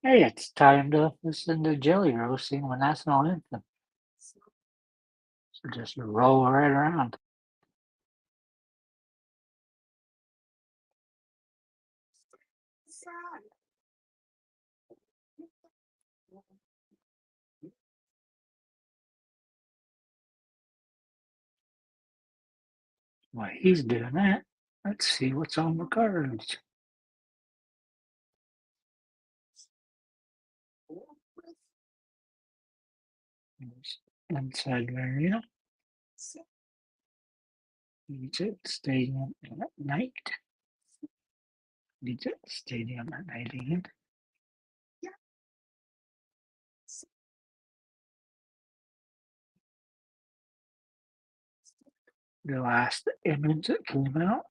Hey, it's time to listen to Jelly Roll sing the national anthem. So just roll right around. While he's doing that, let's see what's on the cards. Inside arena. Egypt Stadium at night. Egypt Stadium at night again. The last image that came out.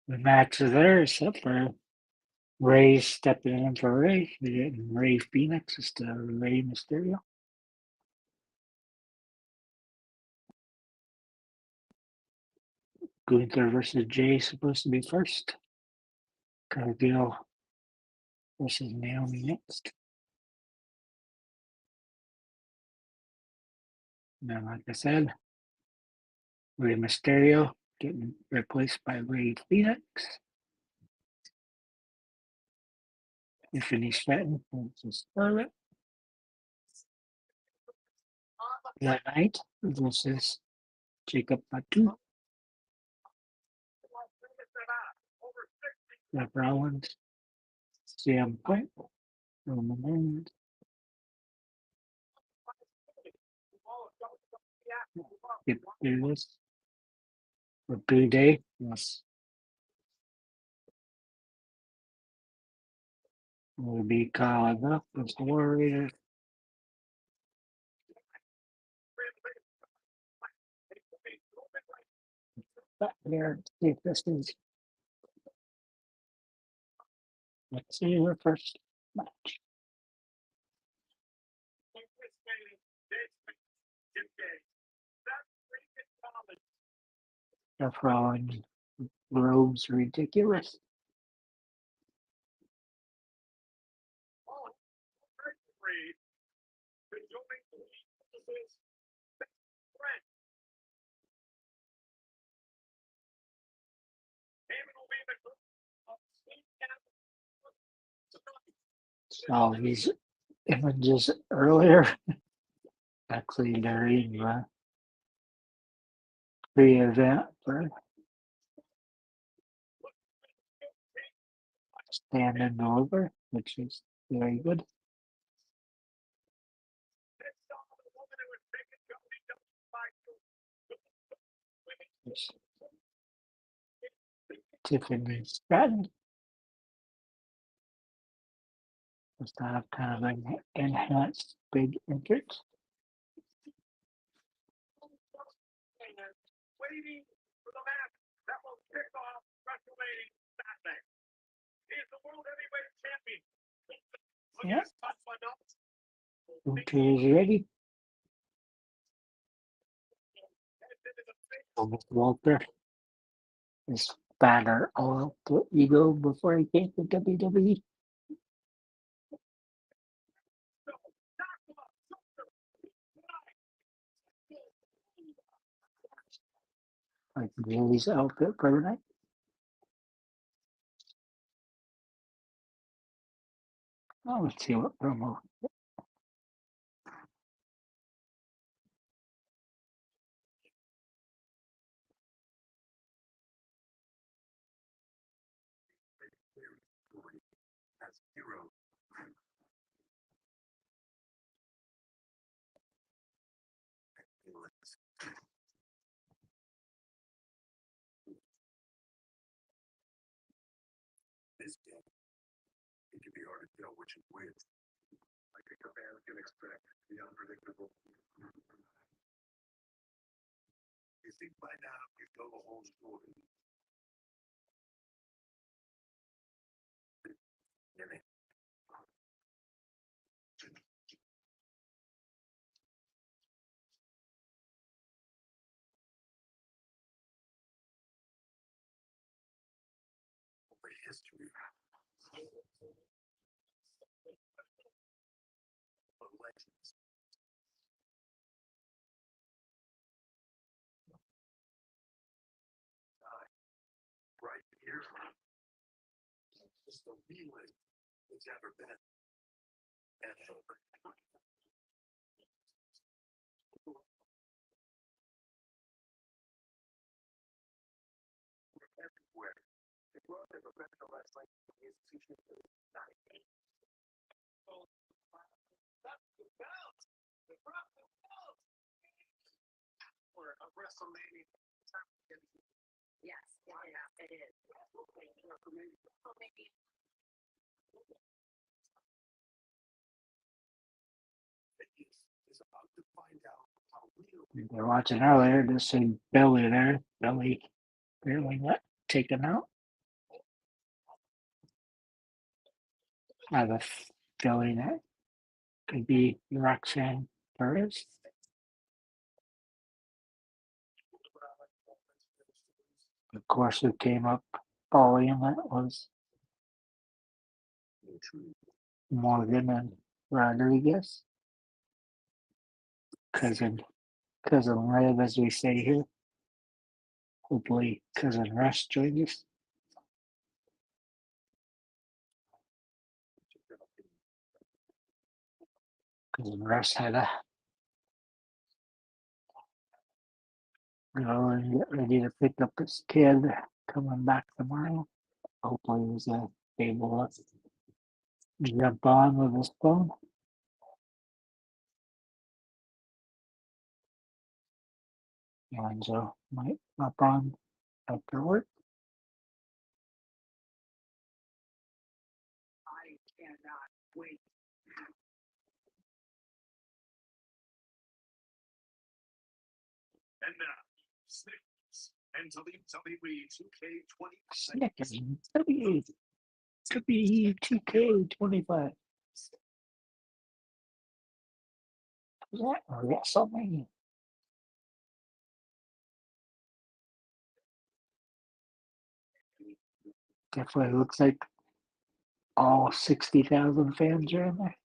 The match is there except for Ray stepping in for Ray. They didn't Ray Phoenix, it's the Ray Mysterio. Gunther versus Jay supposed to be first. Cargill versus Naomi next. Now, like I said, Rey Mysterio getting replaced by Ray Phoenix. Tiffany Stratton versus Charlotte. That night versus Jacob FATU. ROLLINS, CM Punk, Roman Reigns. Get through this. For Blue Day, yes. Will be called up as Warrior. Back there to see if this is. Let's see your first match. The Rollins robes ridiculous. Saw these images earlier, actually during the pre-event for standing over, which is very good. Tiffany Stratton must have kind of an enhanced big entrance. Waiting for the match that will kick off WrestleMania Saturday. He is the World Heavyweight Champion. Yeah. Okay, is he ready? Mr. Walter is banner all the ego before he came to WWE. Like Julie's outfit for the night. Oh, let's see what promo. This game, it can be hard to tell which is which. I think a fan can expect the unpredictable. You think by now you know the whole story. History. legends. Right here, just the realest it's ever been. And we're everywhere. The world of professional wrestling is teaching us not that's the belt. The drop the belt. For a WrestleMania. Yes, it is. Is about to find out how real They're watching earlier, just see Billy there. Billy barely got taken out. I have a feeling that could be Roxanne Perez. Of course, who came up following that was Morgan and Rodriguez. Cousin Rev, as we say here. Hopefully, cousin Russ joins us. Cousin Russ had a go and get ready to pick up his kid coming back tomorrow. Hopefully, he's able to jump on with his phone. And so might hop on after work. I cannot wait. and now Snickers and WWE 2K20 Snickers, W2K25. Is that WrestleMania? Definitely looks like all 60,000 fans are in there.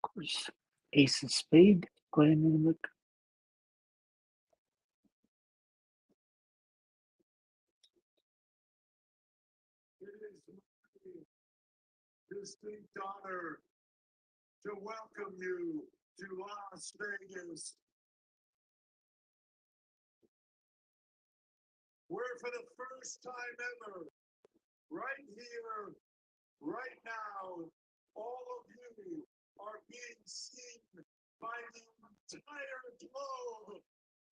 Of course, Ace of Spade playing in the It is my distinct honor to welcome you to Las Vegas, where for the first time ever, right here, right now, all of you are being seen by the entire globe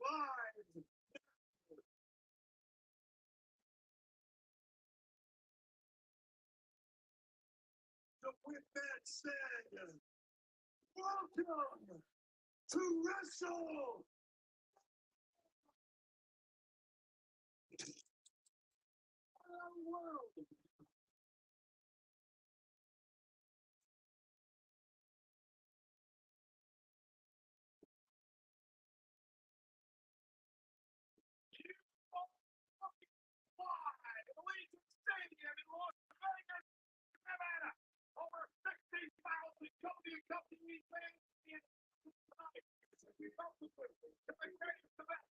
live. So with that said, welcome to Wrestle World. Allegiant Stadium in Las Vegas, Nevada. Over 60,000 WWE fans in tonight. We welcome you to the greatest event.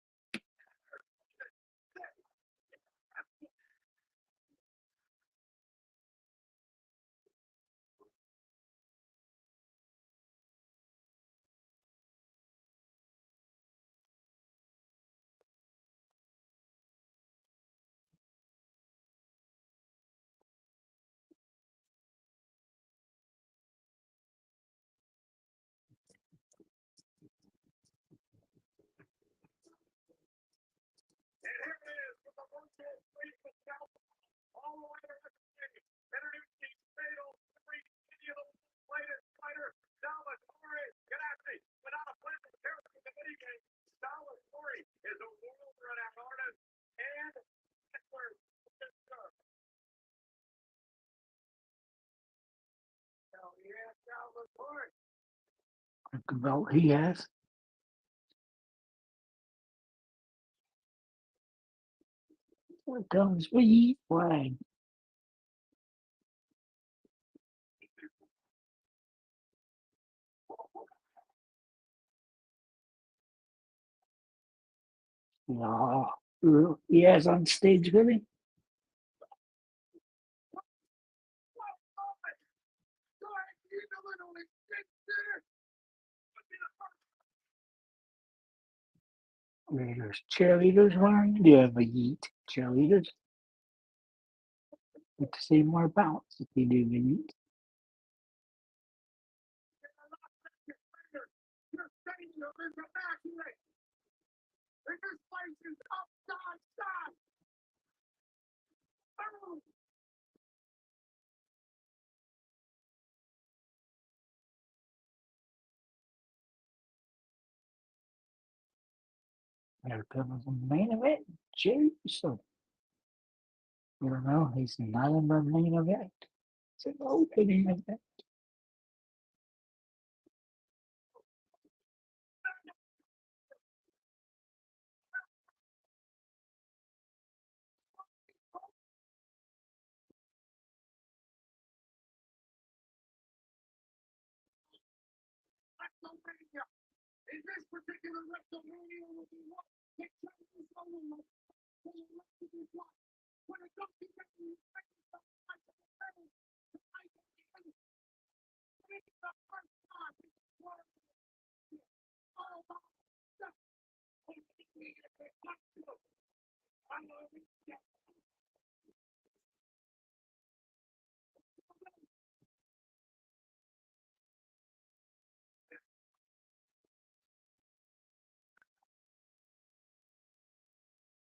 all the way to WrestleMania. Introducing fatal three fighter, Dallas Corey, get at me. Without a plan of character in the video game, Dallas Corey is a world renowned artist and wrestler. Hell yeah, Dallas Corey. Think about he has. Here comes the flag. No, he has on stage with him. There's cheerleaders wearing. Do you have a yeet cheerleaders? Like to see more bounce if you do the yeet. This place is upside down. There comes the main event. Jason. You don't know, he's not in the main event. It's an opening event. WrestleMania. In this particular WrestleMania will be what? When it comes to wrestling, it's the first time all about stuff.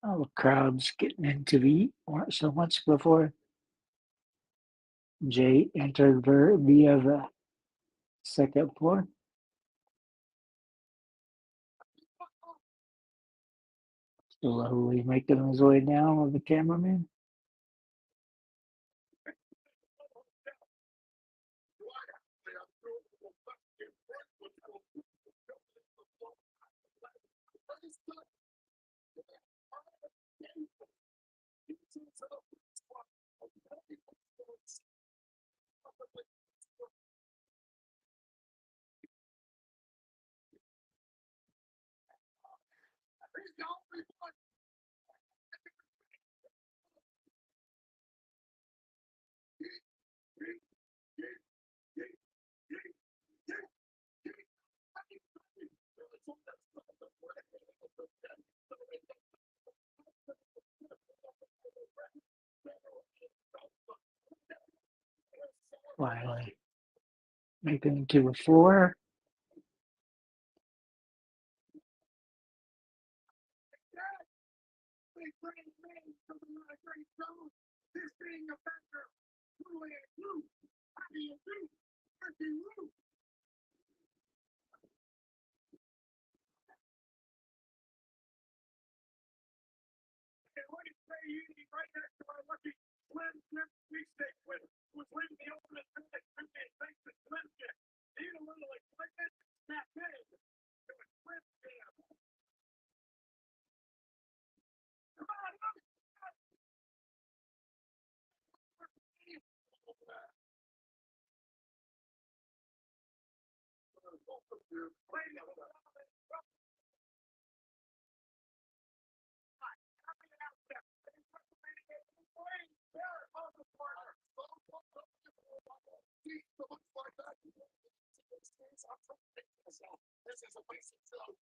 Oh, the crowd's getting into the weren't so much before Jay entered via the second floor. Slowly making his way down with the cameraman. Finally making it to the floor. This being a factor, truly a clue. How do you do? How do you do? And what is say eating right next to our lucky Slim Jim Cheesesteak winner, who's winning the ultimate thanks to Slim Jim. Need a little excitement? Snap in to a Slim Jim. Come on, look. This is a basic show.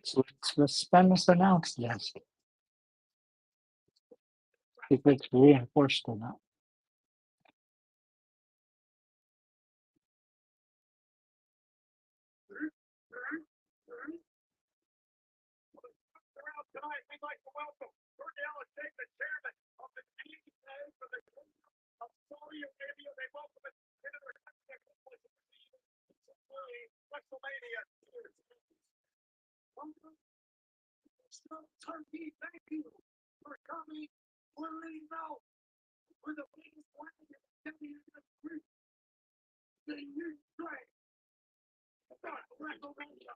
So it's the Spanish announced desk. If it's reinforced or not. Tonight, we'd like to welcome Cordell and David, chairman of the team for the of Saudi Arabia. They welcome us into their WrestleMania. Welcome. Turkey, thank you for coming. We're ready now for the biggest one in the group. The new train. WrestleMania.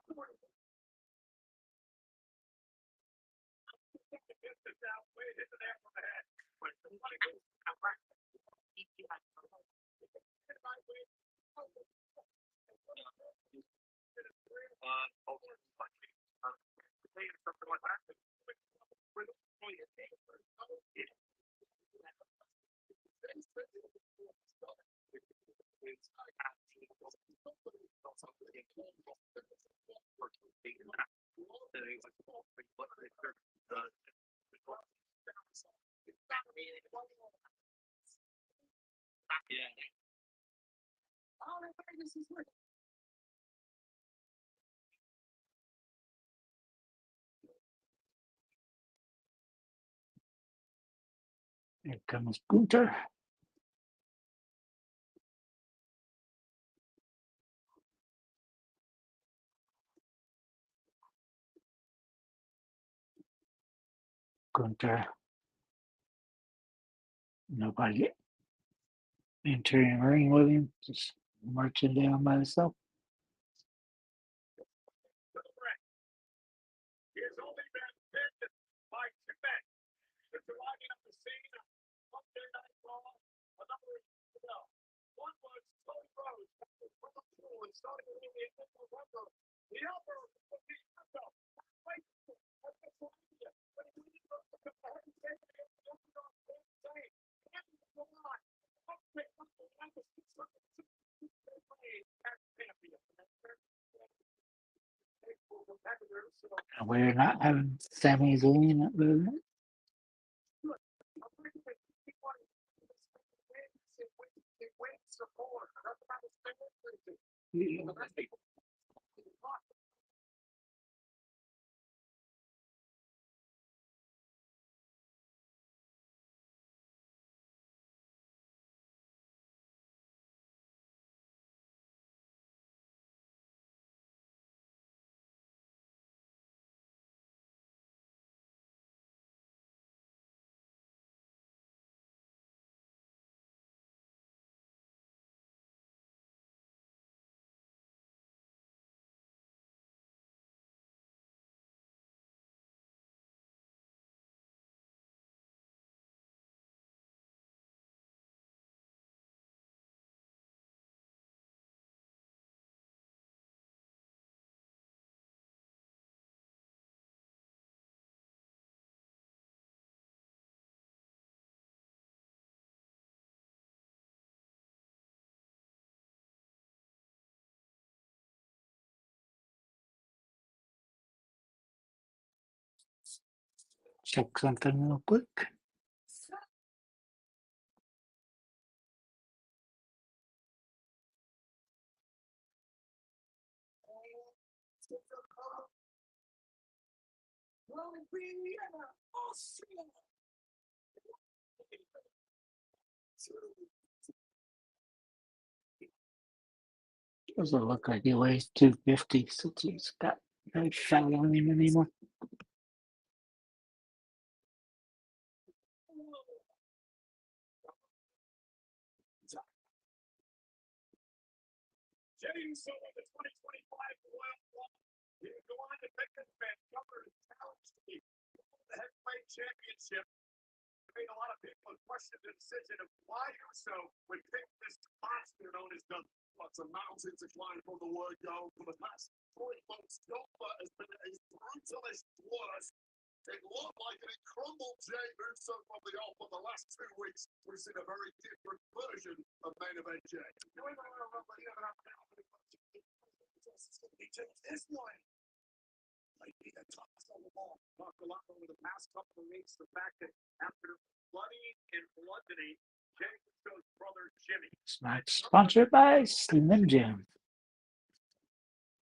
Here comes Gunther. Gunther. Nobody entering the ring with him, just marching down by himself. He has only been pinned by two men. It's arriving at the scene of Monday Night Raw a number of years ago. One was Cody Rhodes, who was from and started in November. The other was the Uso. Right at WrestleMania, when he was the heavyweight champion of the same. And the line, upgrade from the United States as champion. And we're not having Sami Zayn at the moment. Check something real quick. Doesn't look like he weighs 250 since he's got no fat on him anymore. James Uso of the 2025 Royal Rumble. He would go on to take this match cover and challenge the heavyweight championship. Made a lot of people question the decision of why Uso would pick this monster known as the what's a mountain to climb from the word go. For the past 40 months, Nova has been a brutalist worse. It looked like it crumbled Jey Uso from the off for the last 2 weeks. We've seen a very different version of main event Jey. He takes this one. Might be the toss of Talked a lot over the past couple of weeks. The fact that after flooding and bludgeoning Jey Uso's brother Jimmy, Match sponsored by Slim Jim.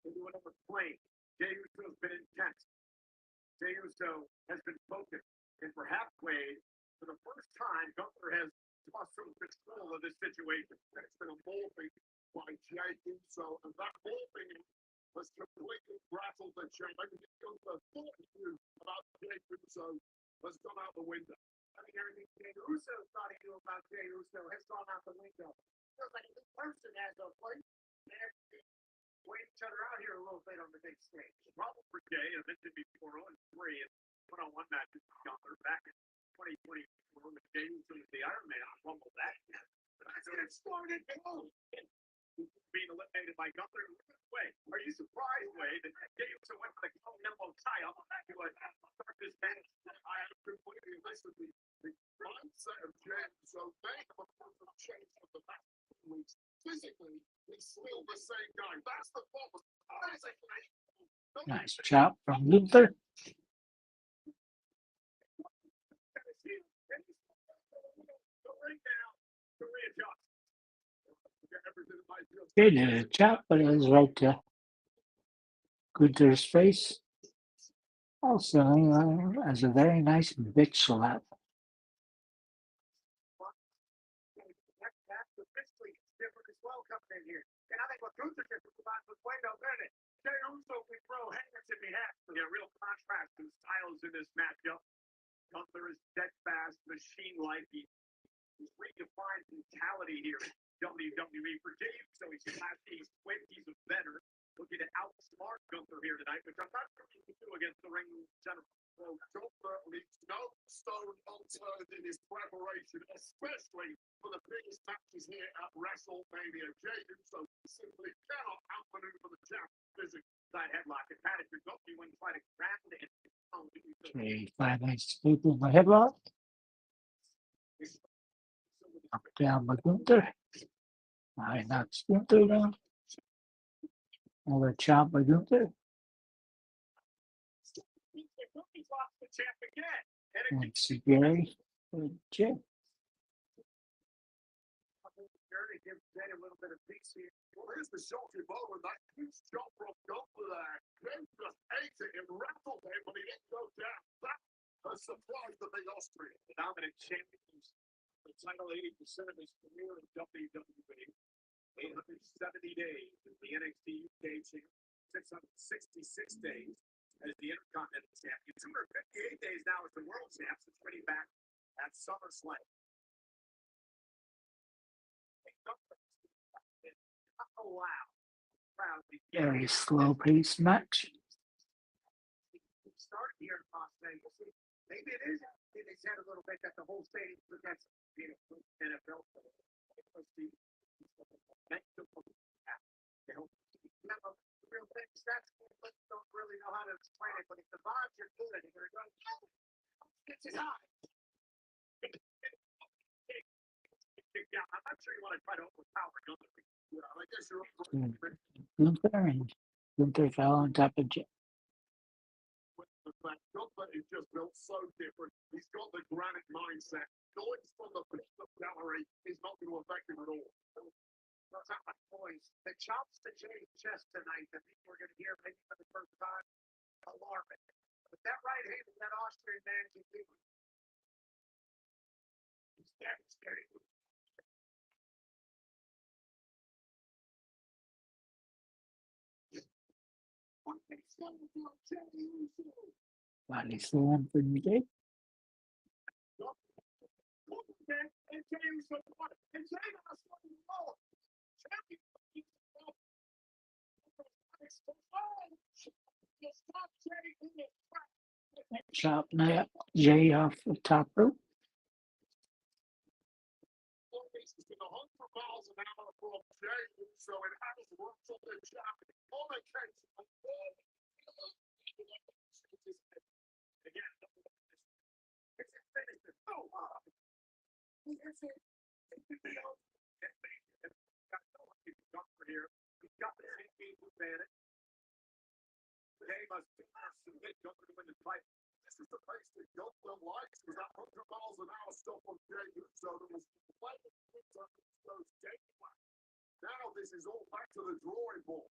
into another plane. Jey Uso's been intense. Jey Uso has been focused, and for halfway, for the first time, Gunther has lost some control of this situation. It's been a morphing by Jey Uso, and that morphing has completely rattled the chain. I think the thought you about Jey Uso has gone out the window. I think everything Jey Uso thought he knew about Jey Uso has gone out the window. Feels like this person has a place. Wait each other out here a little bit on the big stage. The problem for Jey, I mentioned before, 0-3 and one-on-one matches with Gunther back in 2024 when Jey Uso was the Iron Man. I rumbled that. That's when it started. Being eliminated by Gunther. Wait, are you surprised, Wade, that Jey Uso went for the elbow tie-up to start this match? I am completely listened to the mindset of Jey Uso. They have a personal change for the past 2 weeks. Physically, he's still the same guy. That's the problem. Nice chop from Gunther. Good chop, but it was right to Gunther's face. Also, as a very nice bitch slap. In here. And I think what Gunther did was wait a minute. Jey Uso can throw hands in behalf. Yeah, real contrast in styles in this matchup. Gunther is steadfast, machine-like. He's redefined mentality here in WWE. For Jey Uso, he's flashy, he's quick, he's a veteran. Looking to outsmart Gunther here tonight, which I'm not sure he can do against the ring general. Well, Gunther leaves no stone unturned in his preparation, especially for the biggest matches here at WrestleMania. Jey Uso simply cannot outmaneuver the champ physically. That headlock and Paddock Kentucky when trying to grab it. Okay, finally scooping my headlock. Up down by Gunther. I knocked Gunther down. Another chop by Gunther. And Gary with Jey. Give Jey a little bit of peace here. Well, here's the shocking moment. That huge shot from Gunther there. Jey just ate it and rattled him, but he didn't go down. That has surprised the big Austrian. The dominant champion, the title 80% of his career in WWE. 870 days as the NXT UK champion. 666 days as the Intercontinental champion. 258 days now as the world champ since winning back at SummerSlam. Oh, wow. Very slow paced match. Started here in Las Vegas. Maybe it is in his head a little bit that the whole stadium forgets NFL. Real things that's don't really know how to explain it, but if the vibes are good, and they're going, it's his eye. I'm not sure you want to try to overpower Gunther. I guess you're Gunther and Gunther fell on top of Jey. Gunther is just built so different. He's got the granite mindset. Noise from the gallery is not going to affect him at all. That's how my boys. The chops to Jey's chest tonight that people are going to hear maybe for the first time. Alarming. But that right hand of that Austrian man can do it. It's devastating. Body slam for Jey. Chop Jey off the top rope. They must submit Gunther to win the fight. This is the place that Gunther likes. It was 100 miles an hour still from Jay Uso. There was plenty of those days. Now this is all back to the drawing board.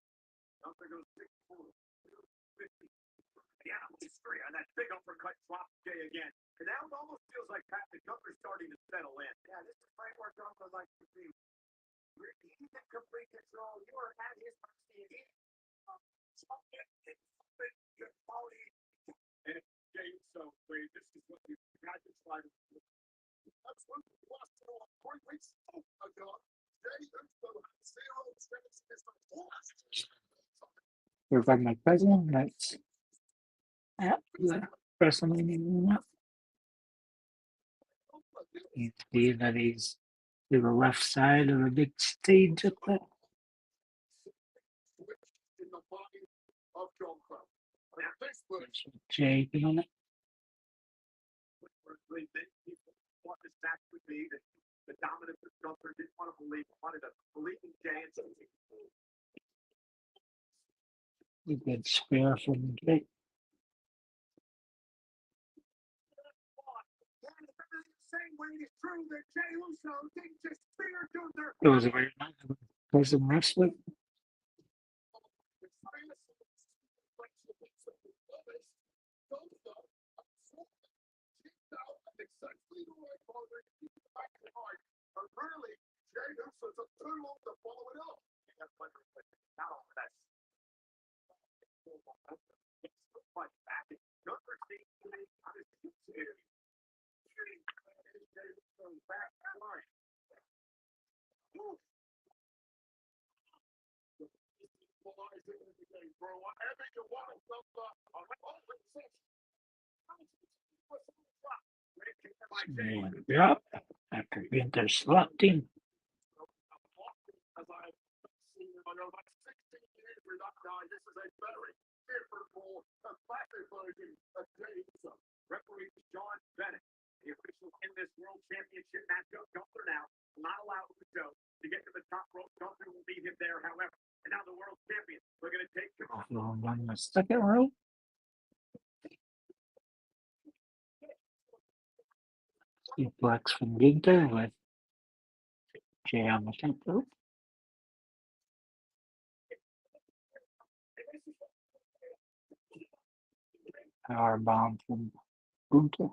Gunther goes 6-4, 50. The mysterio, and that big uppercut drop Jay again. And now it almost feels like Patrick Gunther's starting to settle in. Yeah, this is framework Gunther likes to be. He's in complete control. You are at his mercy. And Jay Uso, this is what you had to try to do. That's what we lost 3 weeks ago. Jay Uso had 0 strengths against the last. We're from my president. That's at the WrestleMania. You see that he's to the left side of the big stage up there. In the body of John Crow. Now, this was Jay on it. what this match would be. The dominance of Gunther didn't want to believe, wanted to believe in Jay. A good spear from Jay. Same way it's true that Jay Uso didn't just spear Gunther. It was a very nice person wrestler. Apparently, Jay Uso took too long to follow it up. Gunther seems to be on his feet. Back line. Whatever you want to Drop after Gunther slapped him. As I've seen over 16 years for that guy, this is a very different ball, a classic version of Jay Uso. Referee John Bennett, the official in this World Championship matchup. Gunther now not allowed Uso to get to the top rope. Gunther will beat him there, however. And now the world champion, we're going to take him off. On the second row. Suplex from Gunther with Jay on the top rope. Power bomb from Gunther.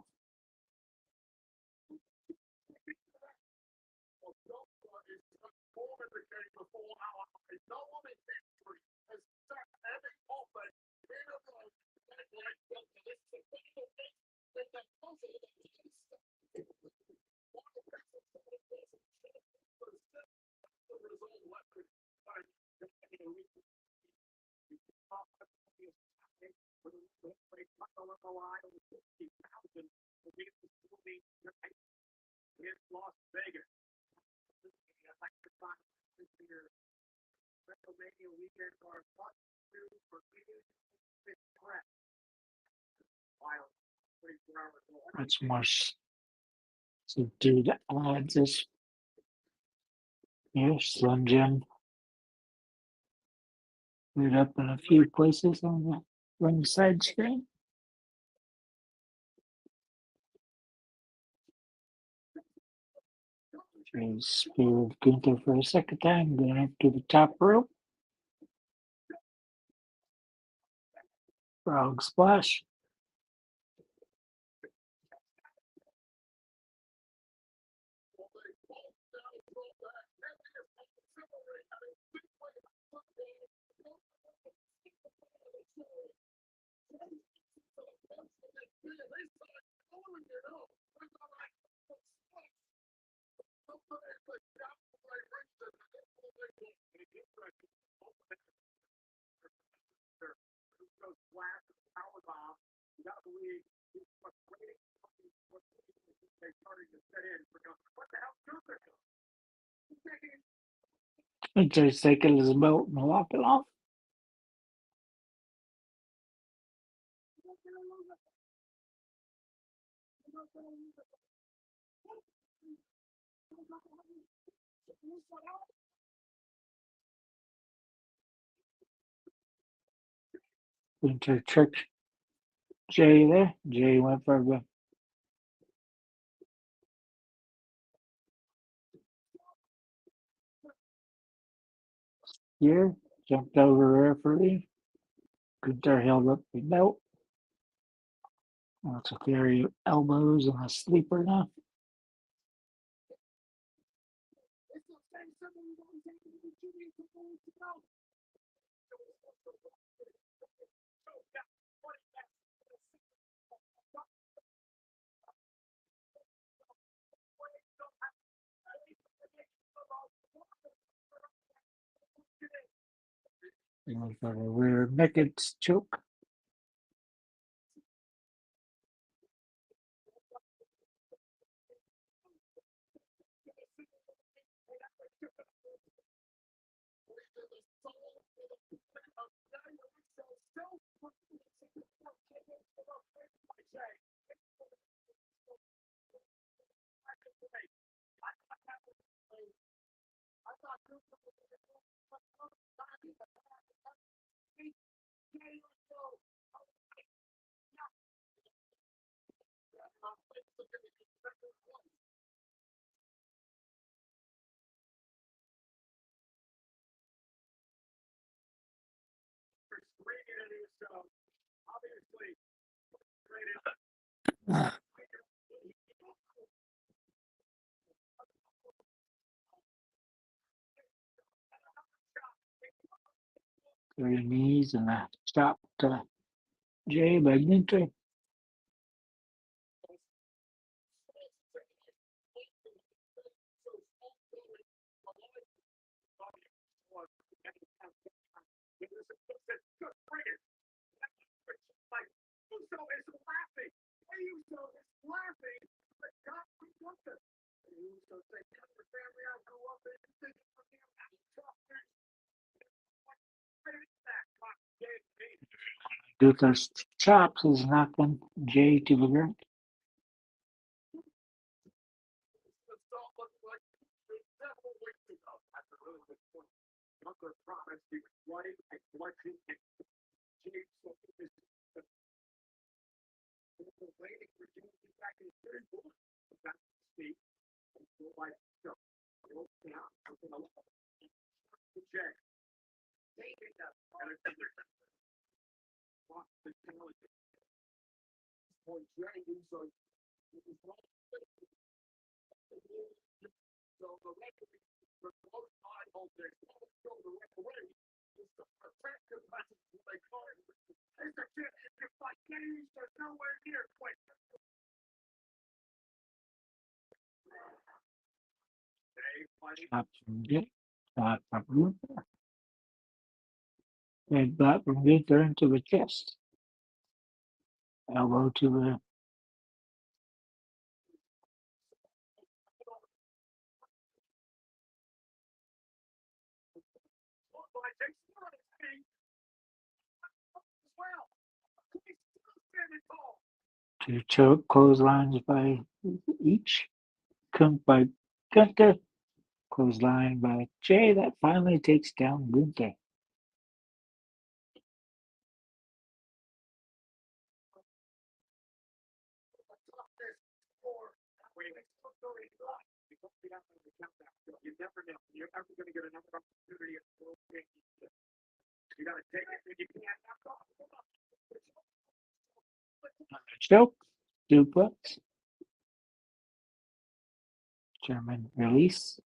In Las Vegas. WrestleMania weekend are fun to for threat. Wild 24 hours. That's more subdued odds. This here, Slim Jim. Put it up in a few places on the ringside screen. He's speared Gunther for a second time, going up to the top rope. Frog splash. Power bomb. You gotta believe he's frustrating. They're starting to set in for Gunther. What the hell, Gunther? Just taking his belt and walking off. Gunther tricked Jay there. Jay went for the spear, jumped over referee. Gunther held up the belt. Lots of theory elbows and a sleeper now. He went for a rear naked choke. Three knees and a chop to Jay by Gunther. Gunther's chops is knocking Jay to the ground. Chops from Jay. Shot from Gunther. Headbutt from Gunther into the chest. Elbow to the two choke clotheslines by each. Conked by Gunther. Clothesline by Jay that finally takes down Gunther. Choke. Suplex. German release.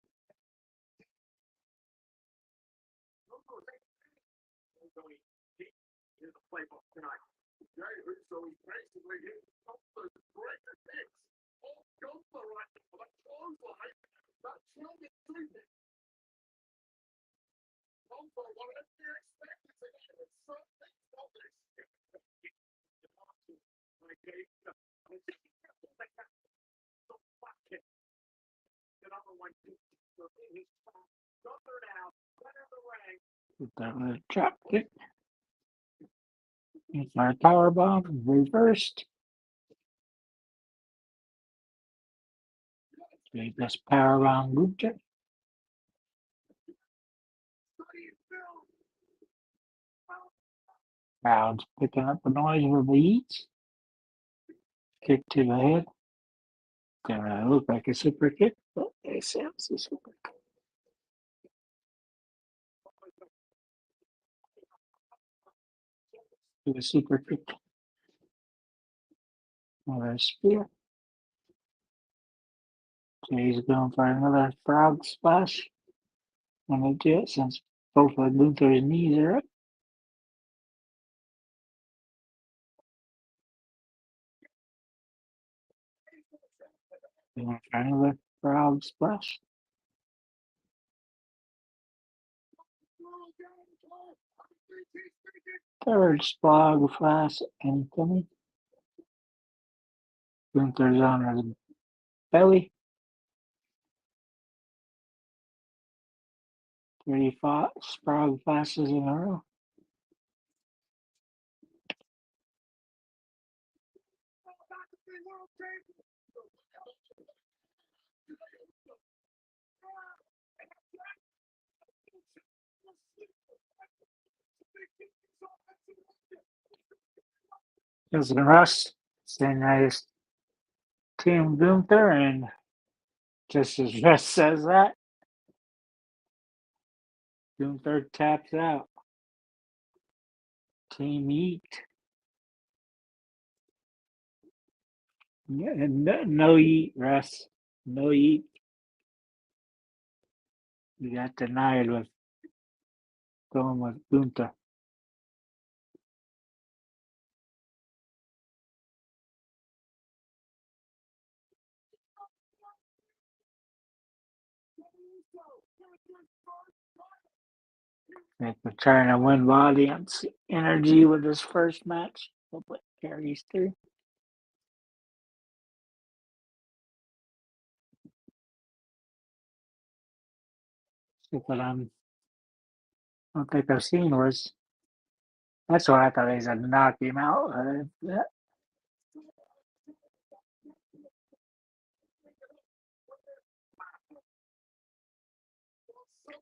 With that drop kick. It's our power bomb reversed. This power bomb Gunther. Crowd's picking up the noise with the eats. Kick to the head. Gonna look like a super kick, but it sounds a super kick. Do a super kick. Another spear. Jay's going for another frog splash. Gonna do it since both of Gunther's knees are up. Going for another frog splash. Third frog splash incoming. Gunther's on his belly. 35 frog flashes in a row. President Russ saying nice Team Gunther, and just as Russ says that, Gunther taps out. Team Eat. No eat, Russ. No eat. You got denied with going with Gunther. Like we're trying to win the audience energy with this first match. Hope it carries through. What I don't think I've seen was that's what I thought he said, knock him out.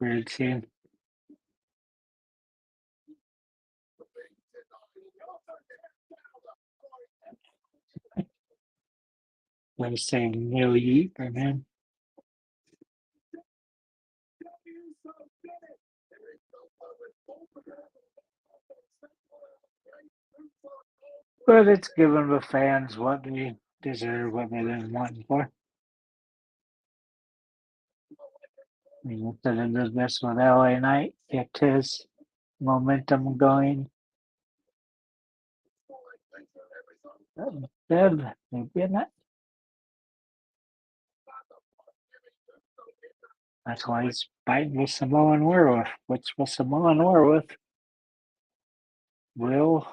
Weird scene. They're saying no eat for him. But it's giving the fans what they deserve, what they've been wanting for. He looked at it as this with LA Knight, kept his momentum going. Instead, they didn't. That's why he's fighting with Samoan Werewolf, which was Samoan Werewolf will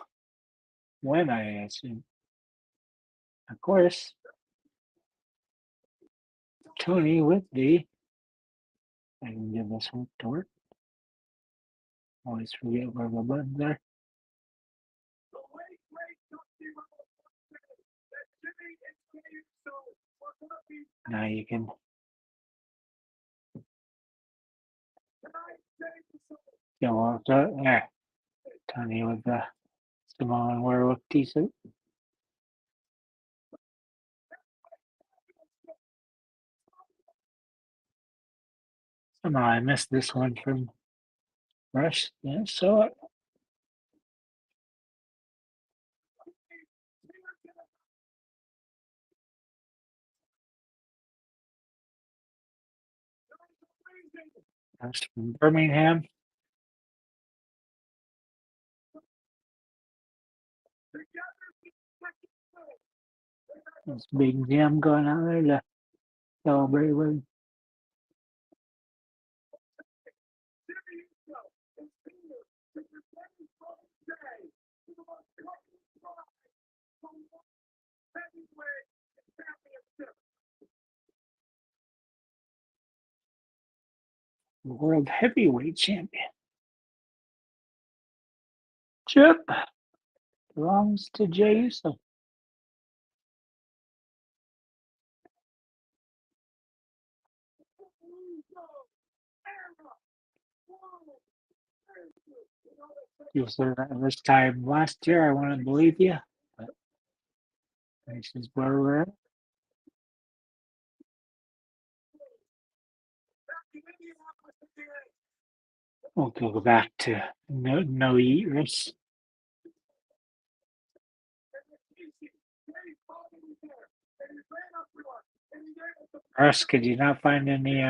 win, I assume. Of course, Tony with the. I can give this one to work. Always forget where the buttons are. Now you can go off there. Tony with the Samoan Werewolf t-shirt. Somehow I missed this one from Rush. Yeah, saw it. That's from Birmingham. This big jam going on there to celebrate with. World Heavyweight Champion. Chip belongs to Jey Uso. You said that this time last year, I wouldn't believe you. But this is where we're at. We'll go back to no eaters. Russ, could you not find any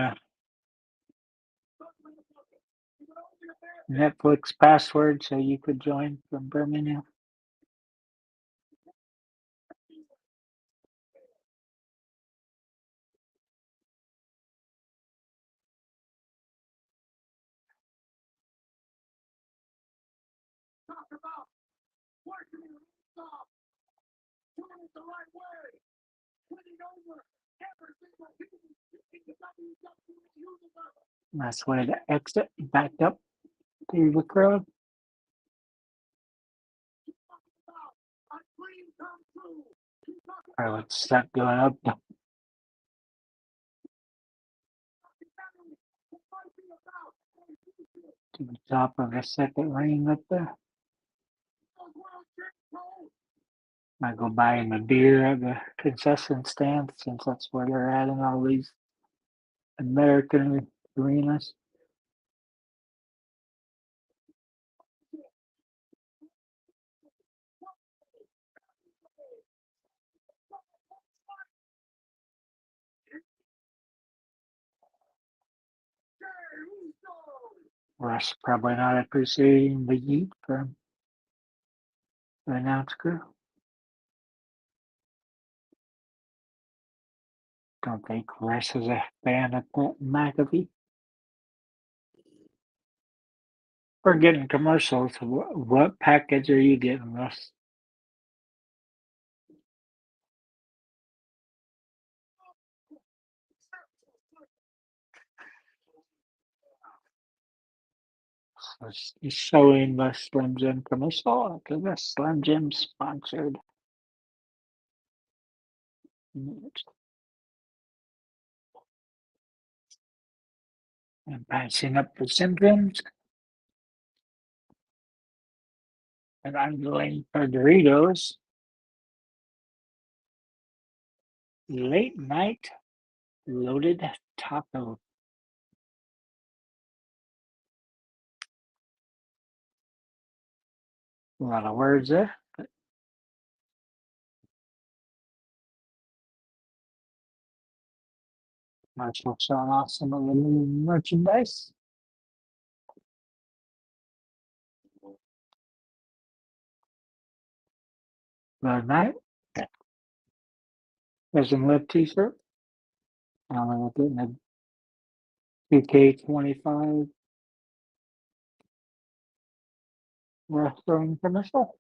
Netflix password so you could join from Birmingham? That's where the exit backed up through the crowd. All right, let's start going up to the top of the second ring up there. I go buy him a beer at the concession stand since that's where they're at in all these American arenas. Russ probably not appreciating the heat from the announce crew. Don't think Russ is a fan of McAfee. We're getting commercials. What package are you getting, Russ? He's showing the Slim Jim commercial because the Slim Jim sponsored. And passing up the symptoms. And I'm going for Doritos. Late night loaded taco. A lot of words there. Marshall showing off some of the new merchandise. Good night. There's a lip t-shirt. I'm getting a 2K25 wrestling commercial.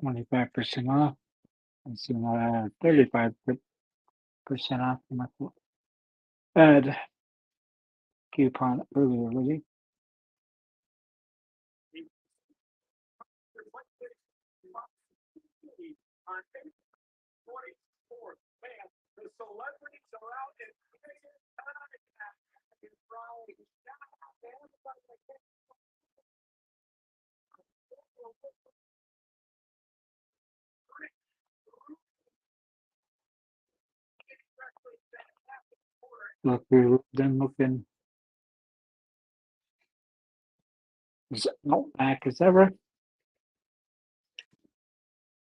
$25% off. I see 35% off my ad coupon earlier, Lily. The celebrities are out in Look, we're then looking as back as ever.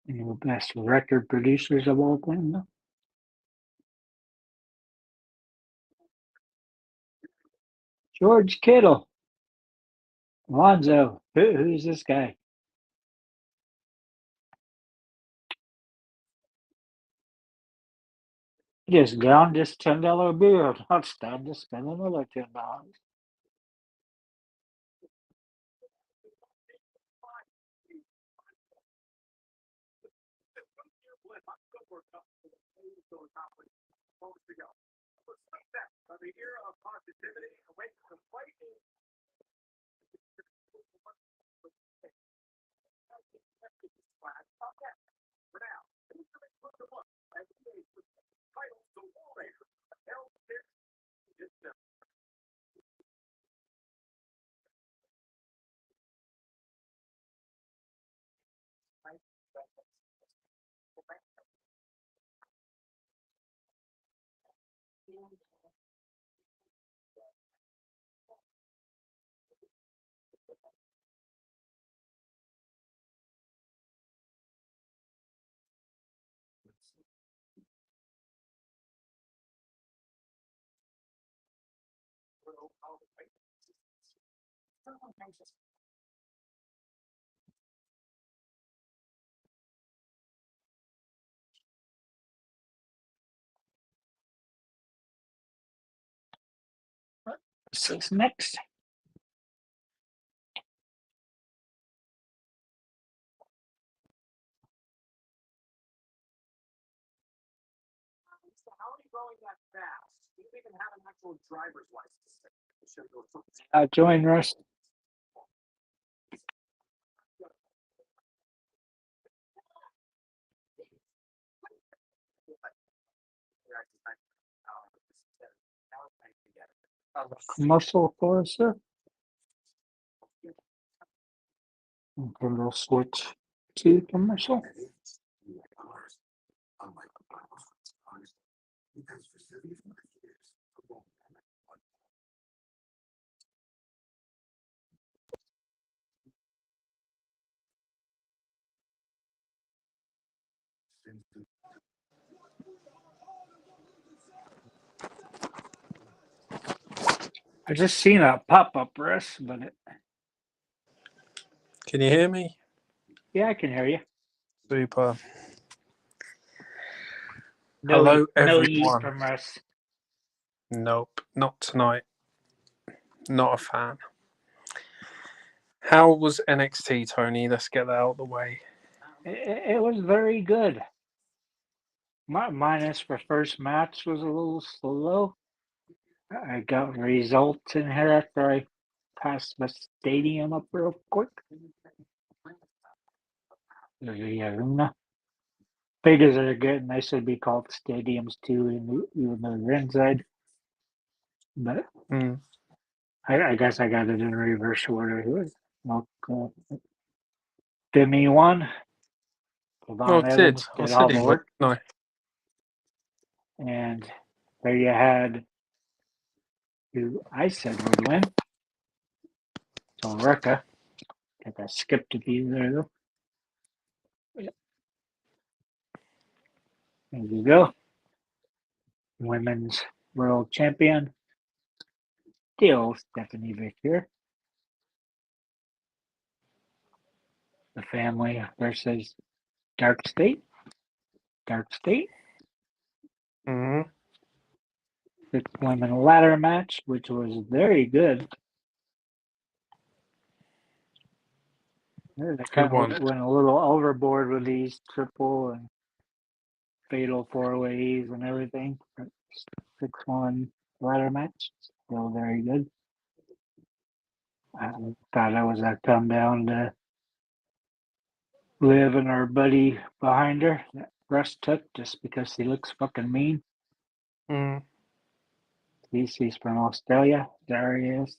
And the best record producers of all time. George Kittle. Lonzo. Who's this guy? Just down this $10 bill. Not stand to spend another $10. Of the era of positivity, away from fighting. For now, titles to Warrior. So next. How are you going that fast? Do you even have an actual driver's license? Join Russ. Commercial for us, sir. And then we'll switch to commercial. I just seen a pop-up, Russ, but Can you hear me? yeah, I can hear you. Super. No, Hello, no everyone. eat from Russ. Nope, not tonight. Not a fan. How was NXT, Tony? Let's get that out of the way. It was very good. Minus for first match was a little slow. I got results in here after I passed the stadium up real quick. There's the arena. Figures are getting, they should be called stadiums too, even though they're inside. But I guess I got it in reverse order. Demi won. Oh, it did. I Did said all he the would. work. No. And there you had who I said would win. So Rekka. I think I skipped a few there though. There you go. Women's World Champion. Still Stephanie Victor. The family versus Dark State. Dark State. Mm-hmm. The women ladder match, which was very good. They kind won? of went a little overboard with these triple and fatal four ways and everything. 6-1 ladder match. Still very good. I thought it was a come down to Liv and our buddy behind her that Russ took just because he looks fucking mean. He's from Australia. There he is.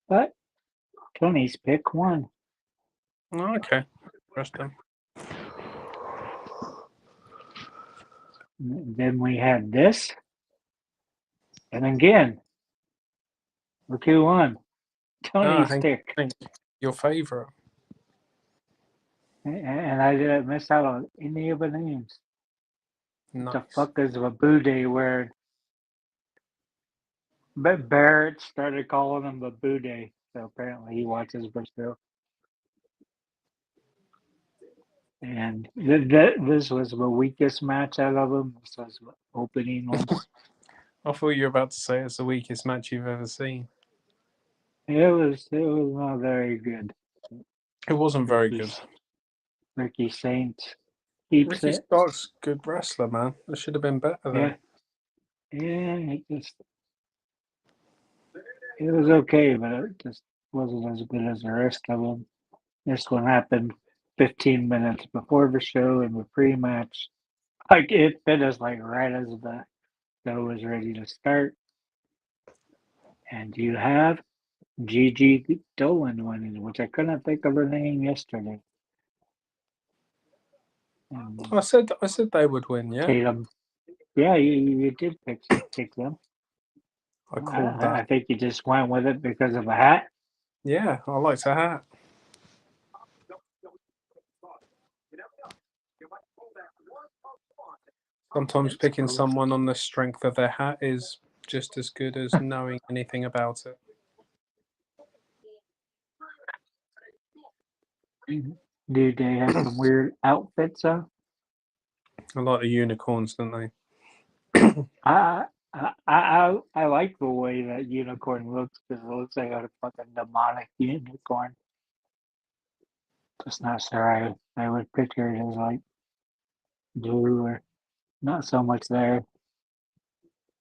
But Tony's pick won. Oh, okay. Trust him. Then we had this. And again, look who won. Tony's pick. Your favorite. And I didn't miss out on any of the names. Nice. The fuck is Babude wearing? But Barrett started calling him Babude, so apparently he watches Brazil. And this was the weakest match out of them. This was the opening one. I thought you were about to say it's the weakest match you've ever seen. It was not very good. It wasn't very good. Ricky Saints keeps Ricky it. Stark's a good wrestler, man. It should have been better there. it was okay, but it just wasn't as good as the rest of them. This one happened 15 minutes before the show in the pre-match. Like it finished like right as the show was ready to start. And you have Gigi Dolan winning, which I couldn't think of her name yesterday. And I said they would win. Yeah, Tatum. Yeah, you did pick them. I called I that. think you just went with it because of a hat. Yeah, I liked her hat. Sometimes That's picking cool. someone on the strength of their hat is just as good as knowing anything about it. Do they have some weird outfits on? I like the unicorns, don't they? I like the way that unicorn looks because it looks like a fucking demonic unicorn. Just not sure I would picture it as like blue or not so much there.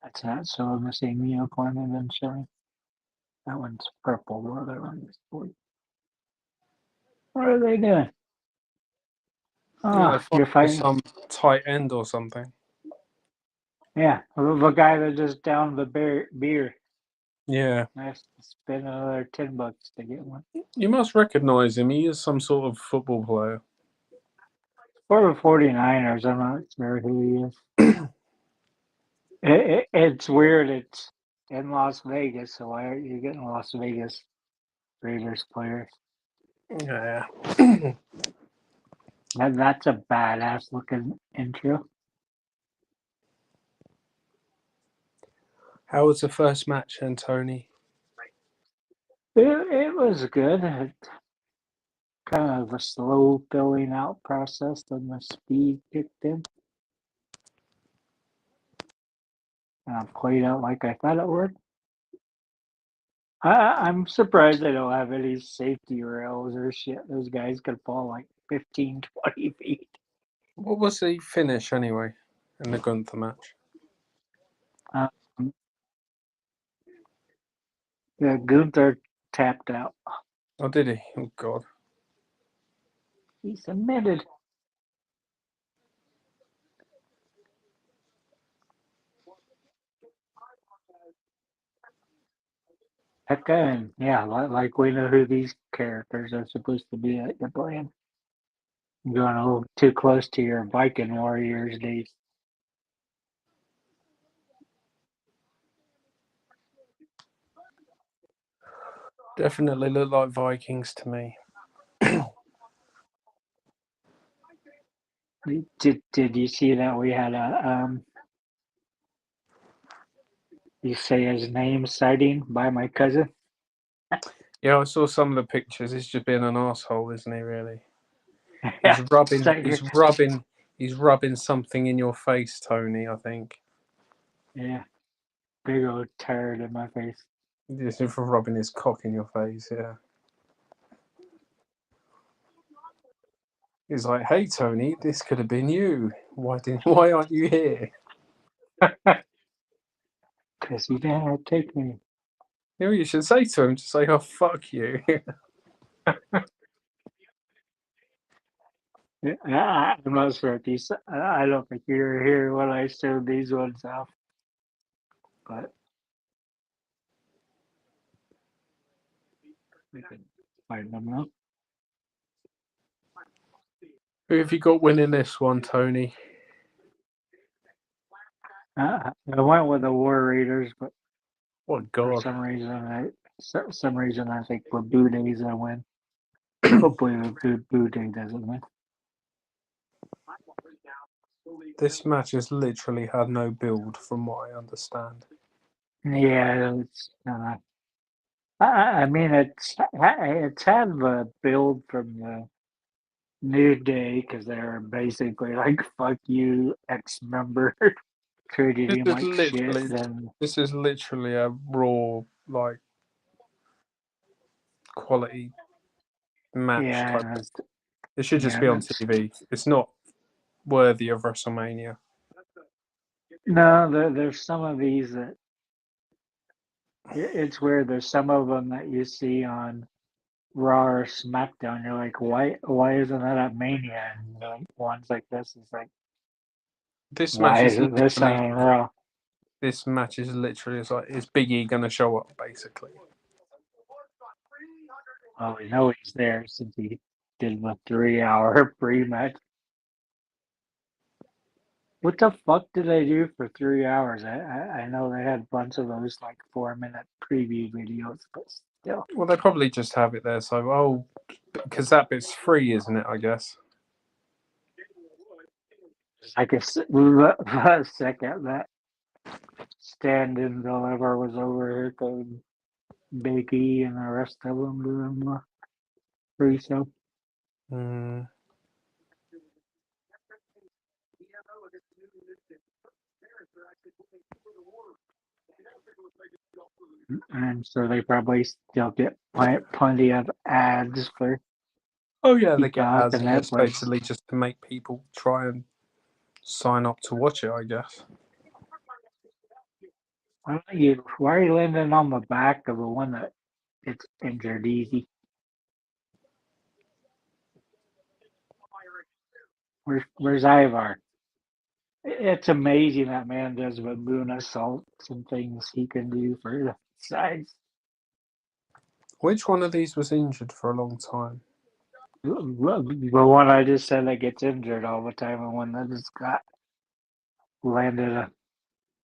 That's not showing the same unicorn and then showing. That one's purple. The other one is blue. What are they doing? Yeah, Oh, they you're find fighting. some tight end or something. Yeah, the guy that just downed the beer. Yeah, I have to spend another $10 to get one. you must recognise him. He is some sort of football player. For the 49ers, I'm not sure who he is. It's weird. It's in Las Vegas, so why aren't you getting Las Vegas Raiders players? Yeah. That's a badass looking intro. How was the first match, then, Tony? It was good. Kind of a slow filling out process, then the speed kicked in. And played out like I thought it would. I'm surprised they don't have any safety rails or shit. Those guys could fall like 15, 20 feet. What was the finish anyway in the Gunther match? Yeah, Gunther tapped out. Oh, did he? Oh, God. He submitted. Heck, and yeah, like we know who these characters are supposed to be that you're playing. You're going a little too close to your Viking Warriors days. Definitely look like Vikings to me. Did you see that we had a you say his name sighting by my cousin? Yeah, I saw some of the pictures. He's just being an asshole, isn't he? Really? Yeah, He's rubbing. like, He's rubbing something in your face, Tony. I think. yeah, big old turd in my face. He's for rubbing his cock in your face. Yeah. He's like, "Hey, Tony, this could have been you. Why aren't you here?" Because he didn't take me. You know, you should say to him, just say, "Oh, fuck you." I'm not sure if you. I don't think you were here when I showed these ones off, but we can find them out. Who have you got winning this one, Tony? I went with the War Raiders, but Oh for God. some reason, I think for Boo Day's I win. Hopefully, the Boo Day doesn't win. This match has literally had no build, from what I understand. Yeah, it's. I mean, it's had the build from the New Day because they're basically like fuck you ex-member treated This him is like shit. literally, Then this is literally a raw, like, quality match yeah, type. It should just yeah, be on TV. It's not worthy of WrestleMania. No, there's some of these that it's weird. There's some of them that you see on Raw or SmackDown. You're like, why isn't that at Mania? And like, ones like this is like, This match why is isn't this literally on Raw? this match is literally it's like is Big E gonna show up basically? Well, we know he's there since he did a 3-hour pre-match. What the fuck did they do for 3 hours? I know they had a bunch of those like 4-minute preview videos, but still. Well, they probably just have it there. So because that bit's free, isn't it? I guess. I guess a second that stand-in deliver was over here called Big E and the rest of them doing the pre-show. Mm. And so they probably still get plenty of ads for Oh yeah, they get Peacock ads, and and it's Netflix. basically just to make people try and sign up to watch it. I guess. Why are you landing on the back of the one that it's injured easy? Where's Ivar? It's amazing that man does baboon assaults and things he can do for the size. Which one of these was injured for a long time? The one I just said that gets injured all the time, and one that just got landed a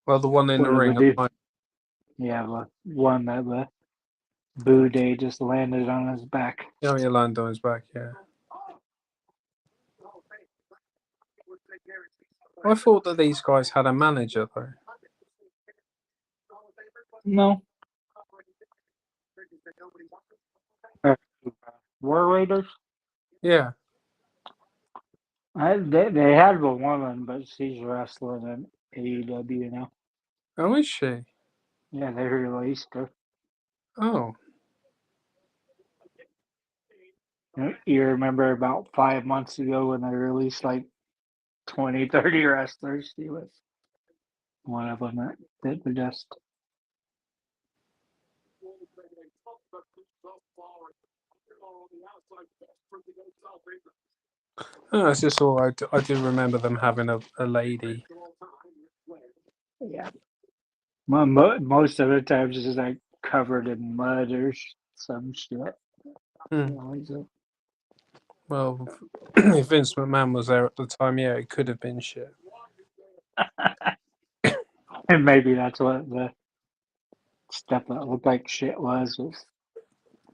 Well, the one in the ring. yeah, the one that the Boo Day just landed on his back. Oh, yeah, land on his back. Yeah. I thought that these guys had a manager though. No. War Raiders? Yeah. They had a woman, but she's wrestling in AEW now. Oh, is she? Yeah, they released her. Oh. You remember about 5 months ago when they released like 20, 30 wrestlers? She was one of them that were just. Oh, it's just all I do remember them having a lady. Yeah. Most of the times it's just like covered in mud or some shit. Well, if Vince McMahon was there at the time, yeah, it could have been shit. And maybe that's what the stuff that looked like shit was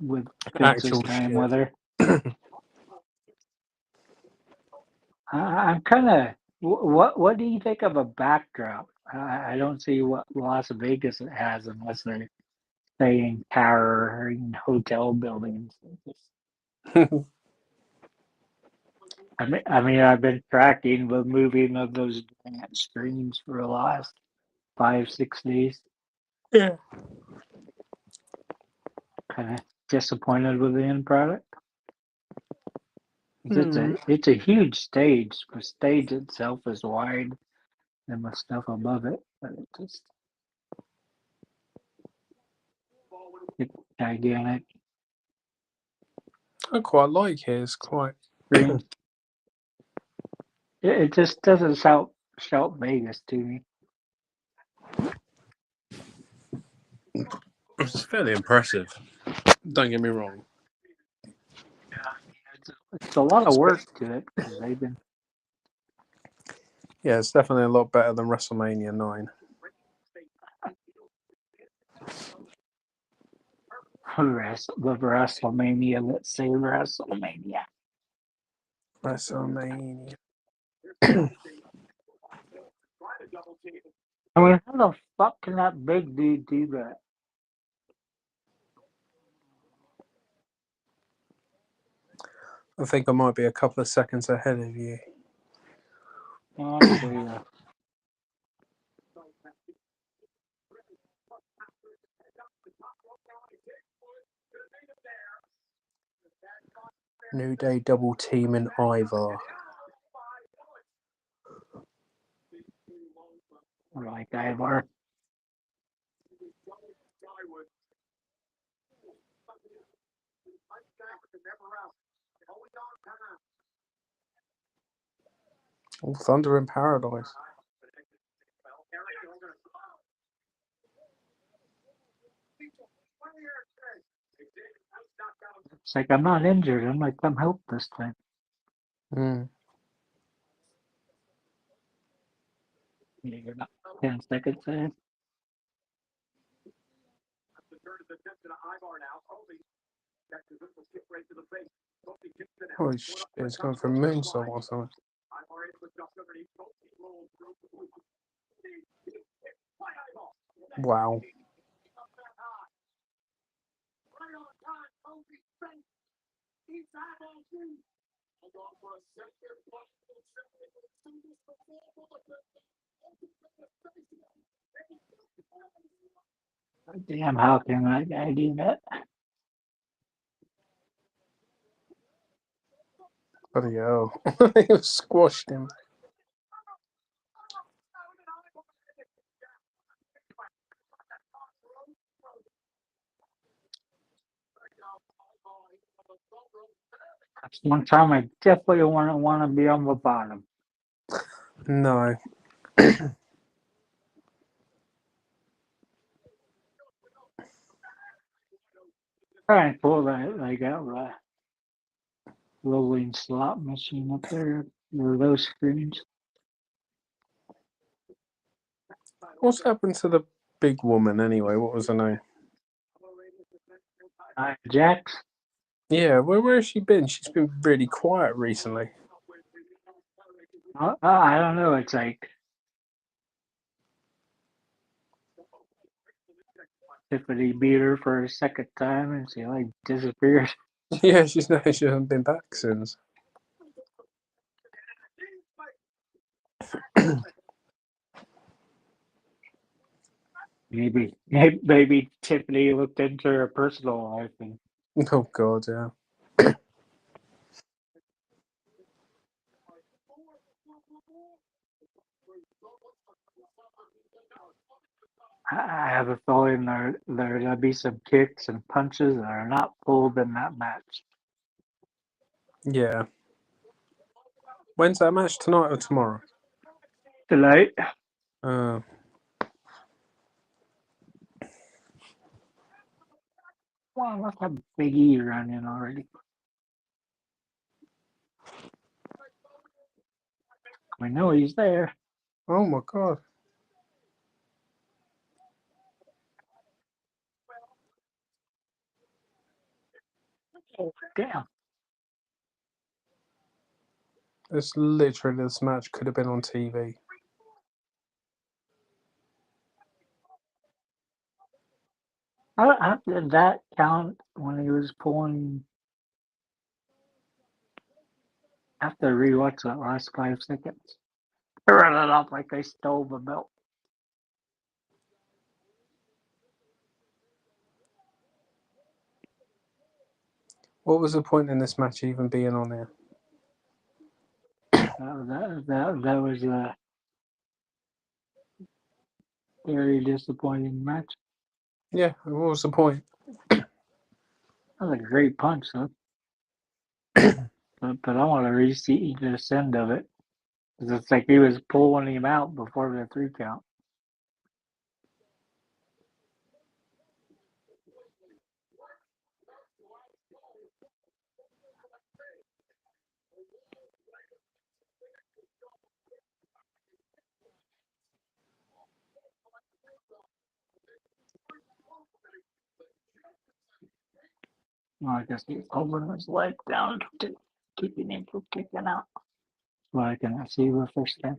with Vince's Actual time shit. with her. I'm kind of. What do you think of a backdrop? I don't see what Las Vegas has unless they're staying towering hotel buildings. I mean, I've been tracking the moving of those giant screens for the last 5-6 days. Yeah. Kind of disappointed with the end product. It's a huge stage. The stage itself is wide, and the stuff above it, but it's gigantic. I quite like it. It's quite. Screen. It just doesn't shout Vegas to me. It's fairly impressive. Don't get me wrong. It's a lot of work to it because they've been. Yeah, it's definitely a lot better than WrestleMania 9. WrestleMania, let's say WrestleMania. WrestleMania. I mean, how the fuck can that big dude do that? I think I might be a couple of seconds ahead of you. Honestly, New Day double teaming Ivar. bar. Oh, Thunder in Paradise. It's like I'm not injured. I'm like, come help this time. Mm. Yeah, you're not 10 seconds in. Holy shit, it's going for a moonsault or something. Wow. Damn, how can that guy do that? Bloody hell. He squashed him. That's one time I definitely want to be on the bottom. No. Try and pull that like out the rolling slot machine up there. Or those screens. What's happened to the big woman anyway? What was her name? Jax. Yeah, where has she been? She's been really quiet recently. I don't know. It's like Tiffany beat her for a second time and she like disappeared. Yeah, she hasn't been back since. Maybe Tiffany looked into her personal life and Oh god, yeah. I have a feeling there'll be some kicks and punches that are not pulled in that match. Yeah. When's that match? Tonight or tomorrow? Tonight. Uh, Wow, let's have Big E running already. We know he's there. oh my god. Oh, damn. This literally, this match could have been on TV. How did that count when he was pulling? I have to rewatch that last 5 seconds. They run it off like they stole the belt. What was the point in this match even being on there? That was a very disappointing match. Yeah, what was the point? That was a great punch, though. But I want to re-see this end of it. 'Cause it's like he was pulling him out before the 3 count. Well, I guess he's holding his leg down to keeping him from kicking out. Well, I cannot see the first time.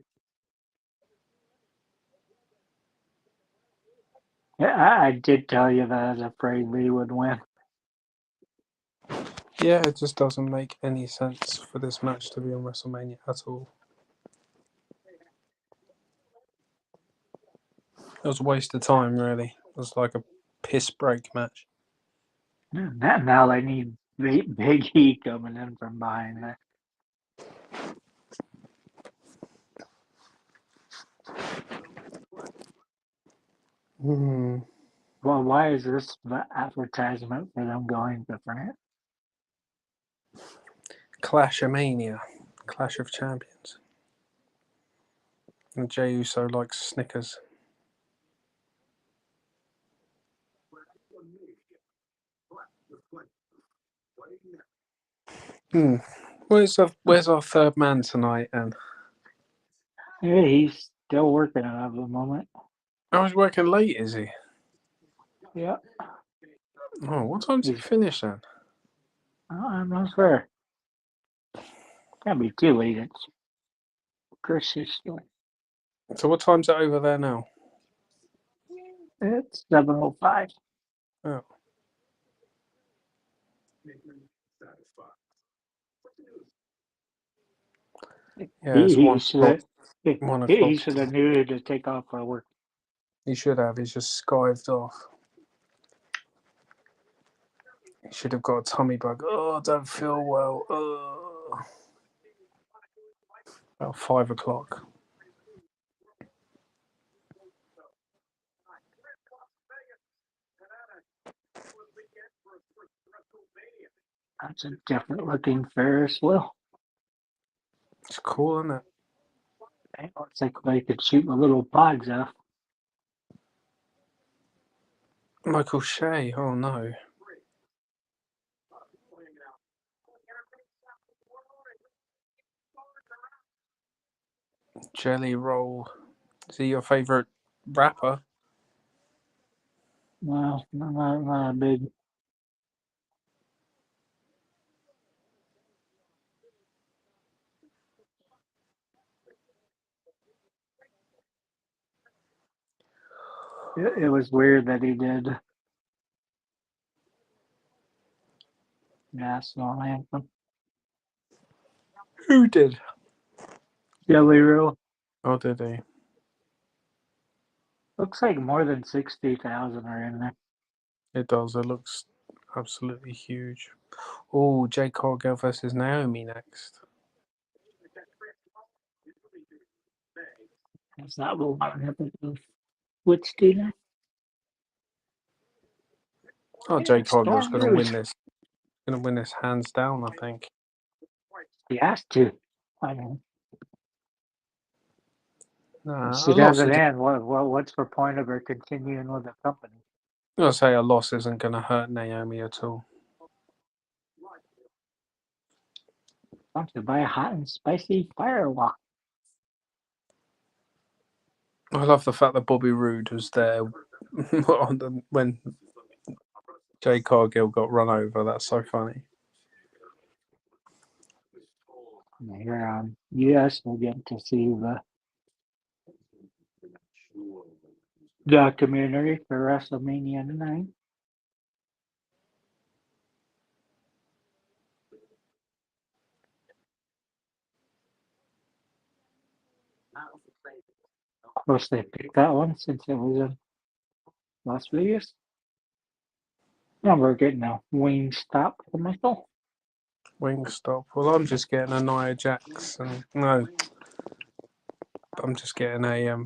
Yeah, I did tell you that I was afraid Lee would win. Yeah, it just doesn't make any sense for this match to be on WrestleMania at all. It was a waste of time, really. It was like a piss break match. Now they need Big E coming in from behind there. Hmm. Well, why is this the advertisement for them going to France? Clash of Mania. Clash of Champions. And Jey Uso likes Snickers. Hmm. Where's our third man tonight? And Yeah, he's still working on it at the moment. I was working late. Is he? Yeah, Oh, what time's he he's. finish then? I'm not sure. Can't be too late. It's Christmas. So what time's it over there now? It's 7:05. Oh, yeah, it's He 1 o'clock. should have. 1 o'clock. He should have knew to take off for work. He should have. He's just skived off. He should have got a tummy bug. Oh, I don't feel well. About 5 o'clock. That's a different looking Ferris wheel. It's cool, isn't it? It looks like they could shoot the little pods off. Michael Shea. Oh no. Jelly Roll. Is he your favourite rapper? Well, not a big. It was weird that he did national anthem. Who did? Jelly Roll. Oh, did he? Looks like more than 60,000 are in there. It does. It looks absolutely huge. Oh, Jade Cargill versus Naomi next. That's not what happened with Which Tina? Oh, Jade Cargill's Storm going to win Rouge. this. Going to win this hands down, I think. He has to. I mean, Nah, if a she loss. doesn't end, what's the point of her continuing with the company? I'll say a loss isn't going to hurt Naomi at all. Want to buy a hot and spicy firewalk? I love the fact that Bobby Roode was there when Jade Cargill got run over. That's so funny. Here on US, we'll get to see the documentary for WrestleMania 9. Of course, they picked that one since it was in Las Vegas. Now we're getting a wing stop commercial. Wingstop. Well, I'm just getting a Nia Jax, and no, I'm just getting a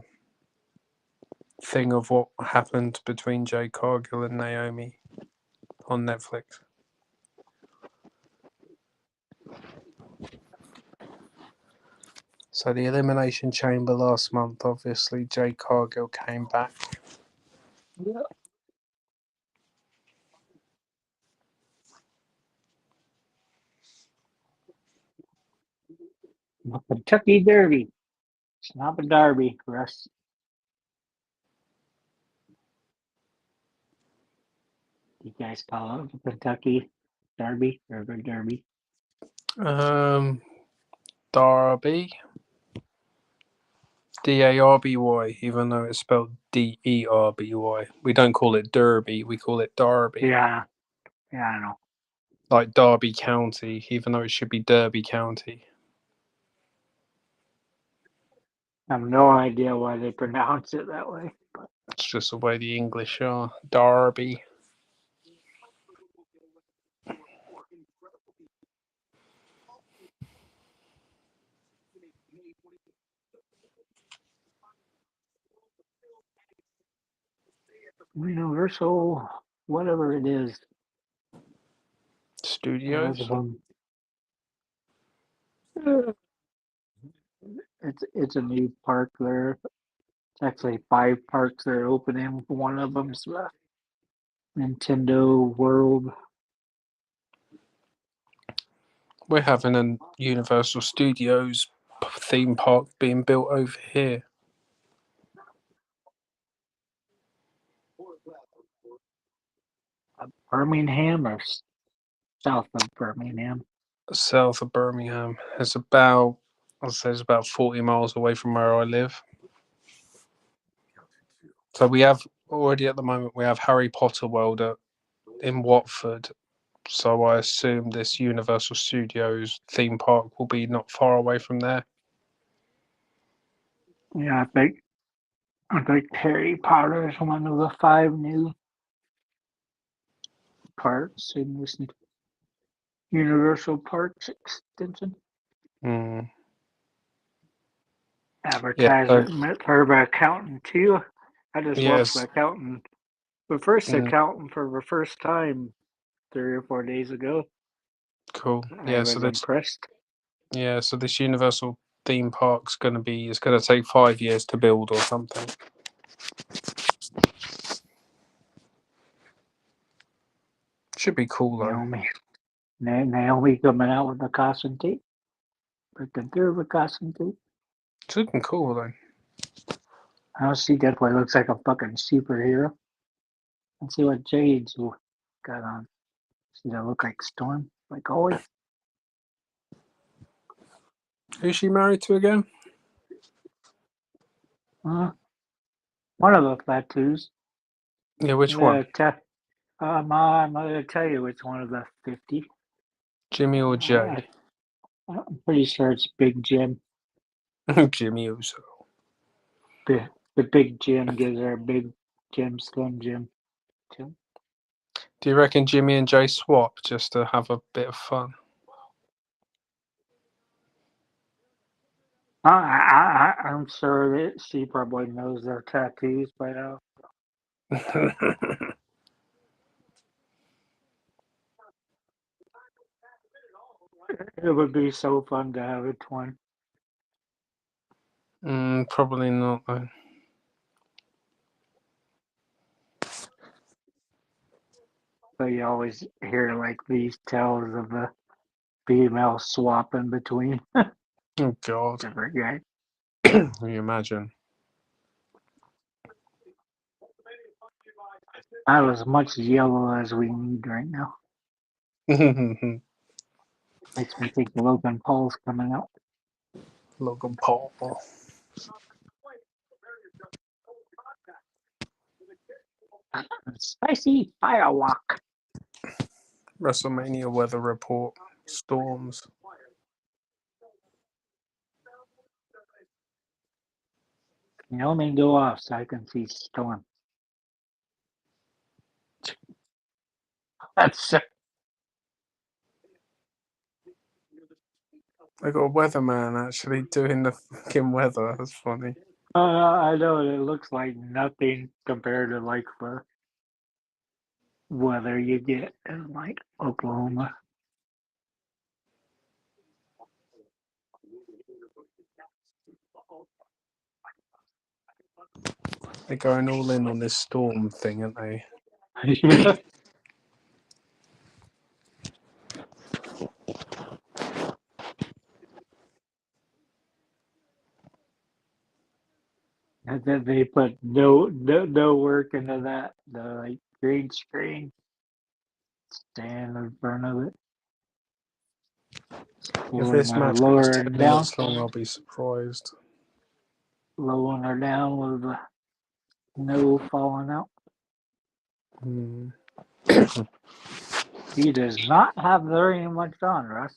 thing of what happened between Jade Cargill and Naomi on Netflix. So the Elimination Chamber last month, obviously, Jade Cargill came back. Yeah. The Kentucky Derby. It's not the Derby, Russ. You guys call it the Kentucky Derby or the Derby? Darby. Darby, even though it's spelled Derby. We don't call it Derby, we call it Darby. Yeah, I know. Like Derby County, even though it should be Derby County. I have no idea why they pronounce it that way. But It's just the way the English are. Derby. Universal, whatever it is. Studios. It's a new park there. It's actually 5 parks that are opening. One of them's the Nintendo World. We're having a Universal Studios theme park being built over here. Birmingham or south of Birmingham? South of Birmingham. It's about, I'll say it's about 40 miles away from where I live. So we have already at the moment, we have Harry Potter World in Watford. So I assume this Universal Studios theme park will be not far away from there. Yeah, I think Harry Potter is one of the 5 new parks in this Universal Parks extension. Mm. Advertisement for the accountant too. I just watched the Yes. accountant, the first accountant for the first time 3 or 4 days ago. Cool. I was impressed. So this Universal theme park's going to be, it's going to take 5 years to build or something. Should be cool though. Naomi coming out with the caution tape. Breaking through the caution tape. It's looking cool though. Oh, she definitely looks like a fucking superhero. Let's see what Jade's got on. She doesn't look like Storm, like always. Who's she married to again? One of the Fatus. Yeah, which one? I'm going to tell you which one of the 50. Jimmy or Jay? I'm pretty sure it's Big Jim. Jimmy Uso. The Big Jim gives her Big Jim, Slim Jim. Do you reckon Jimmy and Jay swap just to have a bit of fun? I'm sure that she probably knows their tattoos by now. It would be so fun to have a twin. Probably not though. But you always hear like these tales of the female swapping between Oh God. different guys. Can you imagine? Not as much yellow as we need right now. Makes me think Logan Paul's coming out. Logan Paul. Spicy firewalk. WrestleMania weather report. Storms. You know, let me go off so I can see Storm. That's They got a weatherman actually doing the fucking weather. That's funny. I know it looks like nothing compared to like the weather you get in like Oklahoma. They're going all in on this storm thing, aren't they? Yeah. And then they put no work into that. The like green screen stand in front of it. If this match goes 10 minutes long, I'll be surprised. Lowering her down with the no falling out. He does not have very much on, Russ.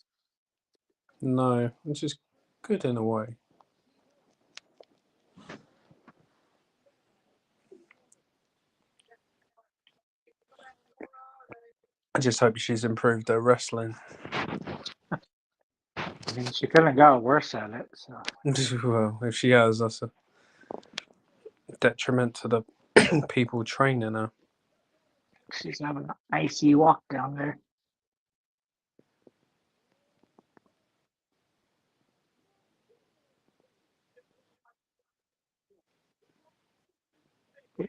No, which is good in a way. I just hope she's improved her wrestling. I mean, she couldn't have got worse at it. So. Well, if she has, that's a detriment to the people training her. She's having an icy walk down there.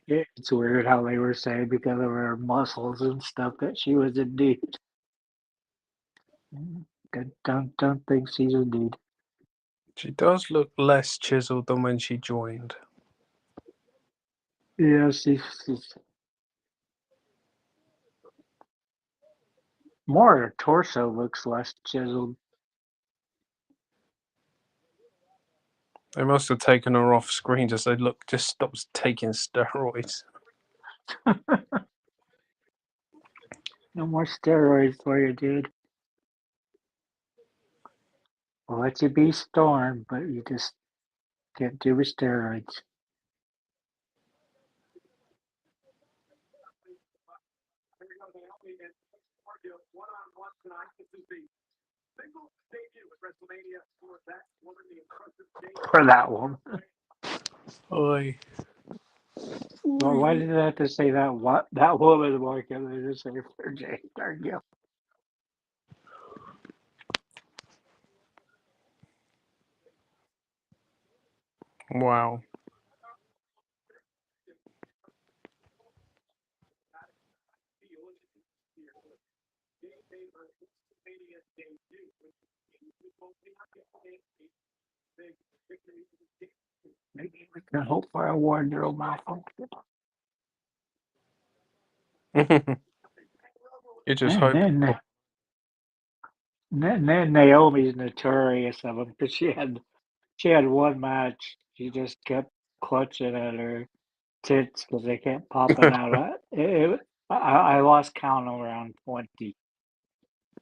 It's weird how they were saying because of her muscles and stuff that she was a dude. Don't think she's a dude. She does look less chiseled than when she joined. Yeah, she's more her torso looks less chiseled. They must have taken her off screen to say, look, just stop taking steroids. No more steroids for you, dude. We'll let you be Storm, but you just can't do with steroids. Here we go, Naomi and Cargill one-on-one tonight. This is the single debut at WrestleMania for that woman, the impressive Jade. For that one. Oi. Well, why did they have to say that? What that woman? Why can't they just say for Jade Cargill? Wow. Maybe we can hope for a wardrobe malfunction. You just And hope. then Naomi's notorious of them because she had one match. She just kept clutching at her tits because they kept popping out. I lost count around 20.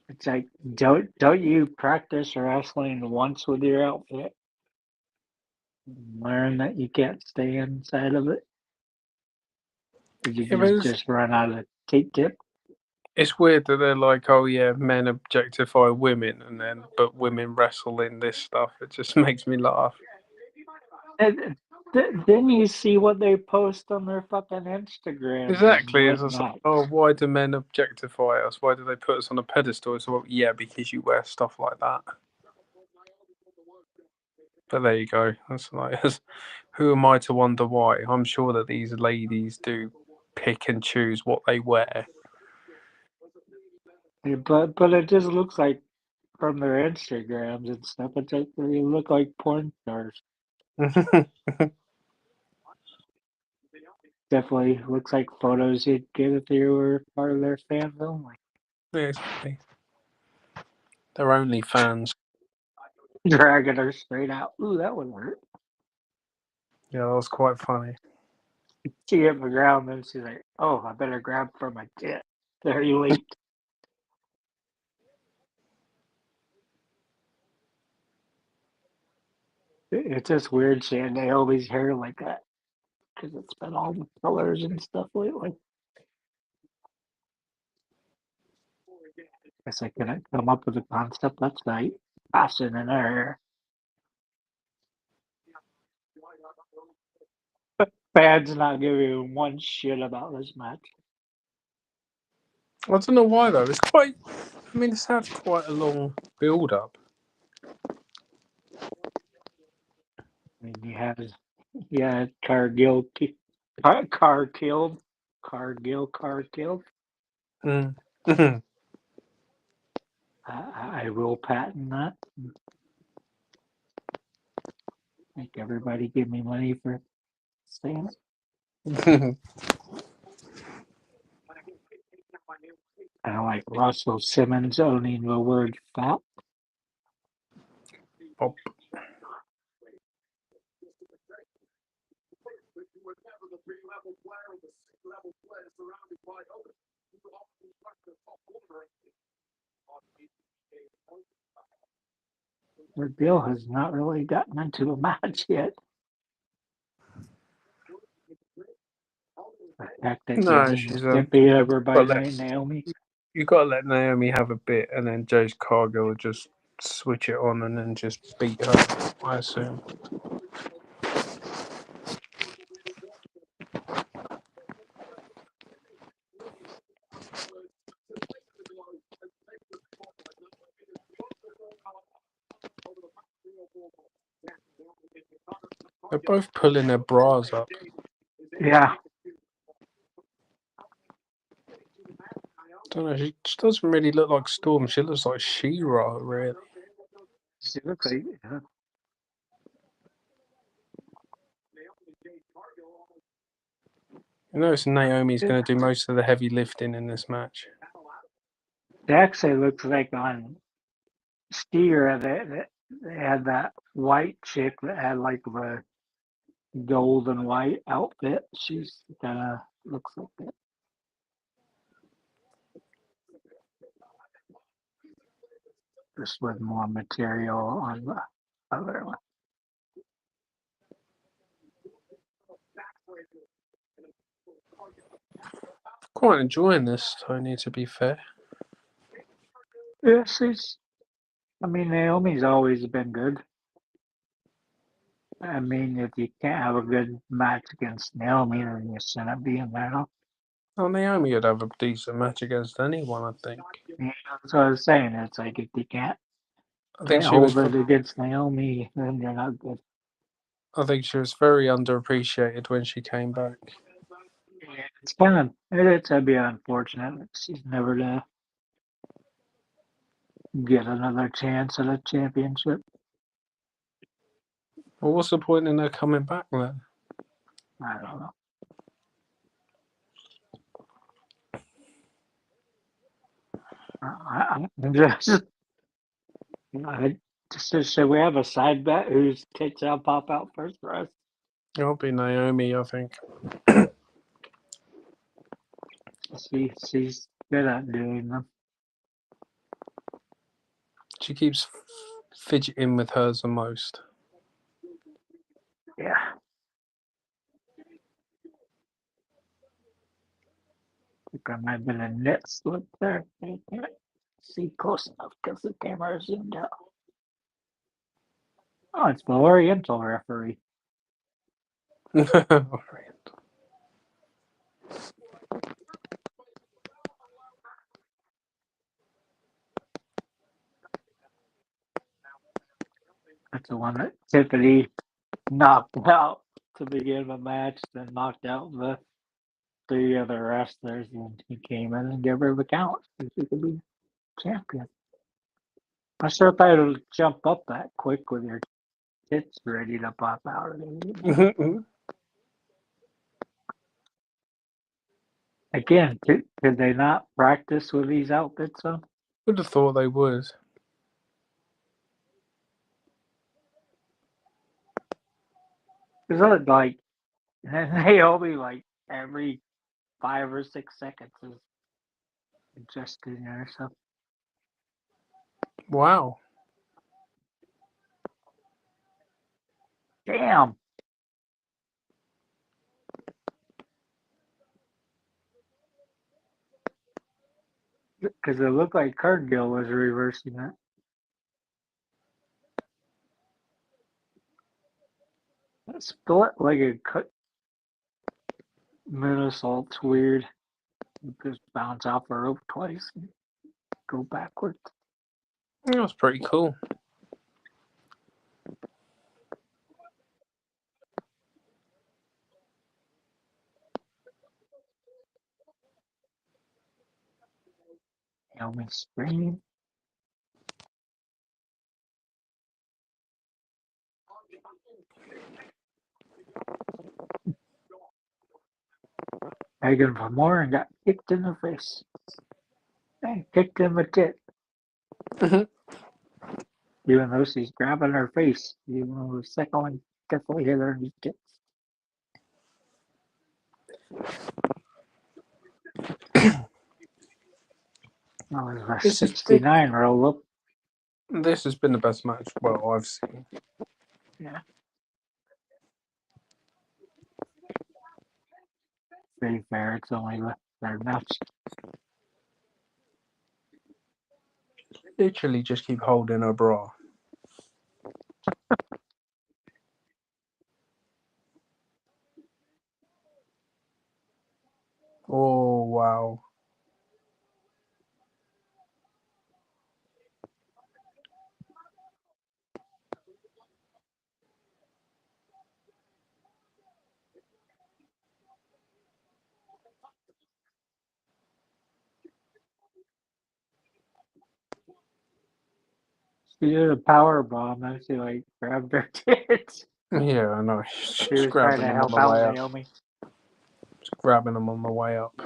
It's like don't you practice wrestling once with your outfit? Learn that you can't stay inside of it. Did you Yeah, but just run out of tape tip? it's weird that they're like, oh yeah, men objectify women, and but women wrestle in this stuff. It just makes me laugh. And then you see what they post on their fucking Instagrams. Exactly. It's Like just like, that. oh, why do men objectify us? Why do they put us on a pedestal? It's well, yeah, because you wear stuff like that. But there you go. That's like, who am I to wonder why? I'm sure that these ladies do pick and choose what they wear. But it just looks like from their Instagrams and stuff. It's like they look like porn stars. Definitely looks like photos you'd get if you were part of their fans only. Yeah, exactly. They're only fans. Dragging her straight out. Ooh, that would hurt. Yeah, that was quite funny. She hit the ground, then she's like, "Oh, I better grab for my tit." Very late. It's just weird seeing Naomi's hair like that because it's been all the colors and stuff lately. Guess I couldn't come up with a concept that's like fashion in her hair. Fans not giving one shit about this match. I don't know why though. It's quite. I mean, it's had quite a long build up. I mean, you had Cargill killed. Cargill killed. Mm. I will patent that. Make everybody give me money for saying it. I don't like Russell Simmons owning the word fat. Pop. Where Bill has not really gotten into a match yet. The fact that No, he she's get beat over by got let, Naomi. you got to let Naomi have a bit, and then Jade Cargill will just switch it on and then just beat her. I assume. They're both pulling their bras up. Yeah. Don't know. She doesn't really look like Storm. She looks like She-Ra, really. She looks like, yeah. You notice Naomi's going to do most of the heavy lifting in this match. It actually looks like on Steer they had that white chick that had like the gold and white outfit. She's kind of looks like that. Just with more material on the other one. Quite enjoying this, Tony, to be fair. Yeah, I mean, Naomi's always been good. I mean, if you can't have a good match against Naomi, then you shouldn't be in there. Oh, Naomi would have a decent match against anyone, I think. Yeah, that's what I was saying. It's like if you can't I think hold it against Naomi, then you're not good. I think she was very underappreciated when she came back. Yeah, it's a bit unfortunate that she's never gonna get another chance at a championship. Well, what's the point in her coming back then? I don't know. Just should we have a side bet whose tits will pop out first for us? It'll be Naomi, I think. She's good at doing them. She keeps fidgeting with hers the most. Yeah. I think there might have been a net slip there. I can't see close enough because the camera zoomed out. Oh, it's the Oriental referee. That's the one that Tiffany knocked out to begin the match, then knocked out the three other wrestlers, and he came in and gave her the count so she could be champion. I sure thought it would jump up that quick with your tits ready to pop out. Again, could they not practice with these outfits on? Would have thought they would. Because it looked like Naomi, like every 5 or 6 seconds, is adjusting herself. Wow. Damn. Because it looked like Cargill was reversing that. That split like a cut. Minnesota's weird. You just bounce off a rope twice and go backwards. That was pretty cool. Naomi screaming. Begging for more and got kicked in the face. And kicked in the tit. Even though she's grabbing her face. Even though the second one definitely hit her in the tits. That was a This is 69 roll up. This has been the best match, well, I've seen. Yeah. Pretty fair. It's only the third match. Literally just keep holding her bra. Oh, wow. She did a power bomb and she like grabbed her tits. Yeah, I know. She She's was trying grabbing to them on help the out way up. Naomi. She's grabbing them on the way up.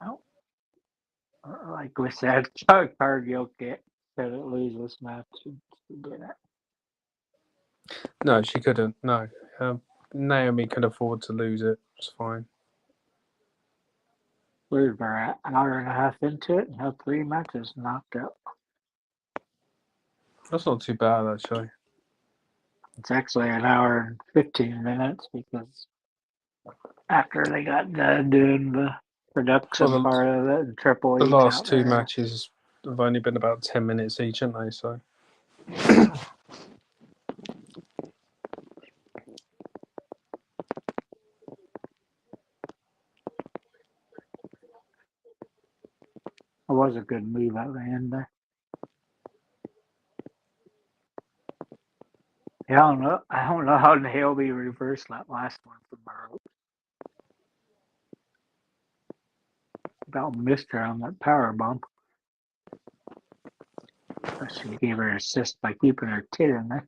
Oh, like we said, Chuck Cargill couldn't lose this match. She did it. No, she couldn't. No. Naomi could afford to lose it. It's fine. We're an hour and a half into it and have 3 matches knocked out. That's not too bad, actually. It's actually an hour and 15 minutes because after they got done doing the production part of it and Triple The H last out 2 there. matches have only been about 10 minutes each, haven't they? So. It was a good move at the end there. Yeah, I don't know how Naomi reversed that last one from her. About missed her on that power bomb. She gave her an assist by keeping her tit in there.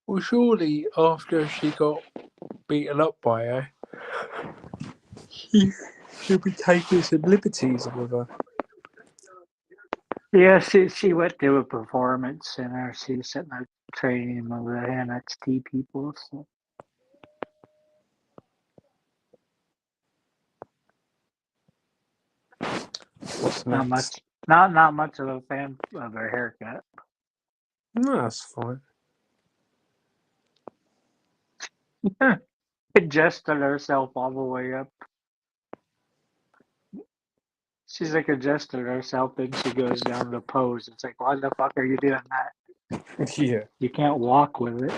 Well, surely after she got beaten up by her, she should be taking some liberties with her. Yeah, she went to a performance center. She was sitting there training with the NXT people. So. What's Not next? much. Not much of a fan of her haircut. No, that's fine. Adjusted herself all the way up. She's like adjusted herself and she goes down to pose. It's like, why the fuck are you doing that? Yeah. You can't walk with it.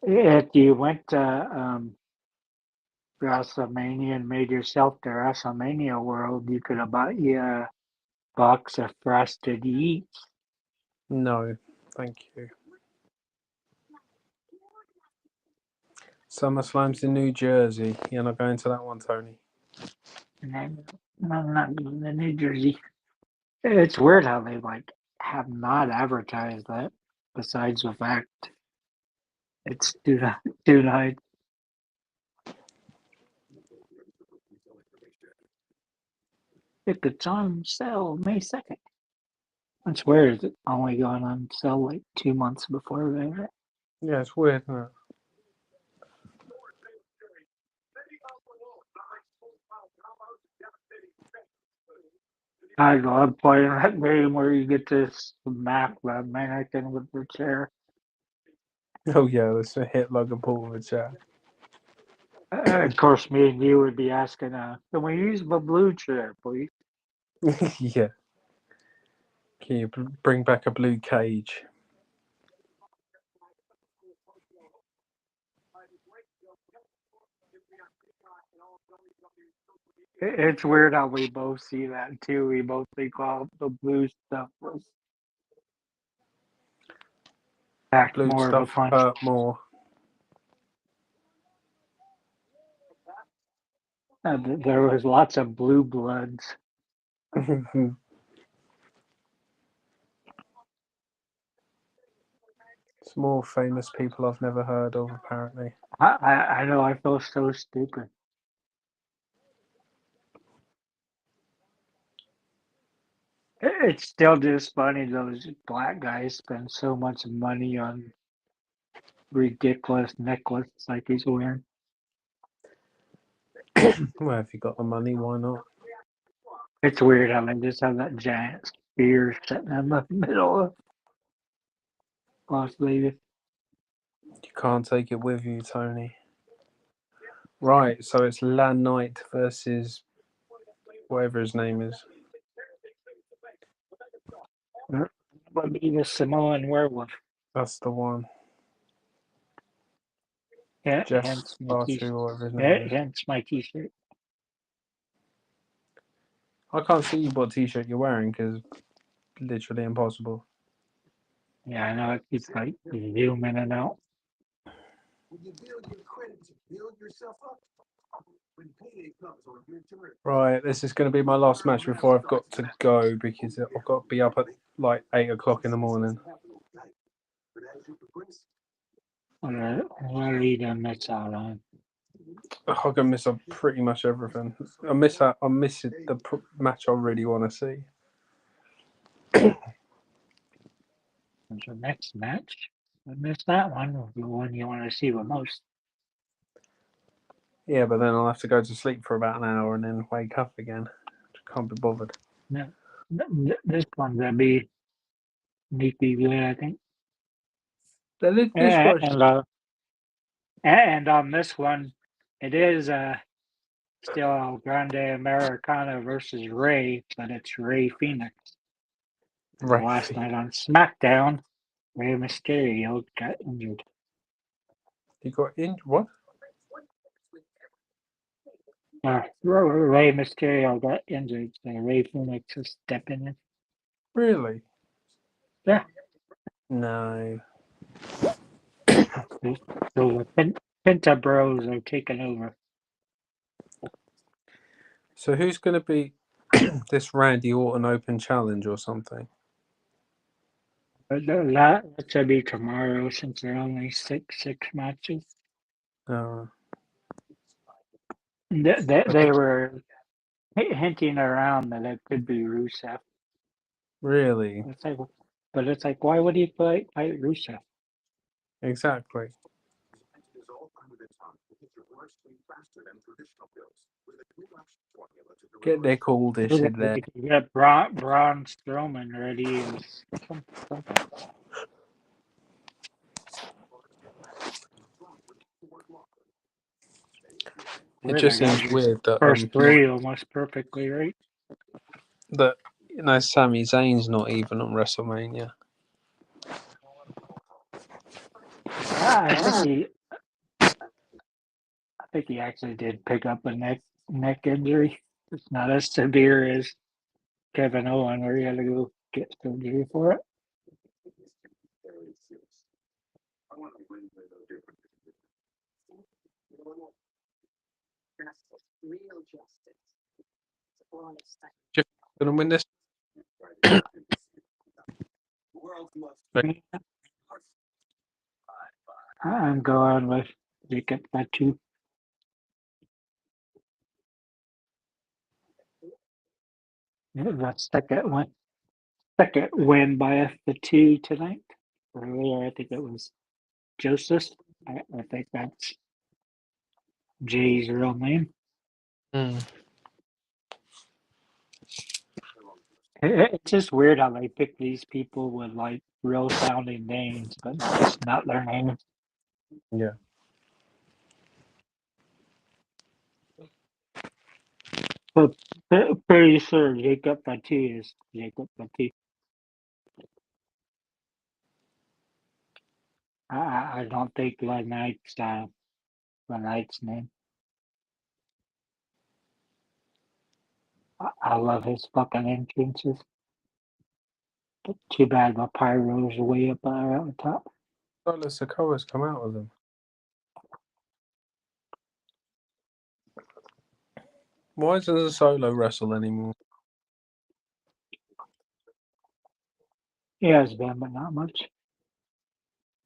If you went to WrestleMania and made yourself the WrestleMania world, you could have bought you a box of frosted eats. No, thank you. SummerSlam's in New Jersey. You're not going to that one, Tony? And then, I'm not going to New Jersey. It's weird how they have not advertised that. Besides the fact it's two nights. It's on sale May 2nd. It's weird. It's only gone on sale like 2 months before that. Yeah, it's weird, isn't it? I love playing that game where you get to smack the mannequin with the chair. Oh, yeah, let's hit Logan Paul with a chair. Of course, me and you would be asking, can we use the blue chair, please? Yeah. Can you bring back a blue cage? It's weird how we both see that too. We both think all the blue stuff was packed Blue more of a stuff punch. hurt more. There was lots of blue bloods. It's more famous people I've never heard of, apparently. I know, I feel so stupid. It's still just funny those black guys spend so much money on ridiculous necklaces like he's wearing. Well, if you got the money, why not? It's weird how they just have that giant spear sitting in the middle of Las Vegas. You can't take it with you, Tony. Right, so it's Lan Knight versus whatever his name is. Would be the Samoan werewolf. That's the one. Yeah, Jeff hence my FATU t-shirt. or whatever his Yeah, name is. hence my t-shirt. I can't see what t-shirt you're wearing because literally impossible. Yeah, I know it keeps like zoom in and out. When you build your credit, build yourself up. When payday comes on your turn, Right, this is going to be my last match before I've got to go because I've got to be up at like 8 o'clock in the morning. but as you progress, What are you gonna miss out on? I'm gonna miss pretty much everything. I miss the match I really want to see. When's your next match? I missed that one. The one you want to see the most. Yeah, but then I'll have to go to sleep for about an hour and then wake up again. Can't be bothered. No, this one's gonna be sneaky good, I think. This was And on this one, it is still Grande Americano versus Ray, but it's Ray Phoenix. right. Last night on SmackDown, Ray Mysterio got injured. He got injured. What? Ray Mysterio got injured, so Ray Phoenix is stepping in. Really? Yeah. No. So the Penta Bros are taking over. So who's going to be this Randy Orton Open Challenge or something? But that should be tomorrow since there are only six matches. They were hinting around that it could be Rusev. Really? It's like, why would he fight Rusev? Exactly. Get their cool dish in there. You got Braun Strowman ready or something. It just seems weird that First three almost perfectly right. that Sami Zayn's not even on WrestleMania. I think he actually did pick up a neck injury. It's not as severe as Kevin Owens, where he had to go get surgery for it. Real justice. Jeff gonna win this? I'm going with Jacob FATU. That's second win by FATU tonight. Earlier, I think it was Joseph. I think that's Jay's real name. It's just weird how they pick these people with like real sounding names, but that's not their name. Yeah. But pretty sure Jacob FATU is Jacob FATU. I don't think Knight's name. I love his fucking entrances. But too bad the pyro's way up at the top. Solo Sikoa's come out with them. Why doesn't the Solo wrestle anymore? He has been, but not much.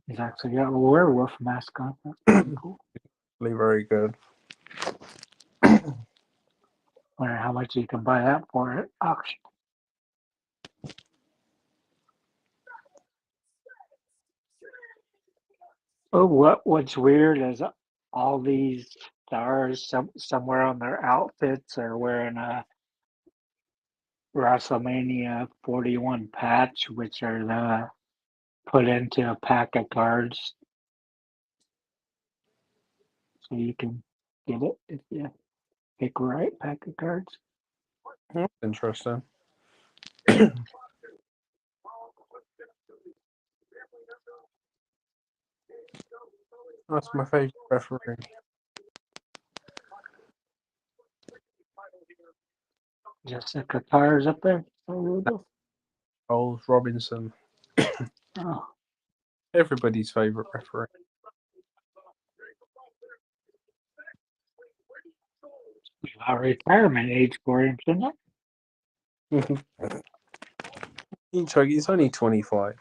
He's actually got a werewolf mask on. That's pretty cool. Very good. Wonder how much you can buy that for at auction. Oh, what's weird is all these stars somewhere on their outfits are wearing a WrestleMania 41 patch, which are put into a pack of cards, so you can get it if you pick the right pack of cards. That's interesting. That's my favourite referee. Jessica Carr's up there. Old Robinson. Oh, Everybody's favourite referee. our retirement age for him, shouldn't it? He's only 25.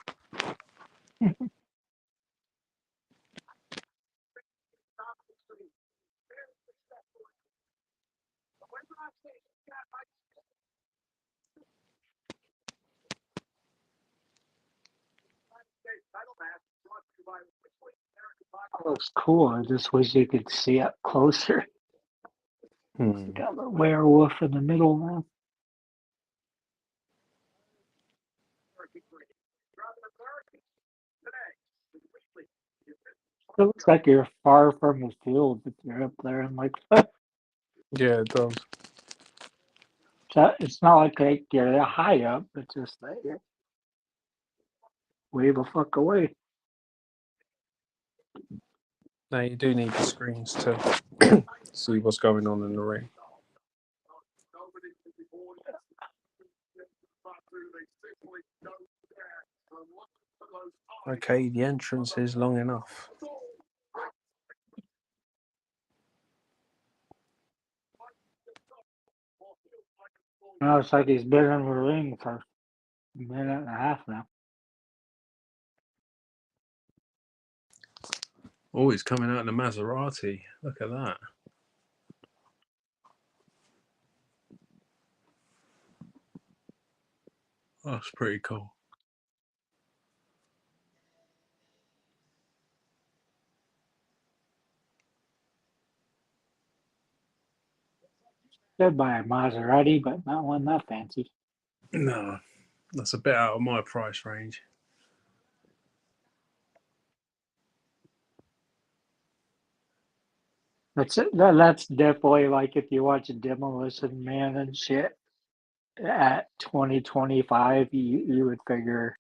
That looks cool. I just wish you could see it closer. Got the werewolf in the middle now. It looks like you're far from the field, but you're up there and like, Yeah, it does. it's not like you're high up. It's just that you're way the fuck away. Now you do need the screens to see what's going on in the ring. Okay, the entrance is long enough. Now it's like he's been in the ring for a minute and a half now. Oh, he's coming out in a Maserati. Look at that. That's pretty cool. Could buy a Maserati, but not one that fancy. No, that's a bit out of my price range. That's it. That's definitely like if you watch Demolition Man and shit at 2025, you would figure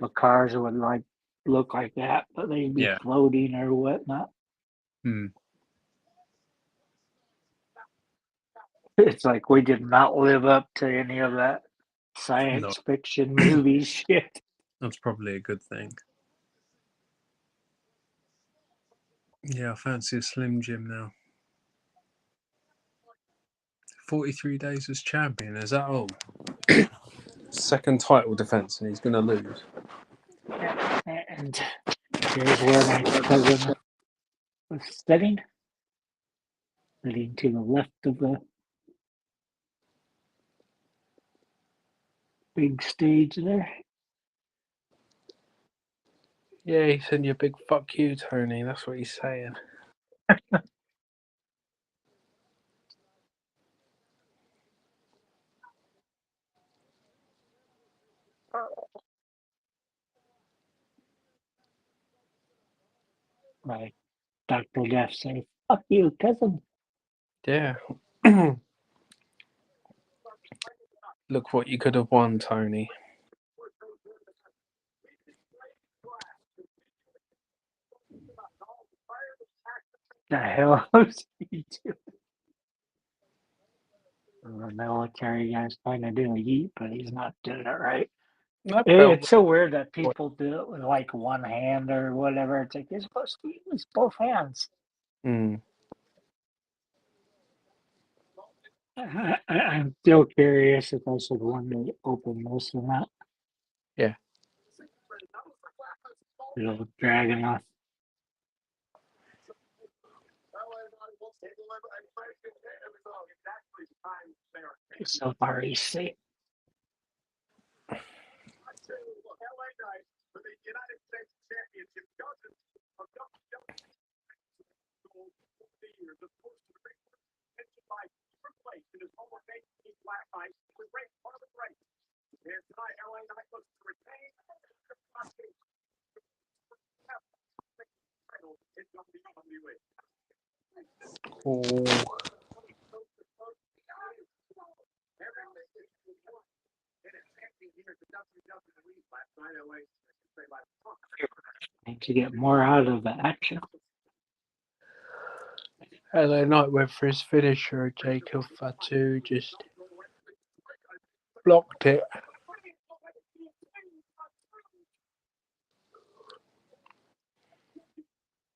the cars would like look like that, but they'd be Yeah. floating or whatnot. It's like we did not live up to any of that science fiction movie shit. That's probably a good thing. Yeah, I fancy a Slim Jim now. 43 days as champion, is that all? Second title defense, and he's going to lose. And here's where my cousin was sitting to the left of the big stage there. Yeah, he said, "You big fuck you, Tony." That's what he's saying. Like Dr. Death say, "Fuck you, cousin." Yeah. Look what you could have won, Tony. The hell was he doing? The military guy's trying to do a yeet, but he's not doing it right. It's so weird that people do it with like one hand or whatever. It's like you're supposed to use both hands. I'm still curious if I should one day open this or not. Yeah. It'll dragging on. So far, he's safe. Oh. Need to get more out of the action. LA Knight went for his finisher. Jacob Fatu just blocked it.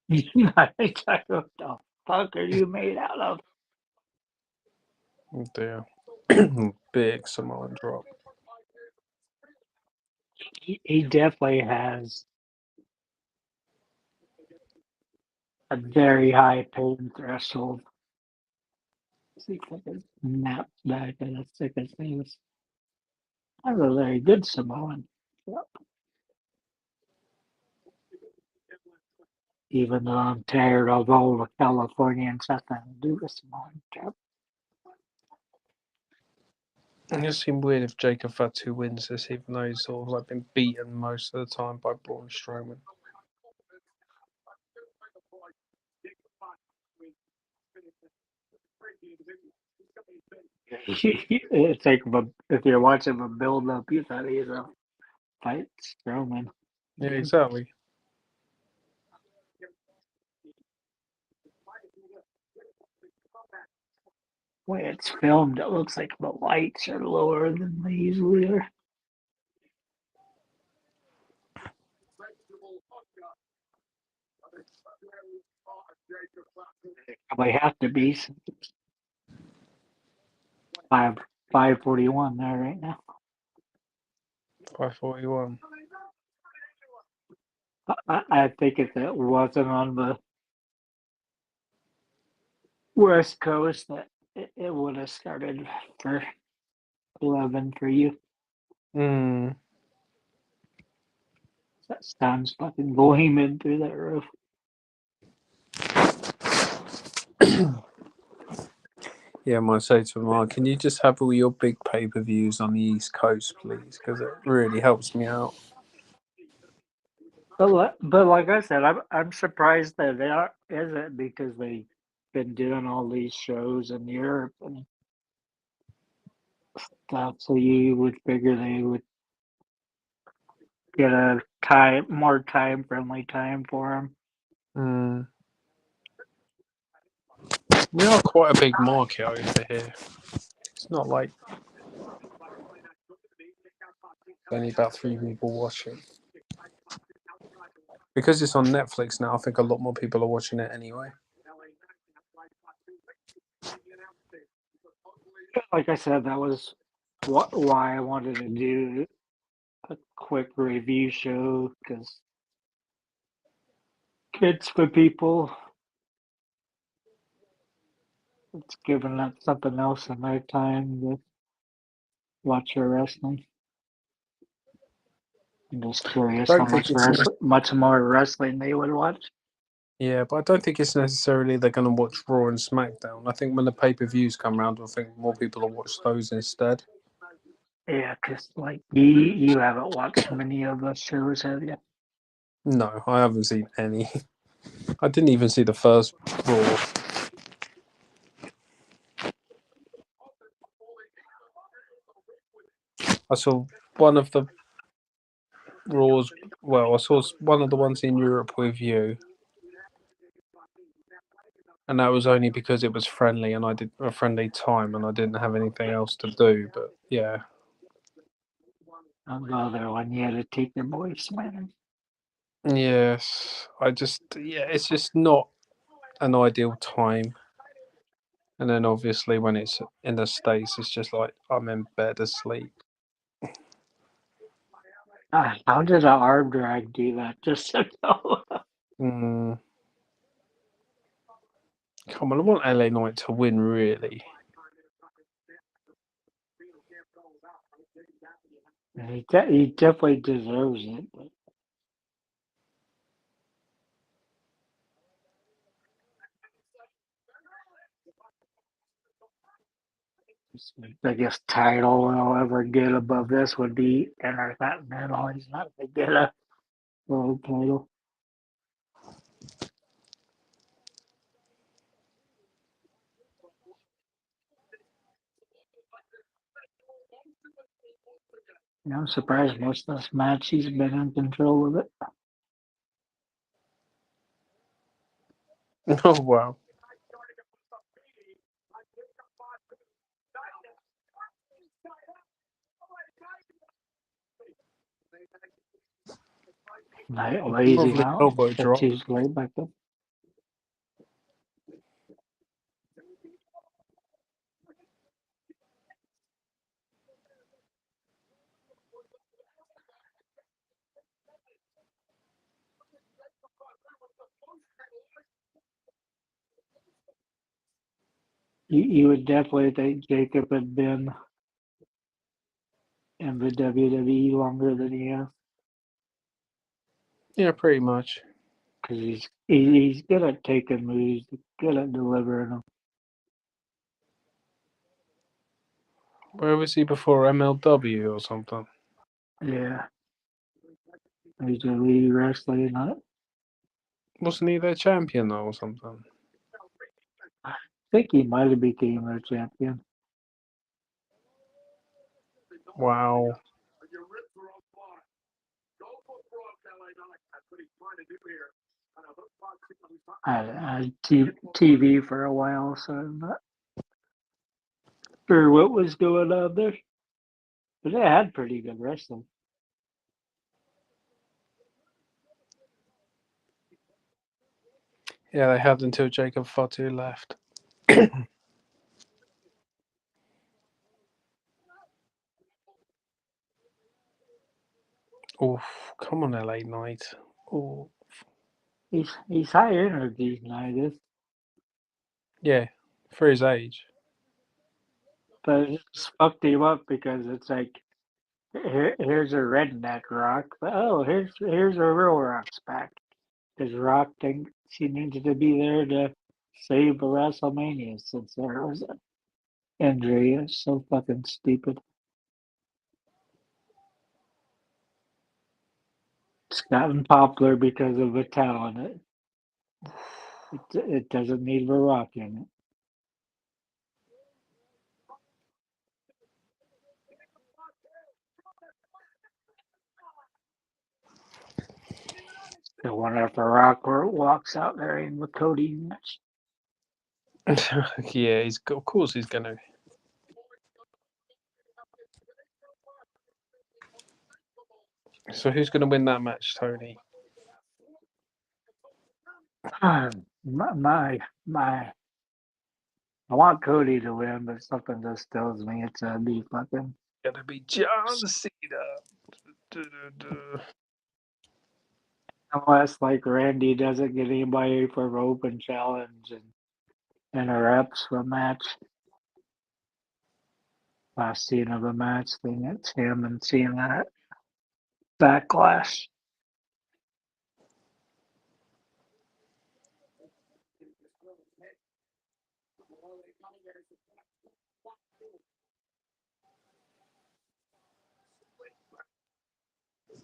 What the fuck are you made out of? Oh dear. Big Samoan drop. He definitely has a very high pain threshold. See if I can snap back at a second thing. I'm a very good Samoan. Yep. Even though I'm tired of all the Californians having to do the Samoan job. It just seems weird if Jacob Fatu wins this, even though he's sort of like been beaten most of the time by Braun Strowman. It's like if you're watching a build up, you thought he's a fight Strowman. Yeah, exactly. The way it's filmed, it looks like the lights are lower than they usually are. They probably have to be since it's 5:41 there right now. 541. I think if it wasn't on the West Coast, that it would have started for 11 for you. Hmm. That sounds fucking gleaming through that roof. Yeah, I might say to Mark, can you just have all your big pay-per-views on the East Coast, please? Because it really helps me out. But like I said, I'm surprised that there isn't, because they've been doing all these shows in Europe and stuff. So you would figure they would get a more time friendly time for them. Hmm. We are quite a big market over here. It's not like only about 3 people watching. Because it's on Netflix now, I think a lot more people are watching it anyway. Like I said, that was why I wanted to do a quick review show, because it's for people. It's giving them something else in their time to watch their wrestling. I'm just curious how much more wrestling they would watch. Yeah, but I don't think it's necessarily they're going to watch Raw and SmackDown. I think when the pay-per-views come around, I think more people will watch those instead. Yeah, because like you haven't watched many of the shows, have you? No, I haven't seen any. I didn't even see the first Raw. I saw one of the Raws. Well, I saw one of the ones in Europe with you, and that was only because it was friendly and I did a friendly time and I didn't have anything else to do. But yeah, Another one you had to take your voice, man. yes, it's just not an ideal time. And then obviously when it's in the States, it's just like I'm in bed asleep. How did an arm drag do that? Just so know. Come on, I want LA Knight to win, really. He definitely deserves it. But the biggest title he'll ever get above this would be Intercontinental. He's not going to get a world title. I'm surprised most of this match he's been in control of it. Oh wow. Lazy Lovely Mountain. elbow That's drop. his leg back up. You would definitely think Jacob had been in the WWE longer than he has. Yeah, pretty much. Because he's good at taking moves, good at delivering them. Where was he before? MLW or something? Yeah. He's a lead wrestler, not. Wasn't he their champion though or something? I think he might have became their champion. Wow. Your ribs are on fire. Go for broad belly. That's what he's trying to do here. On a hook box, I had TV for a while, so I'm not sure what was going on there. But they had pretty good wrestling. Yeah, they had until Jacob Fatu left. Oof, come on, LA Knight. Oh, He's high energy tonight, is, yeah, for his age. but it just fucked him up because it's like here's a redneck Rock, but oh here's a real Rock's back. Because Rock thinks she needed to be there to save WrestleMania since there was an injury. It's so fucking stupid. It's gotten popular because of the talent. It doesn't need The Rock in it. I wonder if The Rock walks out there in the Cody match. Yeah, of course he's gonna. So who's gonna win that match, Tony? my, I want Cody to win, but something just tells me it's gonna be fucking. Gonna be John Cena. Du-du-du. Unless like Randy doesn't get anybody for the open challenge and interrupts the match. Last scene of the match, then it's him and seeing that backlash.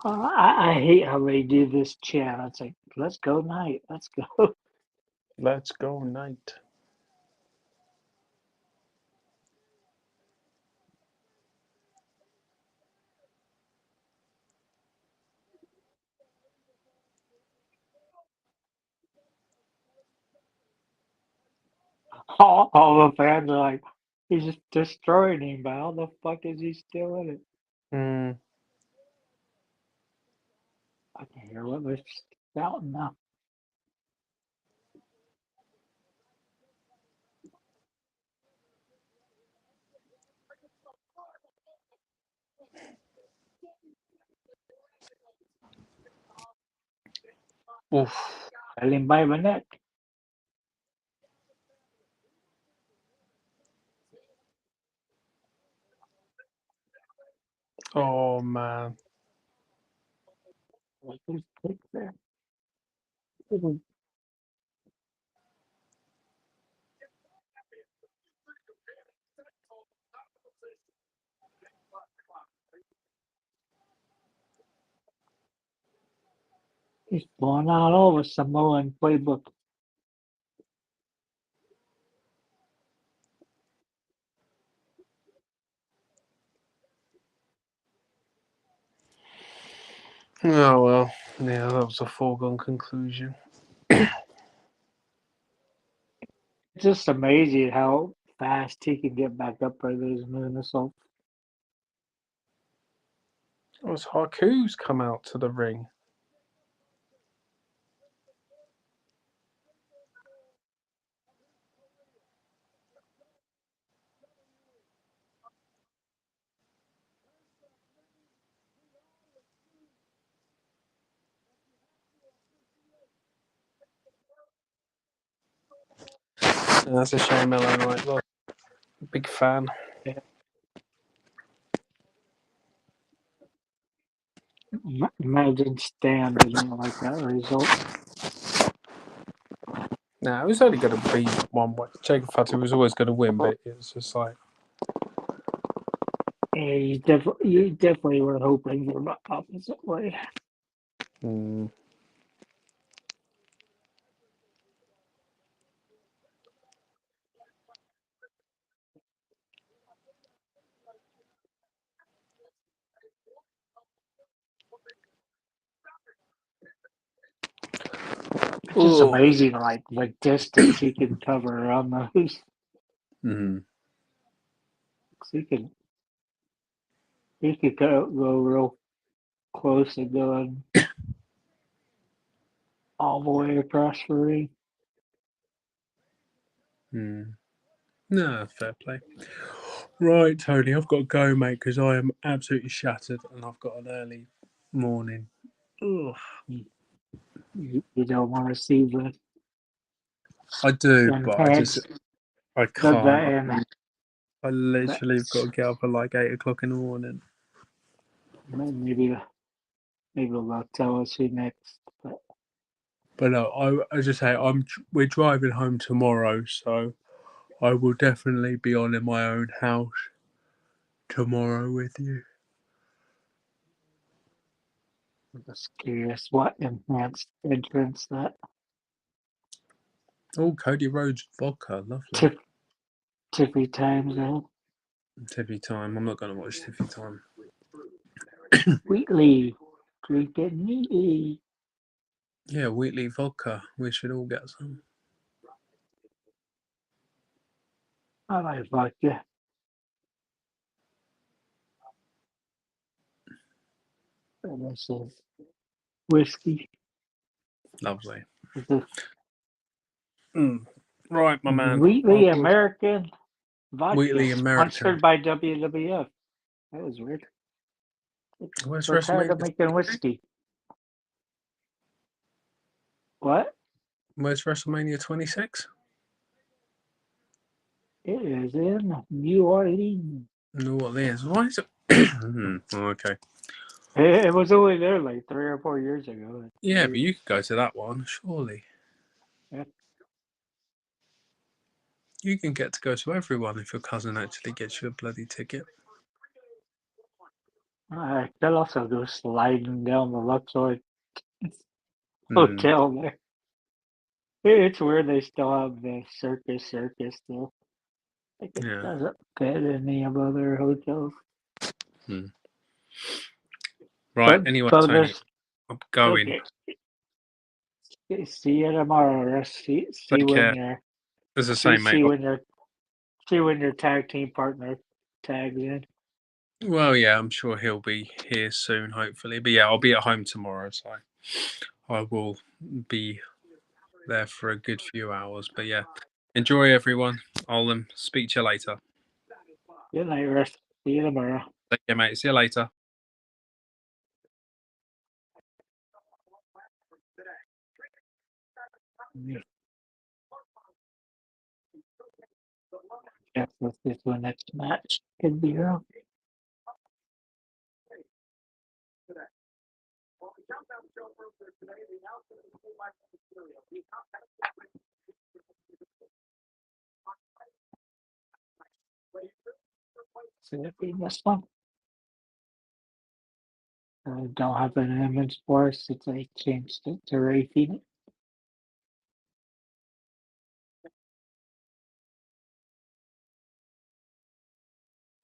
I hate how they do this chant. It's like, let's go, Knight. Let's go. Let's go, Knight. All the fans are like, he's just destroying him, but how the fuck is he still in it? Hmm. I can hear what they're shouting now. Oof. Held him by the neck. Oh man. Like his kick there. He's blowing out all the Samoan playbook. Oh well. Yeah, that was a foregone conclusion. just amazing how fast he can get back up for those moonsaults. It was Haku's come out to the ring. And that's a shame, LA Knight lost. Big fan. Imagine Stan didn't like that result. Nah, it was only going to be one way. Jacob Fatu was always going to win, but it was just like. Yeah, you definitely were hoping for the opposite way. Mm. It's just amazing, like the distance he can cover around those. Mm-hmm. He could go real close and going all the way across the ring. No, fair play. Right, Tony, I've got to go, mate, because I am absolutely shattered and I've got an early morning. Ugh. You don't want to see the I do, but I enhanced can't. I literally have got to get up at like 8 o'clock in the morning. Maybe they'll tell us who next. But no, I just say we're driving home tomorrow, so I will definitely be on in my own house tomorrow with you. I'm just curious what enhanced entrance that Oh, Cody Rhodes vodka, lovely. Tiffy times out. Tiffy time. I'm not going to watch Tiffy time. Wheatley, drinking neatly. Yeah, Wheatley vodka. We should all get some. I like vodka. And this is whiskey. Lovely. The Right, my man. Wheatley American vodka. Wheatley American. Sponsored by WWF. That was weird. Where's We're tired of WrestleMania? making whiskey. What? Where's WrestleMania 26? It is in New Orleans. New Orleans. Why is it? Oh, okay. It was only there like 3 or 4 years ago. Yeah, but you could go to that one, surely. Yeah. You can get to go to everyone if your cousin actually gets you a bloody ticket. I could also go sliding down the Luxor hotel there. It's weird they still have the circus though. Like it doesn't fit any of other hotels. Right, anyway, Tony, I'm going. Okay. See you tomorrow. See Take when care. you're As I say, mate. see when your tag team partner tags in. Well, yeah, I'm sure he'll be here soon, hopefully. But yeah, I'll be at home tomorrow, so I will be there for a good few hours. But yeah, enjoy, everyone. I'll speak to you later. Good night, Russ. See you tomorrow. Take care, mate. See you later. Guess this is the next match could be wrong. So it'd be this one. I don't have an image for it since I changed it to Ray Phoenix.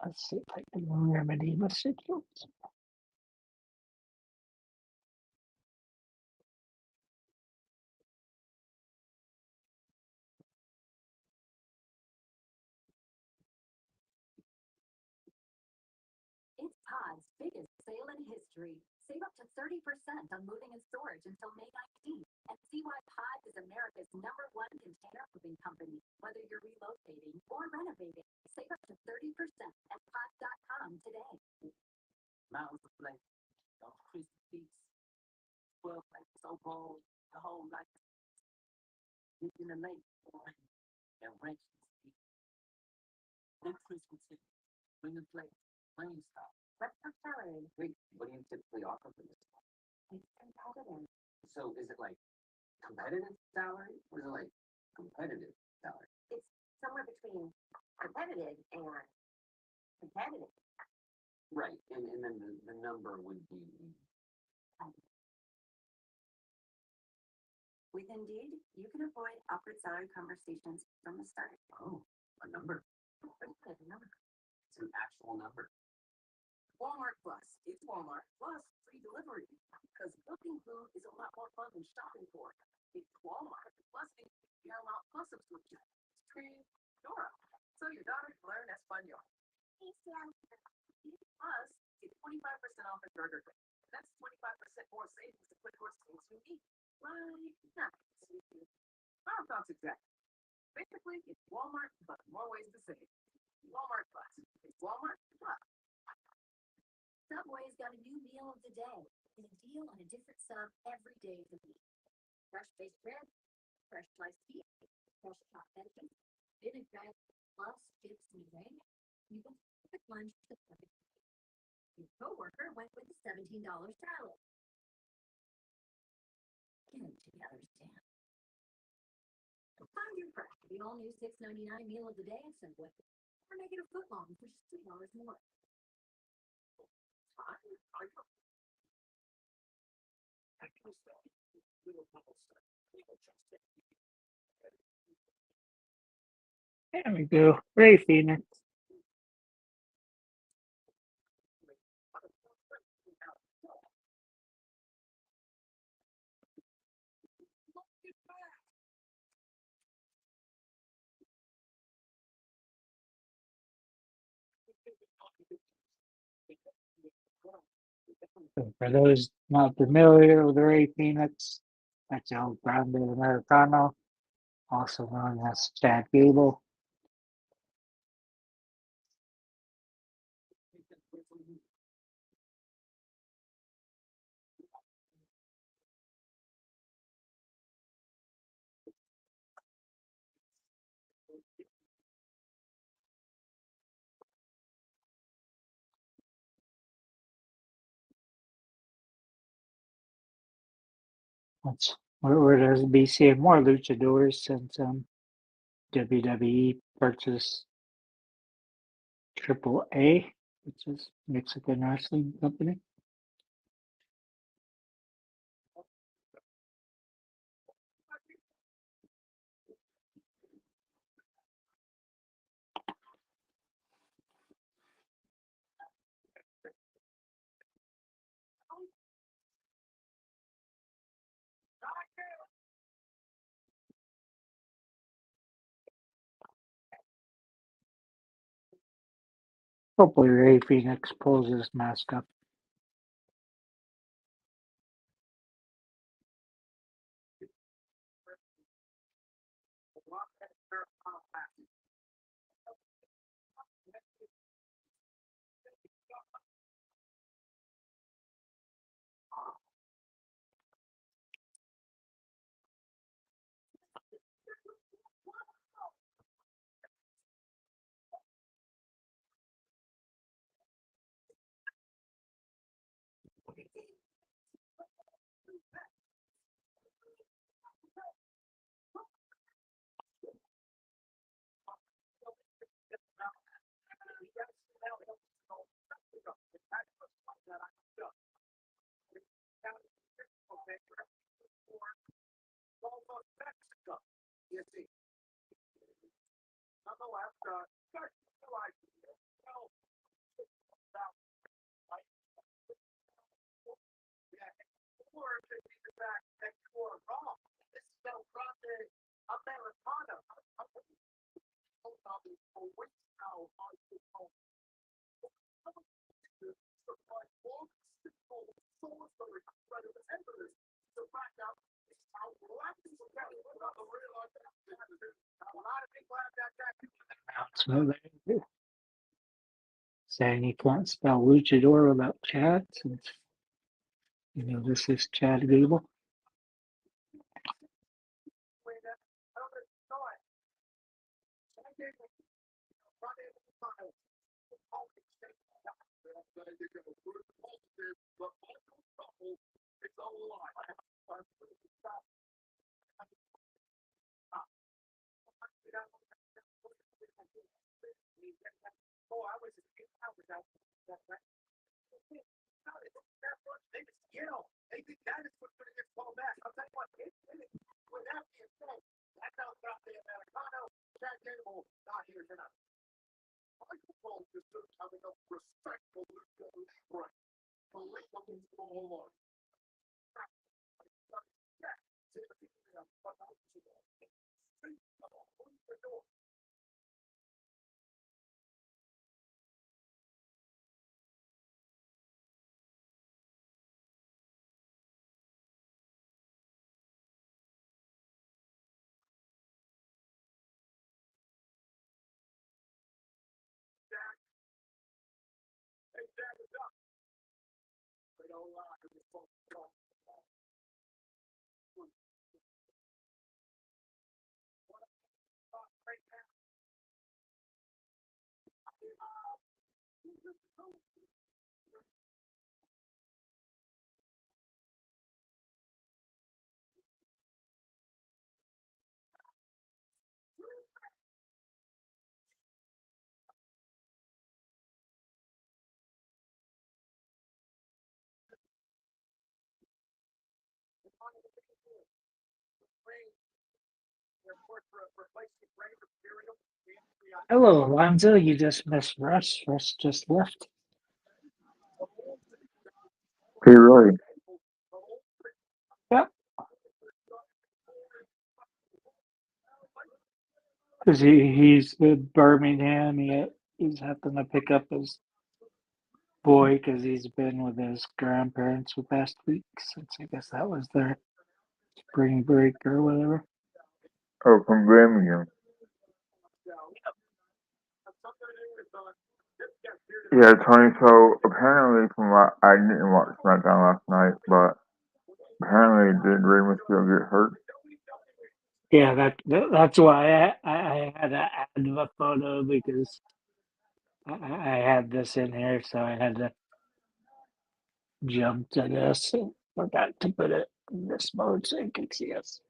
Let's see if I can remedy my situation. luxury. Save up to 30% on moving and storage until May 19th. And see why Pod is America's #1 container moving company. Whether you're relocating or renovating, save up to 30% at pod.com today. Mountains of flavor, those crispy beats, 12 like so bold, the whole life. Deep in the lake, and wrench is deep. Then crispy chicken, bring the plate, plain style. Repertoire. Wait, what do you typically offer for this? It's competitive. So is it like competitive salary, or is it like competitive salary? It's somewhere between competitive and competitive. Right, and then the number would be. With Indeed, you can avoid awkward salary conversations from the start. Oh, a number. Good number. It's an actual number. Walmart Plus. It's Walmart Plus free delivery because cooking food is a lot more fun than shopping for it. It's Walmart Plus and Paramount Plus subscription. Stream Dora. So your daughter can learn Espanol. Plus, get 25% off at Burger King. That's 25% more savings to put towards things you need. Like nuts. Our thoughts exactly. Basically, it's Walmart, but more ways to save. Walmart Plus. It's Walmart Plus. Subway's got a new meal of the day and a deal on a different sub every day of the week. Fresh baked bread, fresh sliced beef, fresh chopped veggies, vinaigrette, plus chips and grain. You can perfect lunch to the perfect meal. Your coworker went with the $17 salad. Get them together, Stan. Find your fresh, the all-new $6.99 meal of the day at Subway, or make it a foot long for just $3 more. There we go. Ray Phoenix. So for those not familiar with Ray Phoenix, that's El Grande Americano, also known as Chad Gable. We're going to be seeing more luchadors since WWE purchased AAA, which is Mexican wrestling company. Hopefully Ray Phoenix pulls his mask up. announcement there. Saying you can't spell luchador without Chad, since this is Chad Gable. Hello, Alonzo. You just missed Russ. Russ just left. Hey, Roy. Yep. Because he's in Birmingham. He's having to pick up his boy because he's been with his grandparents the past week since I guess that was their spring break or whatever. Oh, from Birmingham. Yeah, Tony, so apparently I didn't watch SmackDown last night, but apparently did Rey Mysterio get hurt? Yeah, that's why I had to add the photo because I had this in here, so I had to jump to this. And forgot to put it in this mode so you can see us.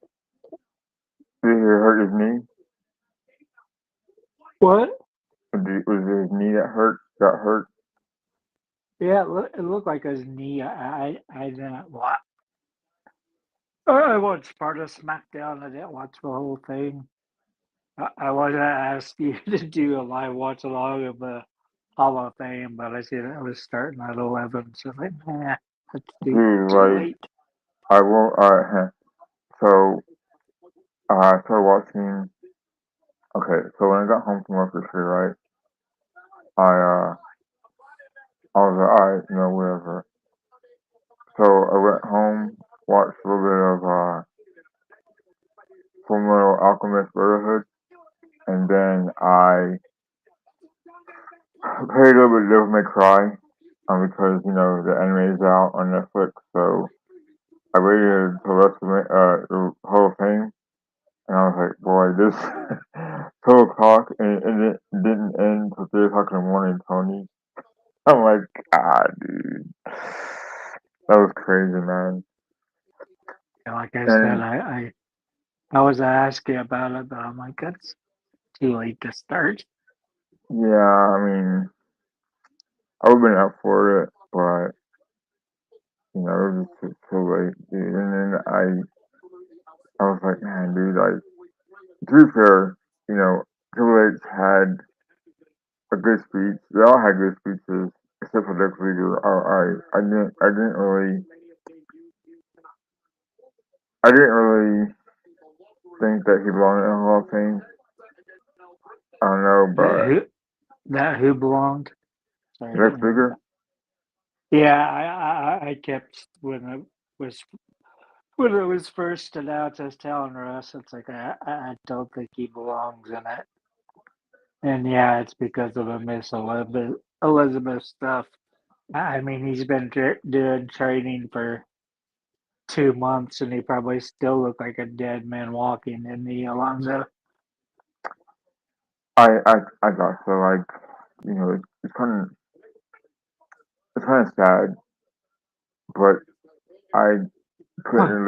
Did he hurt his knee? What? Was it his knee that got hurt? Yeah, it looked like his knee. I didn't watch. I watched part of SmackDown. I didn't watch the whole thing. I wanted to ask you to do a live watch along of the Hall of Fame, but I seen it was starting at 11, so I was like, nah, that's too late. I won't. So I started watching. Okay, so when I got home from work yesterday, right? I was like, alright, whatever. So I went home, watched a little bit of Fullmetal Alchemist Brotherhood, and then I played a little bit of Devil May Cry, because the anime is out on Netflix. So I waited until the Hall of Fame, and I was like, boy, this 12 o'clock, and it didn't end until 3 o'clock in the morning, Tony. I'm like, dude, that was crazy, man. Like I said, I was asking about it, but I'm like, that's too late to start. Yeah, I mean, I would have been up for it, but it was just too late, dude. And then I was like, man, dude, like, to be fair, Triple H had a good speech. They all had good speeches, except for Dick Leader. I didn't really think that he belonged in the Hall of Fame. I don't know, but who belonged? Sorry, Lex Luger. Yeah, I kept when it was when it was first announced, I was telling Russ, it's like I don't think he belongs in it. And yeah, it's because of the Miss Elizabeth stuff. I mean, he's been doing training for 2 months, and he probably still looked like a dead man walking in the Alonzo. I got so like it's kind of sad, but I I couldn't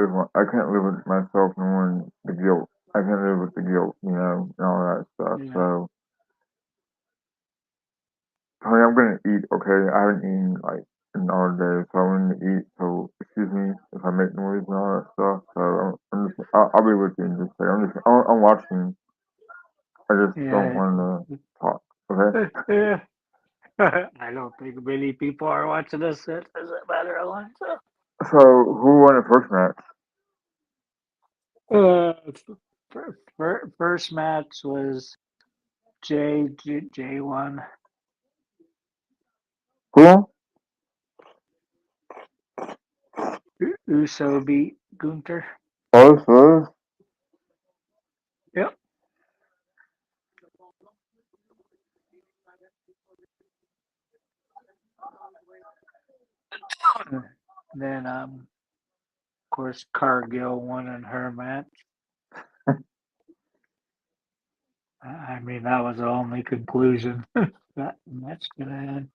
live with myself knowing the guilt. I can't live with the guilt, and all that stuff. Yeah. So, honey, I'm gonna eat. Okay, I haven't eaten like in all day, so I'm gonna eat. So, excuse me if I make noise and all that stuff. So, I'll be with you in just a second. I'm watching. I just don't Yeah. want to talk. Okay. Yeah. I don't think many people are watching this. It doesn't matter, Alonzo. So, who won the first match? First match was J1. Who? Uso beat Gunther. Us. Yep. Then of course Cargill won in her match. I mean that was the only conclusion that match could have had.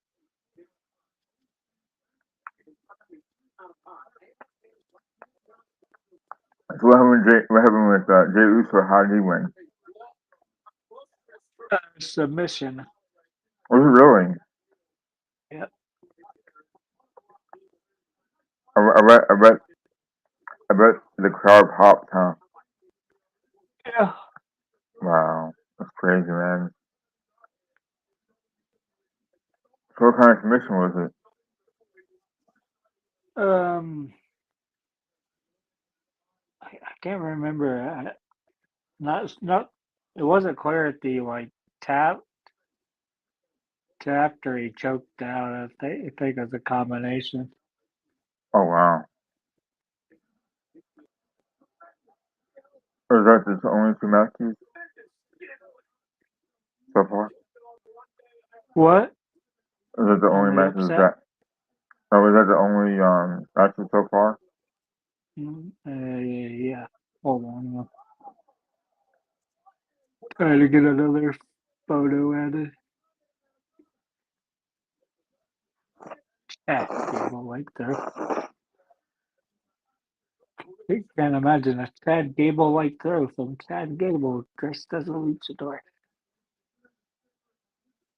So what happened with Jey Uso? How did he win? Submission. Was it really? Yep. I bet the crowd popped, huh? Yeah. Wow, that's crazy, man. So what kind of submission was it? I can't remember. Not. It wasn't clear if he like tapped or he choked out. I think it was a combination. Oh wow. Or is that the only two matches so far? What? Is that the only Only matches upset? that? Oh, is that the only matches so far? Yeah. Hold on. Trying to get another photo added. Yeah, Gable like through. You can't imagine a Chad Gable like throw from Chad Gable dressed as a luchador.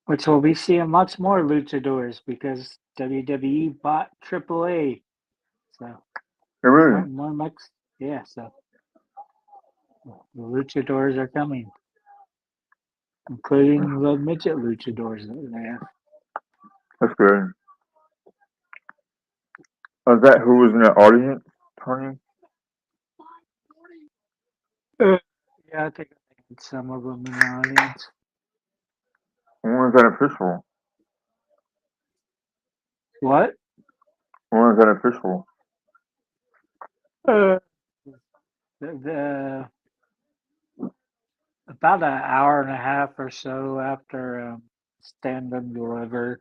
Which we'll be seeing much more luchadors because WWE bought AAA. So Really? more Mex. Yeah, so the luchadors are coming, including the midget luchadors that they have. That's good. Is that who was in the audience, Tony? Yeah, I think I had some of them in the audience. When was that official? What? When was that official? Uh, the about an hour and a half or so after Stand and Deliver.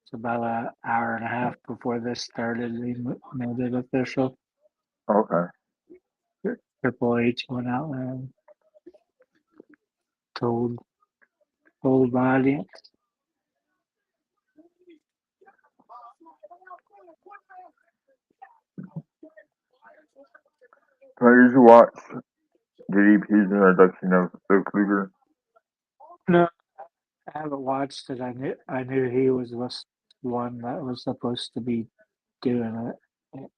It's about an hour and a half before this started. They made it official. Okay. Triple H went out and told the audience. So did you watch DDP's introduction of Luke Luger? No, I haven't watched it. I knew he was the one that was supposed to be doing it.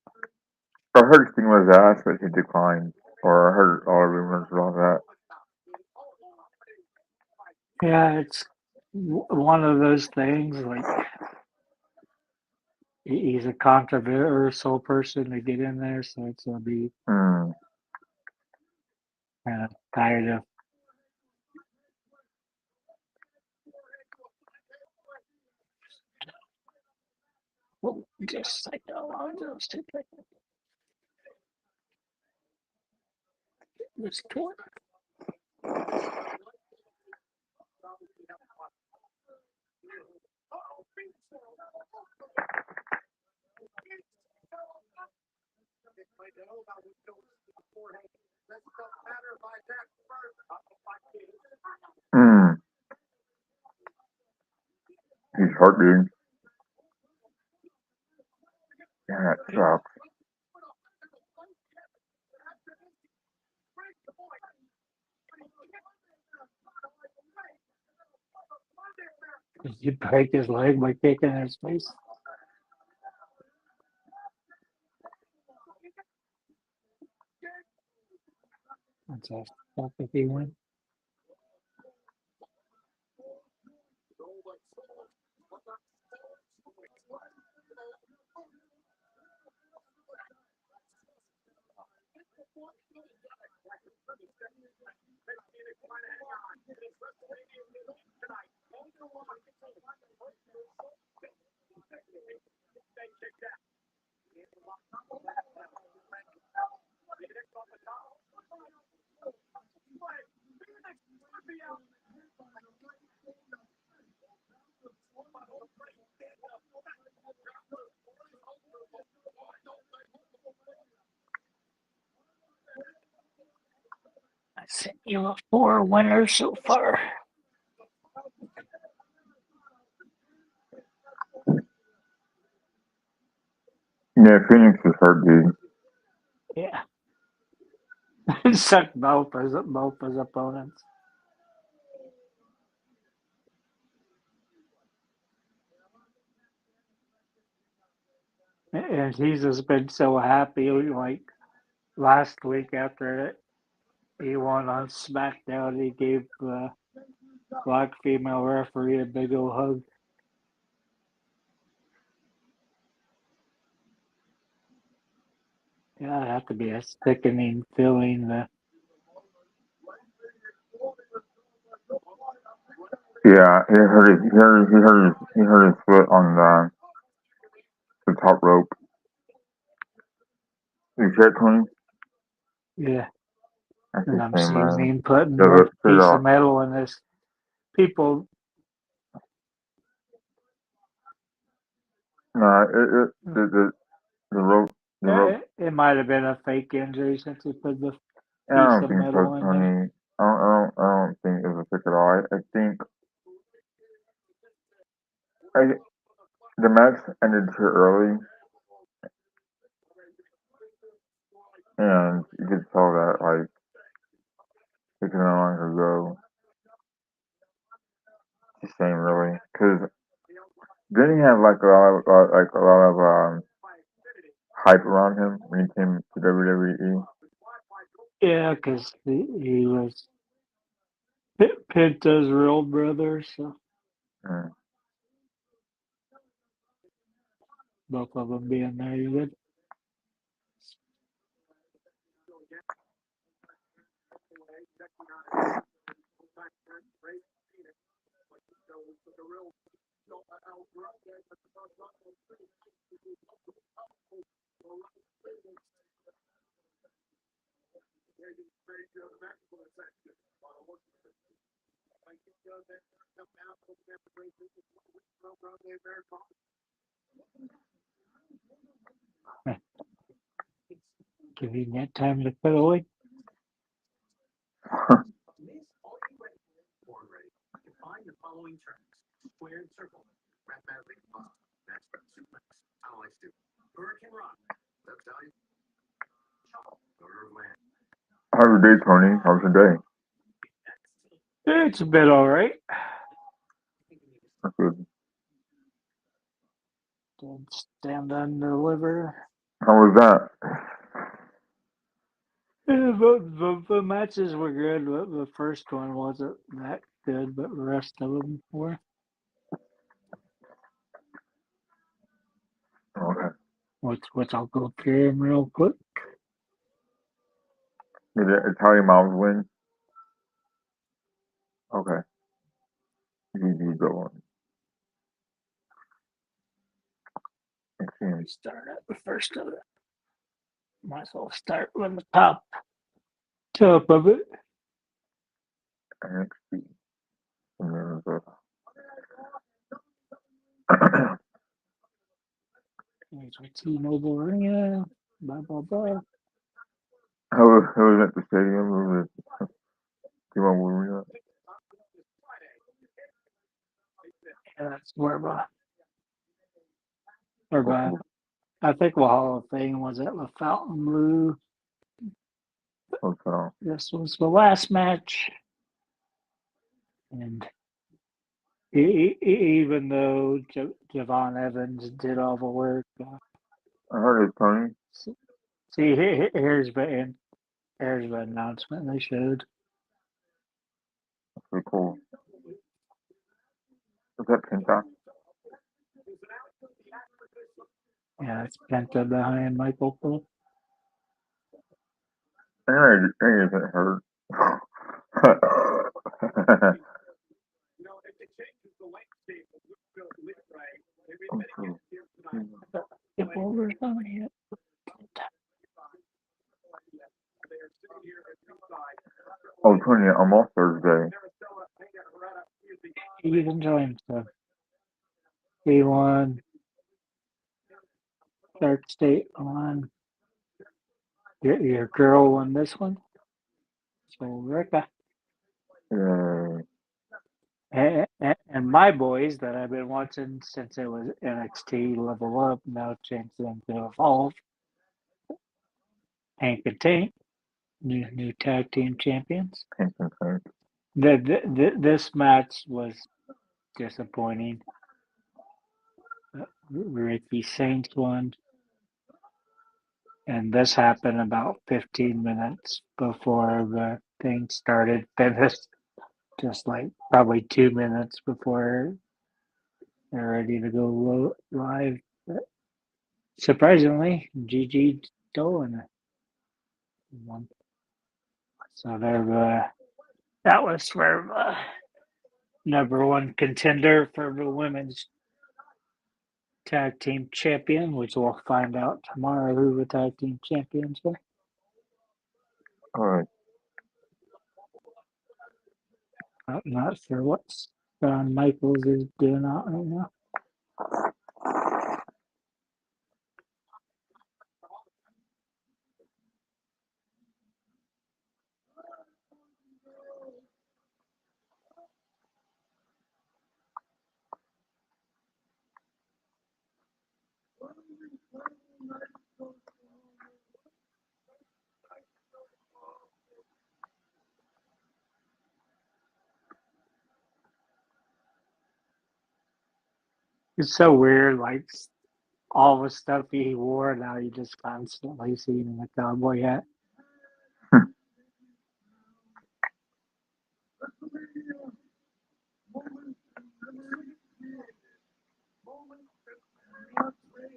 I heard Sting was asked, but he declined. Or I heard all the rumors about that. Yeah, it's one of those things. Like he's a controversial person to get in there, so it's gonna be Hmm. kind of tired of. Well, just like all those two things. This toy. Mm. He's hurt, dude. Yeah, that sucks. Did you break his leg by kicking his face? That's a fuck if he win. I sent you 4 winners so far. Yeah, Phoenix is hurt, dude. Yeah. Sucked both as opponents. And he's just been so happy. Like last week after he won on SmackDown, he gave the black female referee a big old hug. Yeah, it'd have to be a sickening feeling. Yeah, he hurt his foot on the top rope. You see it, Tony? Yeah. That's And the I'm same, seeing man. him putting Does a it fit piece off? of metal in this. People. No, the rope, the rope. It might have been a fake injury since he put the I piece don't of think so, metal in there. Tony. I don't think it was a pick at all. I think the match ended too early, and you could tell that like it can no longer go the same, really. Because didn't he have like a lot of hype around him when he came to WWE? Yeah, because he was Penta's real brother, so Mm. both of them being there, you good. Convenient time to put away. Define the following terms: squared circle, mathematically possible, match suplex, allies do, hurricane rock, left side, chop, order of land. How's your day, Tony? How's your day? It's been all right. That's good. Did stand and deliver. How was that? Yeah, the matches were good. But the first one wasn't that good, but the rest of them were. Okay. Which I'll go through them real quick. Did the Italian Moms win? Okay. GG, go on. Excellent. Start at the first of it. Might as well start with the top top of it. NXT in Minnesota. Here's our T-Mobile Arena. Blah, blah, blah. I was at the stadium. It was T-Mobile Arena. Yeah, that's where I think the Hall of Fame was at the Fontainebleau. Hotel. This was the last match. And even though Javon Evans did all the work, I heard it's Tony. see, here's the announcement they showed. That's pretty cool. Is that Penta? Yeah, it's Penta behind Michael Cole. I isn't hurt. If over somebody yet. Oh, Tony, I'm off Thursday. You can join so B1 Dark State on your girl won this one. So Rika. Yeah. And my boys that I've been watching since it was NXT Level Up, now changed them to Evolve. Hank and Tank, new tag team champions. Hank and Tank. This match was disappointing. Ricky Saints won. And this happened about 15 minutes before the thing started. Finished just like probably 2 minutes before they're ready to go live. But surprisingly, Gigi Dolan won. So that was for number one contender for the women's tag team champion, which we'll find out tomorrow who the tag team champions are. All right. I'm not sure what Shawn Michaels is doing out right now. It's so weird, like all the stuff he wore, now you just constantly see him in a cowboy hat.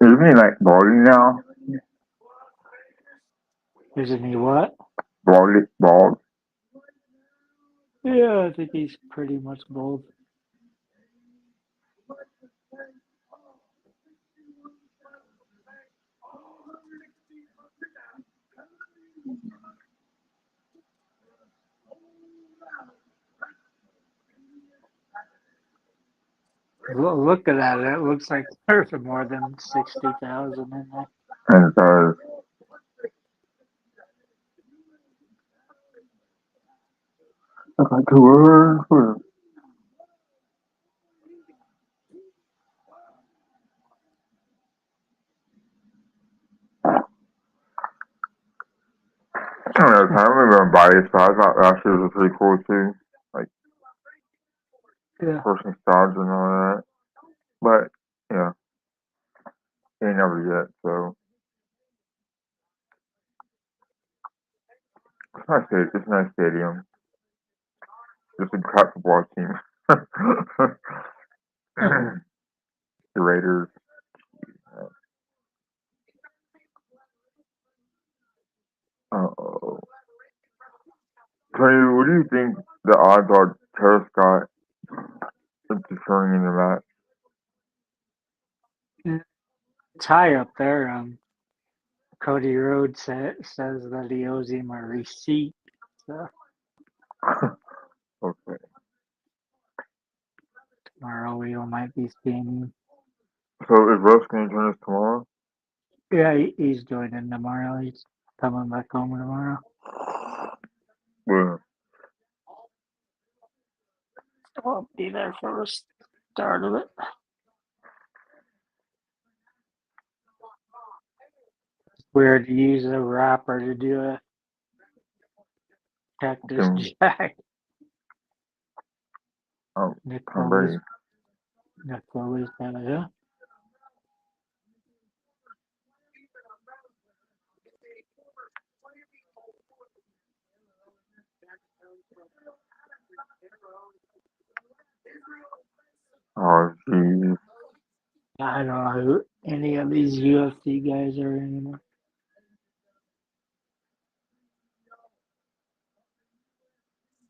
Isn't he like balding now? Isn't he what? Bald. Yeah, I think he's pretty much bald. Look at that. It looks like there's more than 60,000 in there. And it does. I'd like to work for I don't know. I don't remember I'm biased, but I thought last year was pretty cool too. Like, Yeah. pushing stars and all that. But, yeah. Ain't never yet, so. It's a nice stadium. Just a crap football team. The Raiders. Uh-oh. Tony, what do you think the odds are Terrence Scott into turning in the match? It's high up there. Cody Rhodes says that he owes him a receipt So Okay. tomorrow we might be seeing. So is Russ going to join us tomorrow? Yeah, he's joining tomorrow. He's coming back home tomorrow. Yeah. I'll be there for the start of it. Weird to use a rapper to do a Cactus Okay. Jack. Oh, Nick I'm Foley's ready. kind of, yeah. Oh, jeez. I don't know who any of these UFC guys are anymore.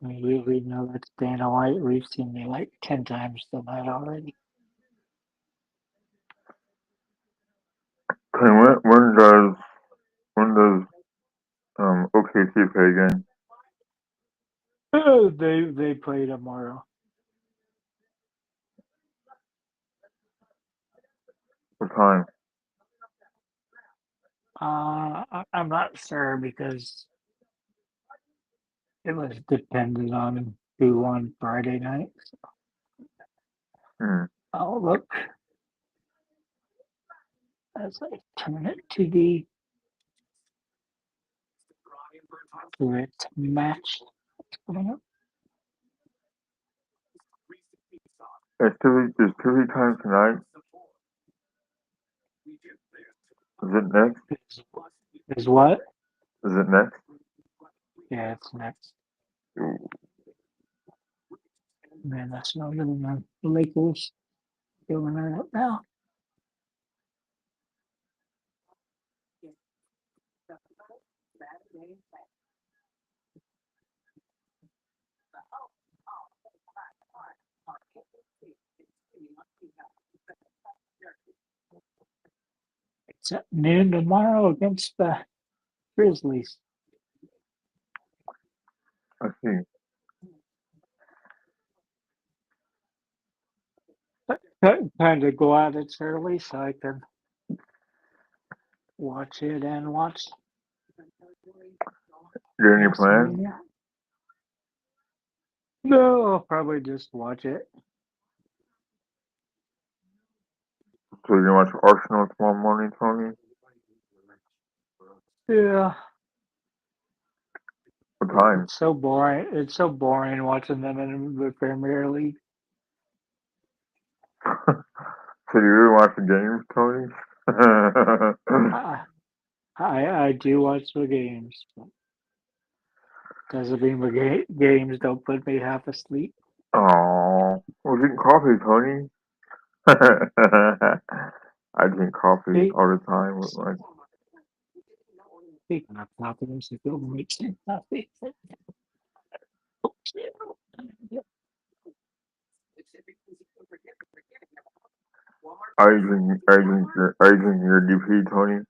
I mean, we know that's Dana White. We've seen it like 10 times tonight already. Okay, when does OKC play again? They play tomorrow. What time? I'm not sure because it was dependent on who won Friday night. Hmm. I'll look as I turn it to the correct match. It's TV time tonight. Is it next? Is what? Is it next? Yeah, it's next. Ooh. Man, that's not good enough. The Lakers doing it up now. It's at noon tomorrow against the Grizzlies. I see. Kind of glad it's early so I can watch it and watch You got any plans? WrestleMania. No, I'll probably just watch it. So you're gonna watch Arsenal tomorrow morning, Tony? Yeah. What time? It's so boring. It's so boring watching them in the Premier League. So you really watch the games, Tony? I do watch the games. But doesn't mean the games don't put me half asleep. Oh, we're drinking coffee, Tony. I drink coffee Hey, all the time with my. speaking of coffee, there's a good makes coffee. Are you drinking your DP, Tony?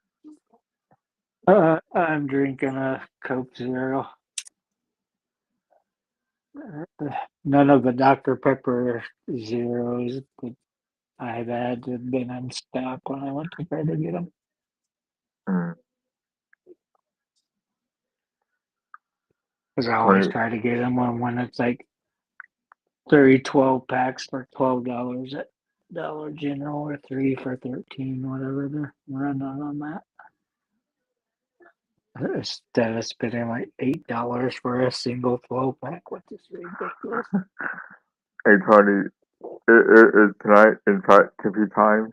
I'm drinking a Coke Zero. None of the Dr. Pepper Zeros that I've had have been in stock when I went to try to get them. Mm. Because I always Tony, try to get them when it's like 12 packs for $12 at Dollar General or 3 for 13, whatever they're running on that. Instead of spending like $8 for a single 12 pack, which is ridiculous. hey Tony, is tonight inside Tiffy time?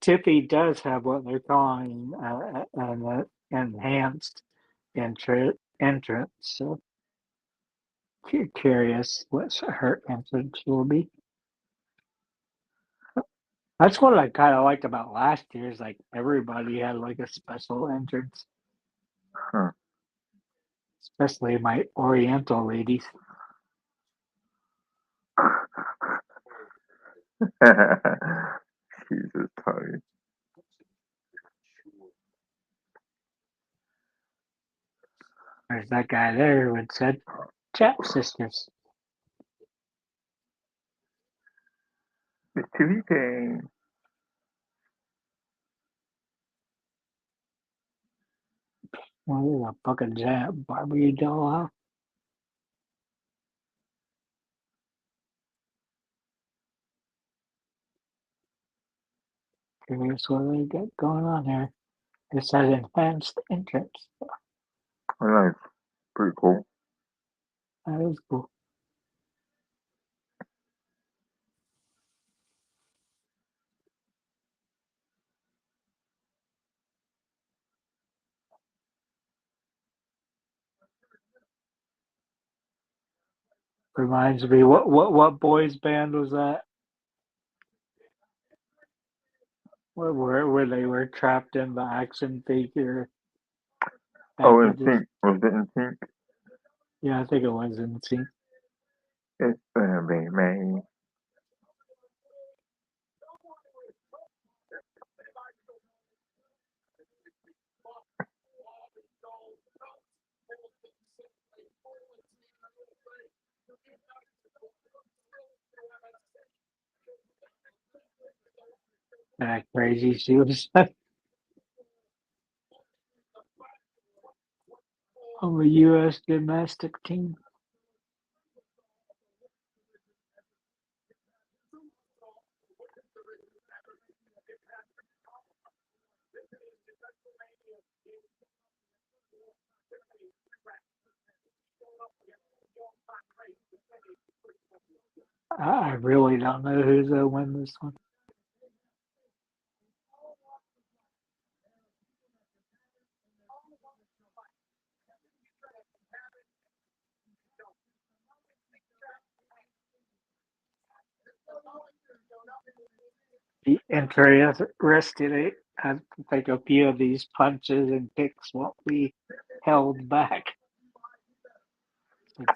Tiffy does have what they're calling an enhanced entrance. So curious what her entrance will be. That's what I kind of liked about last year's. Like everybody had like a special entrance, Huh. especially my Oriental ladies. Jesus, Tony. that guy there would said, Chap sisters. The TV game. Well, there's a fucking giant Barbie doll house. Curious what they got going on here. It says enhanced entrance. Oh, nice. Pretty cool. That is cool. Reminds me, what boys band was that? Where they were trapped in the action figure Oh, in packages. sync. Was it in sync? Yeah, I think it was in sync. It's gonna be me. That crazy she was on the U.S. gymnastic team. I really don't know who's gonna win this one. Be interested. I think a few of these punches and kicks won't be held back.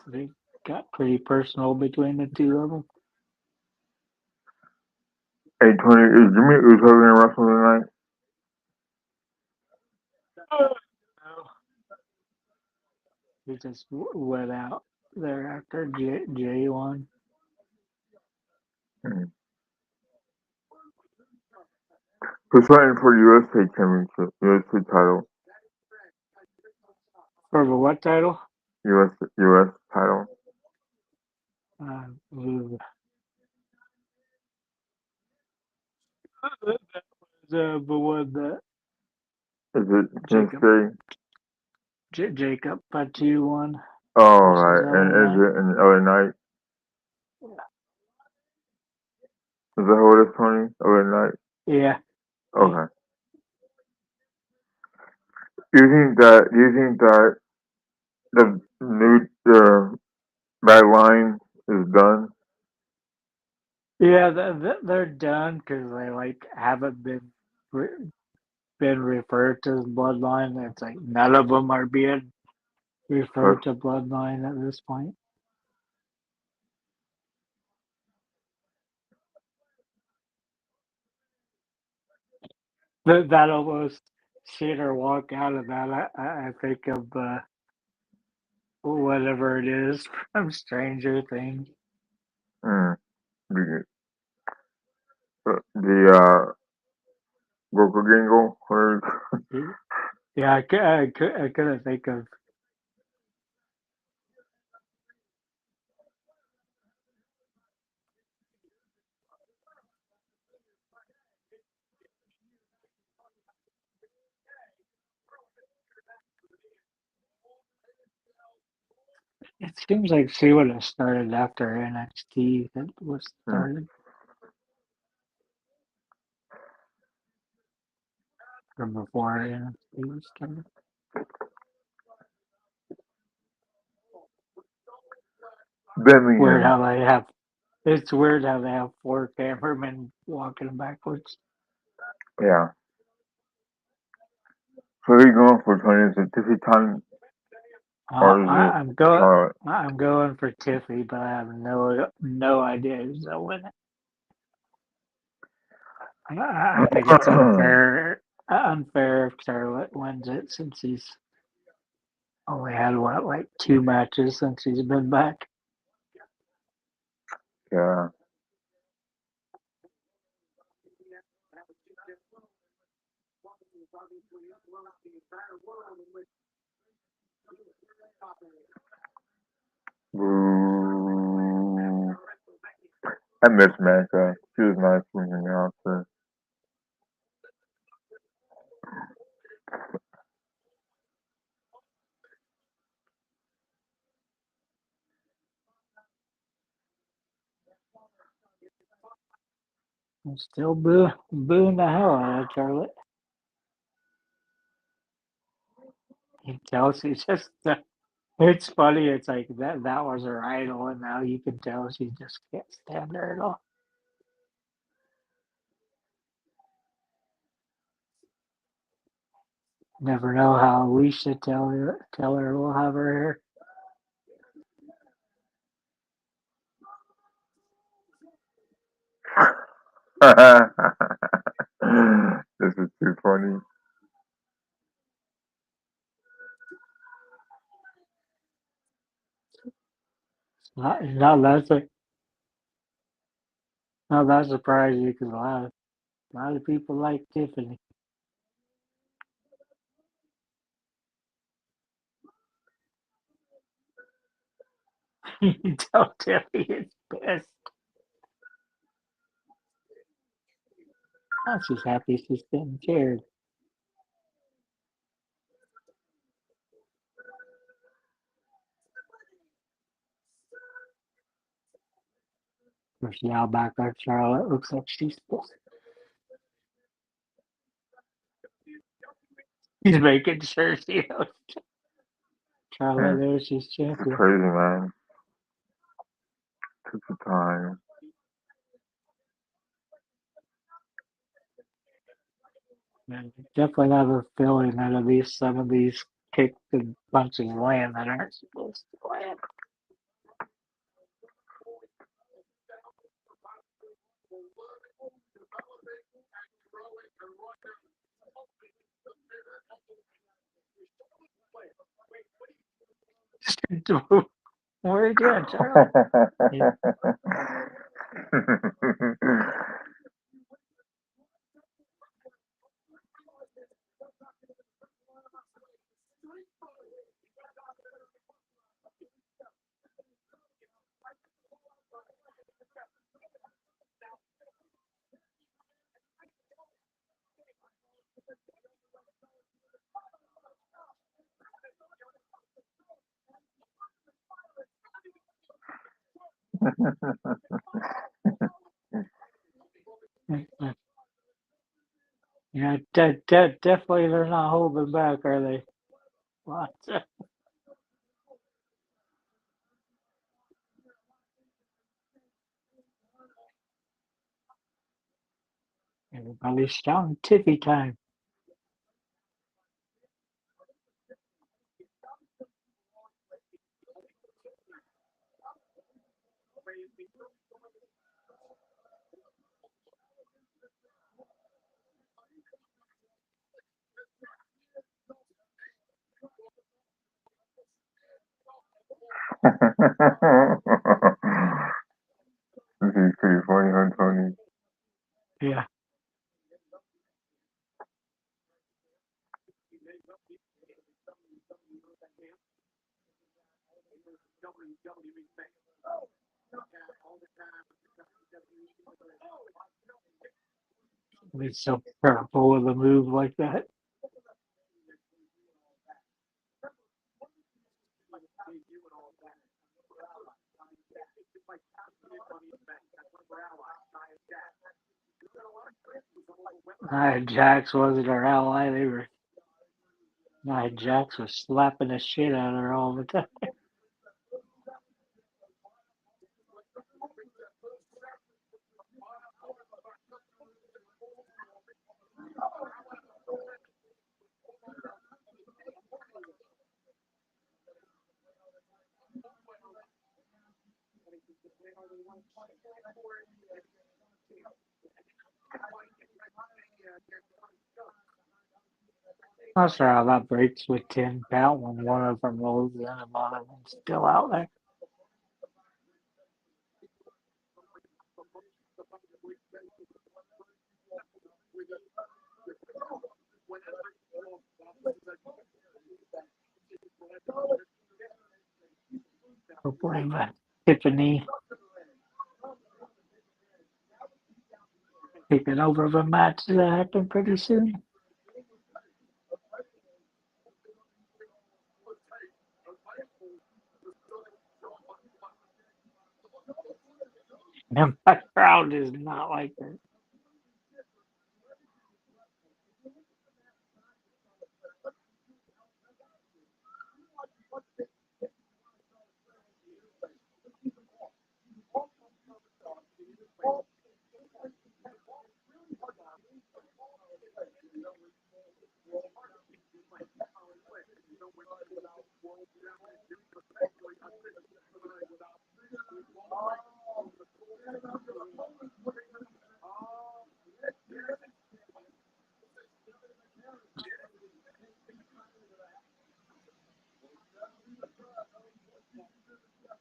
They got pretty personal between the two of them. Hey, Tony, is Jimmy Uso gonna wrestle tonight? He just went out there after Jay won. Who's fighting for the USA Championship, USA title? For the what title? US title. Ooh. That was the one that Is it Wednesday? Jacob FATU won. Oh, versus right. And LA is Knight. it in LA Knight? Is that who it is, Tony? LA Knight? Yeah. Okay. Do you think that the new that line is done? Yeah, they're done because they like haven't been referred to as Bloodline. It's like none of them are being referred to Bloodline at this point. That almost shit or walk out of that. I think of whatever it is from Stranger Things. The Goku Gingo? Yeah, I couldn't think of. It seems like she would have started after NXT that was started. Or before NXT was started. Weird how they have. It's weird how they have 4 cameramen walking backwards. Yeah. So who are you going for, Tony? Is it Tiffy time? Or is it Charlotte? I'm going for Tiffy, but I have no idea who's gonna win it. I think it's unfair if Charlotte wins it since he's Only had what, like 2 matches since he's been back. Yeah. Ooh. I miss Manka. She was nice when you announced her. I'm still booing the hell out of Charlotte. You can tell she's just. It's funny. It's like that was her idol, and now you can tell she just can't stand her at all. Never know how Alicia Teller will have her hair. This is too funny. Not that surprising because a lot of people like Tiffany. You can tell Tiffany is pissed. Oh, she's happy she's getting cared. Of course, now back on Charlotte looks like she's pissed. He's making sure she knows. Charlotte knows she's It's champion. crazy, man. Took the time. And definitely have a feeling that at least some of these kicks and punches land that aren't supposed to land. Where are you going, Charlotte? Yeah. Yeah, definitely they're not holding back, are they? What? Everybody's shouting Tiffy time. This is pretty funny, huh, Tony? Yeah. It's so powerful with a move like that. Jax wasn't her ally. Jax was slapping the shit out of her all the time. Not sure how that breaks with 10 count when one of them rolls in and one of them's still out there. Hopefully, Tiffany taking over the match that happen pretty soon. And my crowd is not like that.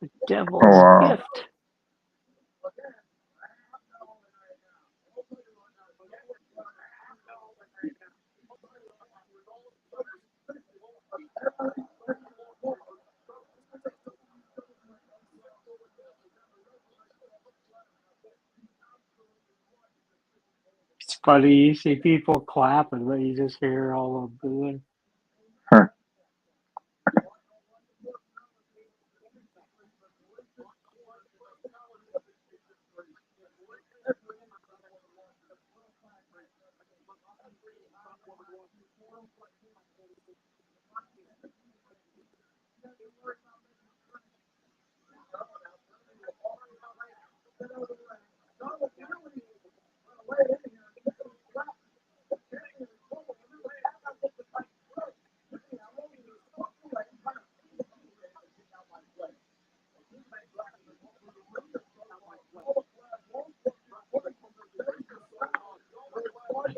The devil's wow. gift. It's funny, you see people clapping, but you just hear all of them booing. Huh.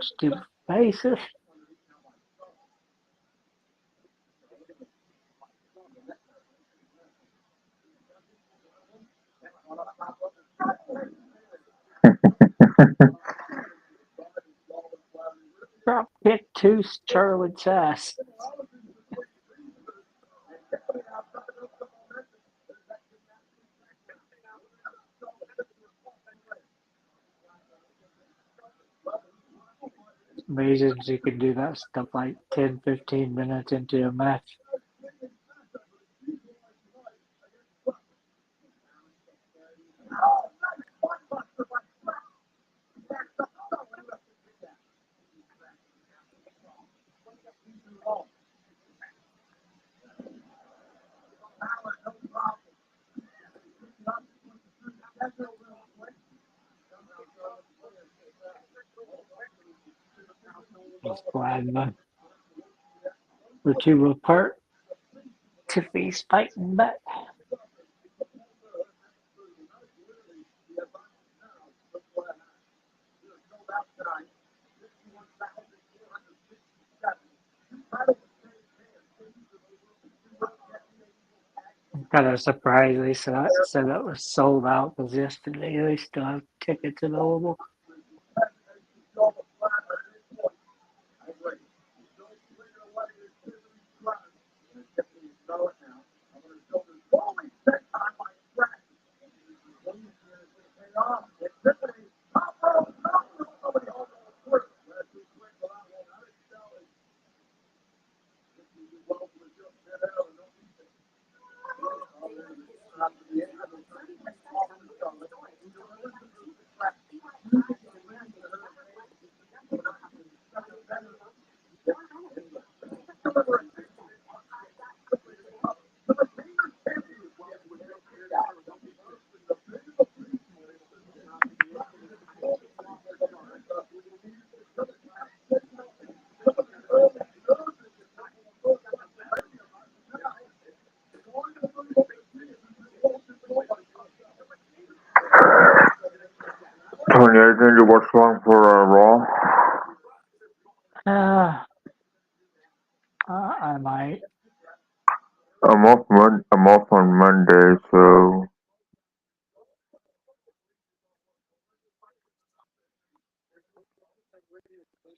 Stupid faces. Dropkick to Charlotte's ass. It's amazing she can do that stuff like 10, 15 minutes into a match. He's glad the two apart. Tiffany's fighting back. I'm kind of surprised they said it was sold out because yesterday they still have tickets available. Tony, anything to watch along for Raw?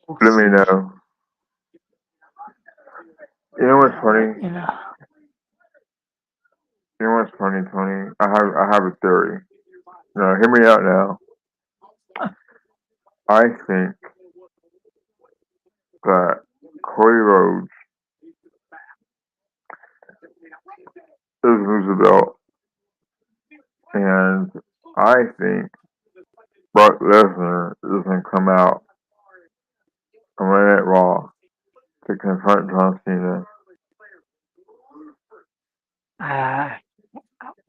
Let me know. You know what's funny? You know, You know what's funny, Tony? I have a theory. No, hear me out now. I think that Cody Rhodes is lose the belt, and I think Brock Lesnar is gonna come out on Monday Night Raw to confront John Cena.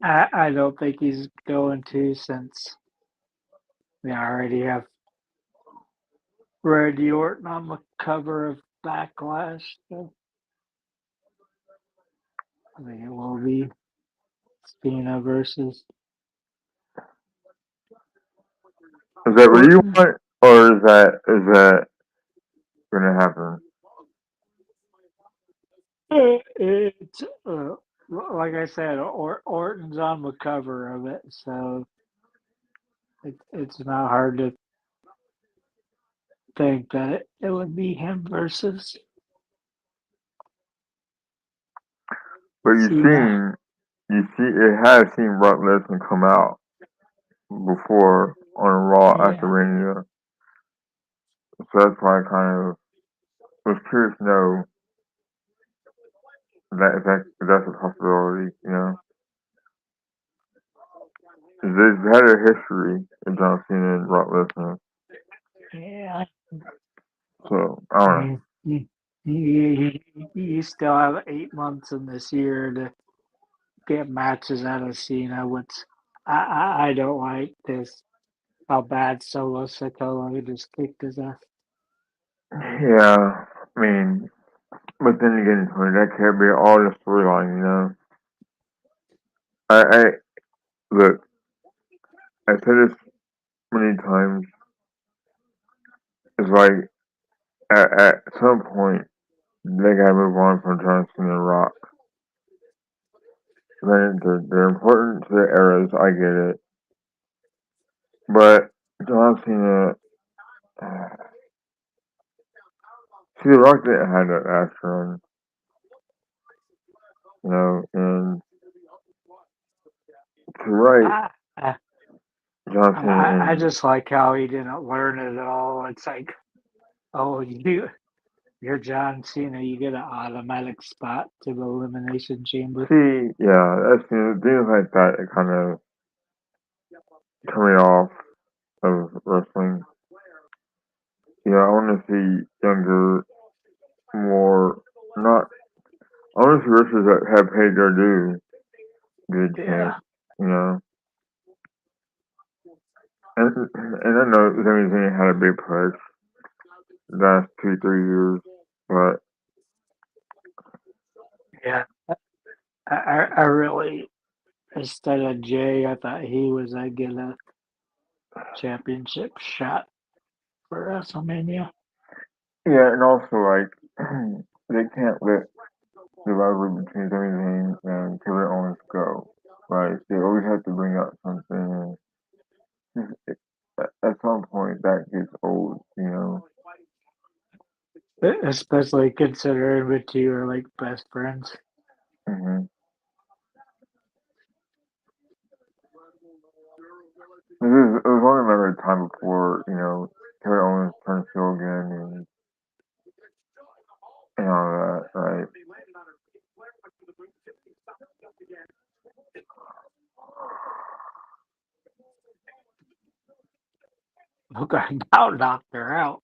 I don't think he's going to, since they already have Randy Orton on the cover of Backlash. So I think it will be Cena versus Is that what you Orton. want, or is that gonna happen? It's like I said, Orton's on the cover of it, so it's not hard to think that it would be him versus But Cena. it has seen Brock Lesnar come out before on Raw after Yeah, Mania, so that's why I kind of was curious to know if that's a possibility. You know, they've had a history of John Cena and Brock Lesnar, yeah. so I I don't know. mean, you still have 8 months in this year to get matches out of Cena, which I don't like this. How bad Solo Sikoa just kicked his ass. Yeah, I mean, but then again, Tony, that can't be all the storyline. You know, I look. I said this many times. It's like at some point they gotta move on from John Cena and Rock. They're important to the eras. I get it, but John Cena. See, The Rock didn't have that last run, you know, and to right I, I, John Cena I and just like how he didn't learn it at all. It's like, oh, you're John Cena, you get an automatic spot to the Elimination Chamber. see, yeah, that's things like that. It kind of turn me off of wrestling. You know, I want to see younger, more not. I want to see wrestlers that have paid their due get a chance. Yeah, You know, and I know Sami Zayn had a big push the last 2-3 years, but yeah. I really, instead of Jay, I thought he was going to get a championship shot for WrestleMania. yeah, and also like they can't let the rivalry between Sami Zayn and Kevin Owens go. Right? They always have to bring up something. And at some point, that gets old. You know. Especially considering the two are like best friends. Hmm. It was only a matter of time before Kevin Owens turned heel again and all that. Right? Look, I about knocked her out.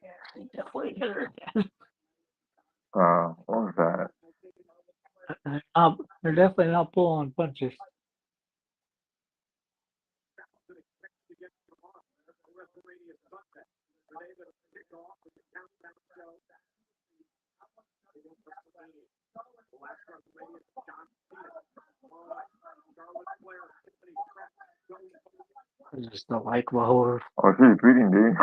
Yeah, he definitely hit her. What was that? They're definitely not pulling punches. I just don't like the whole. Oh, she's beating, dude.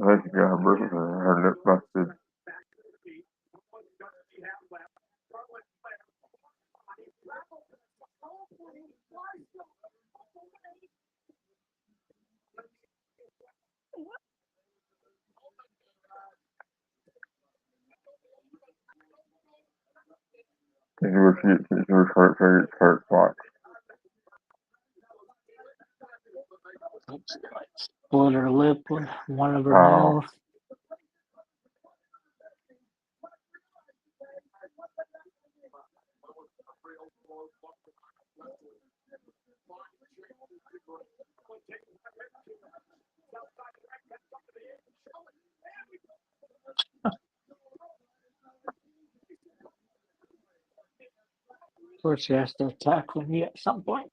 I think she got her lip busted. This is where she was hurt spot. Split her lip with one of her Wow. nails. Of course, she has to attack me at some point.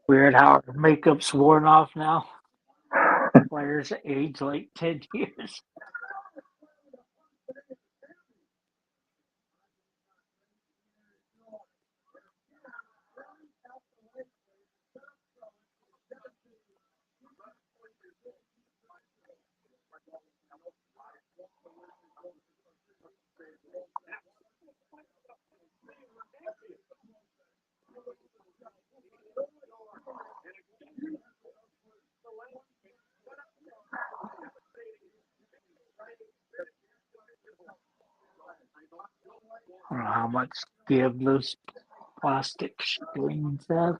Weird how her makeup's worn off now. Flair's aged like 10 years. I don't know how much give those plastic strings have.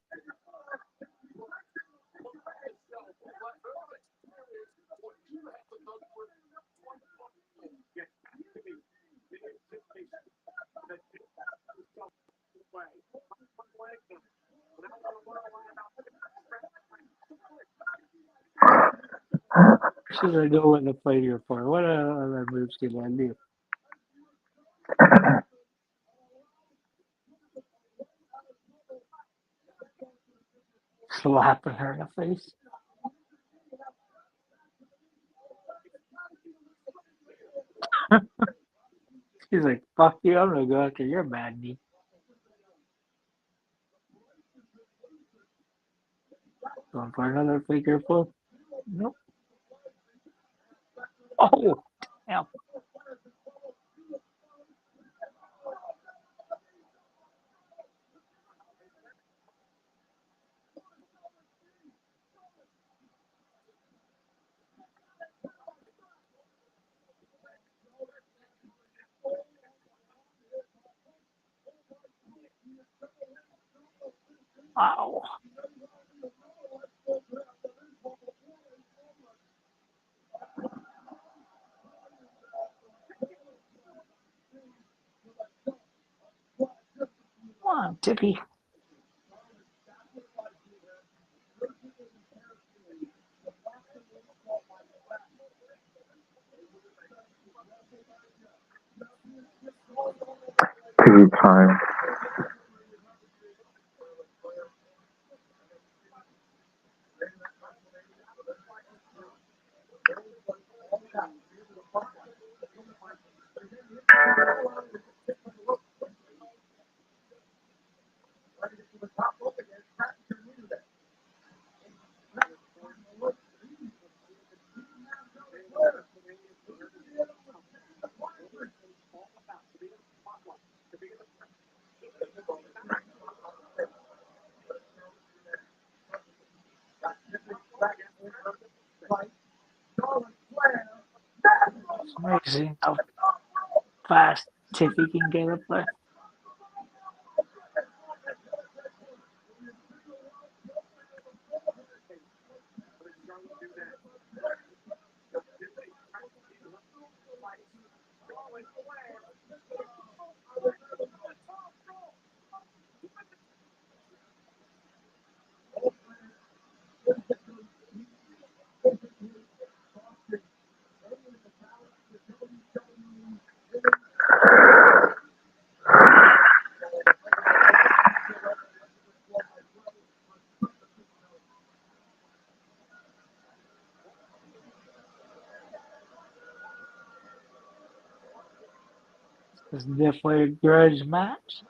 Should I go with the failure for? What other moves did I do? Slapping her in the face. She's like, fuck you, I'm gonna go after your bad knee. Going for another figure four? Nope. Oh, damn. Wow. Come on, Tippy. Piggy time. It's amazing how fast Tiffy can get up there. It's definitely a grudge match.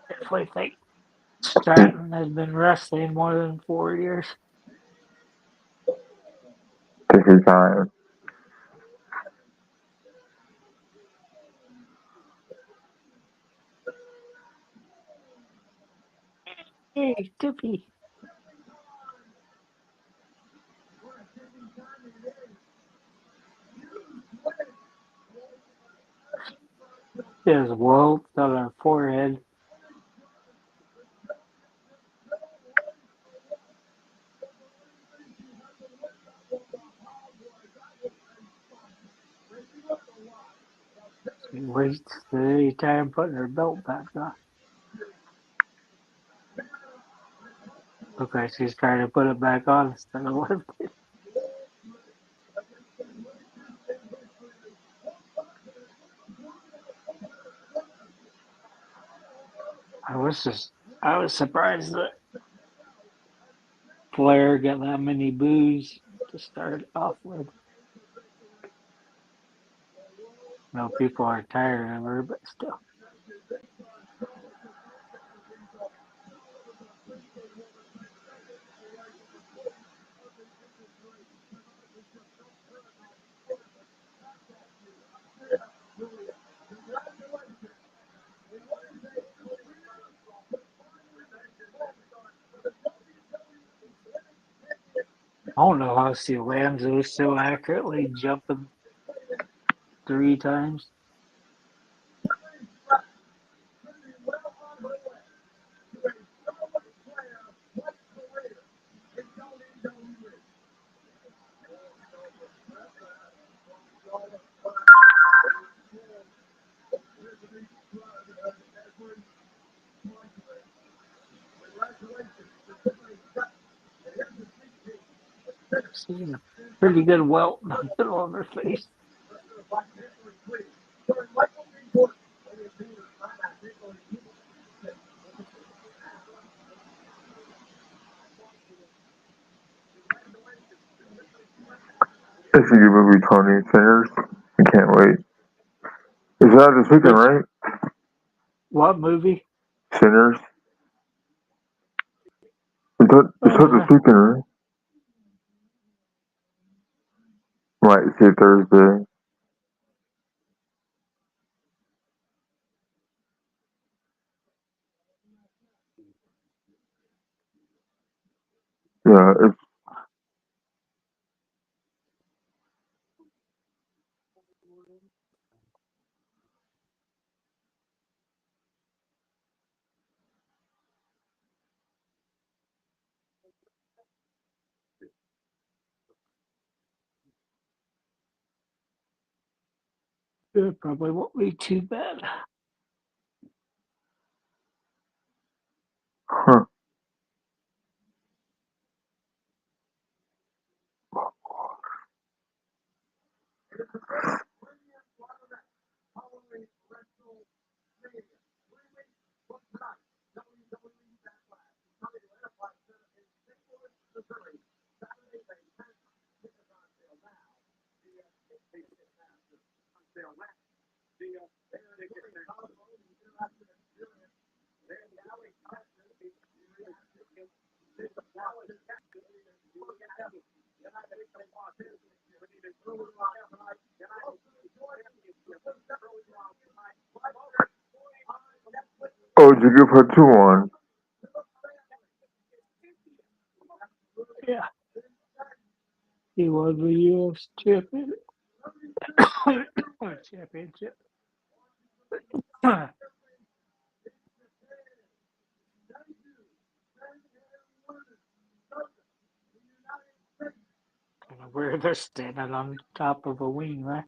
Definitely think Stratton has been wrestling more than 4 years. Take your time. Hey, Tippy. There's welts on her forehead. She waits any time putting her belt back on. Okay, she's trying to put it back on instead of lifting it. I was surprised that Flair got that many boos to start off with. No, people are tired of her, but still. I don't know how she lands those so accurately, jumping 3 times. She's a pretty good welt in the middle of her face. It's a good movie, Tony Sinners. I can't wait. Is that this weekend, Which, right? what movie? Sinners. It's not this weekend, right? Might see it Thursday. Yeah, it's It probably won't be too bad. huh. Oh, did you give her 2-1? Yeah. He won the U.S. championship. I don't know where they're standing on top of a wing, right?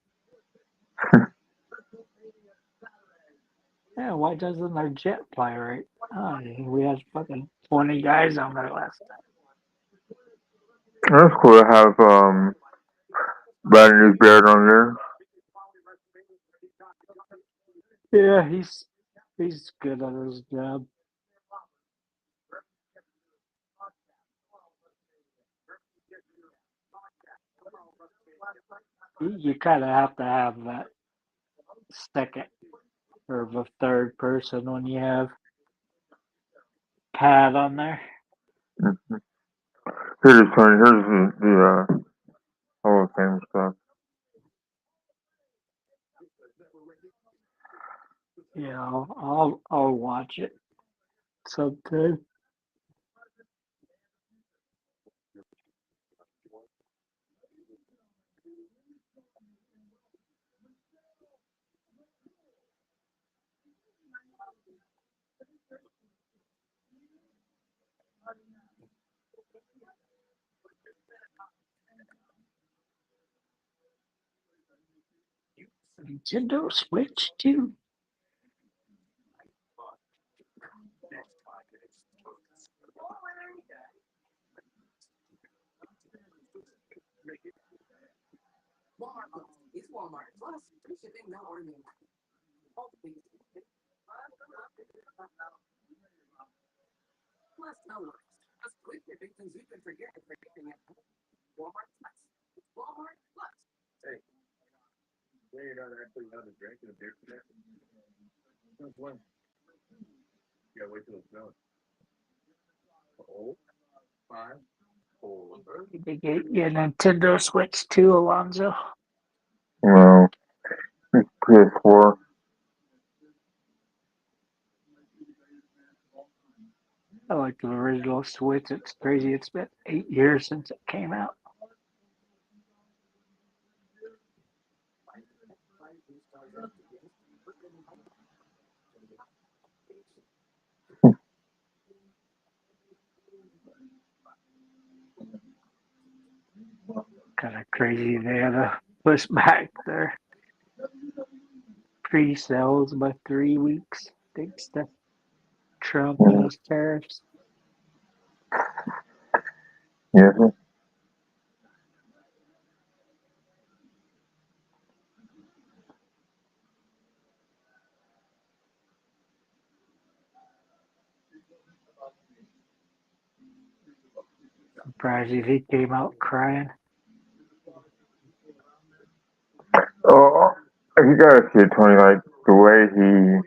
Yeah, why doesn't our jet fly right? Oh, we had fucking 20 guys on there last time. That's cool to have Bad News Bear on there. Yeah, he's good at his job. You kind of have to have that second or the third person when you have Pat on there. Mm-hmm. Here's the Hall of Fame stuff. Yeah, I'll watch it sometime. Nintendo Switch too. Walmart Plus. It's Walmart Plus. Free shipping, no order minimum. All things plus no worries. Just click your big things you can forget everything at home. Walmart Plus. It's Walmart Plus. Hey, you're not actually having a drink and a beer today? Since when? You gotta wait till it's done. Oh, 5, 4. You can get your Nintendo Switch too, Alonzo. Well, PS4. I like the original Switch. It's crazy. It's been 8 years since it came out. Kind of crazy. They had to push back their pre-sales by 3 weeks thanks to Trump and his tariffs. Yes. Surprised if he came out crying. Oh, you gotta see it, Tony. Like the way he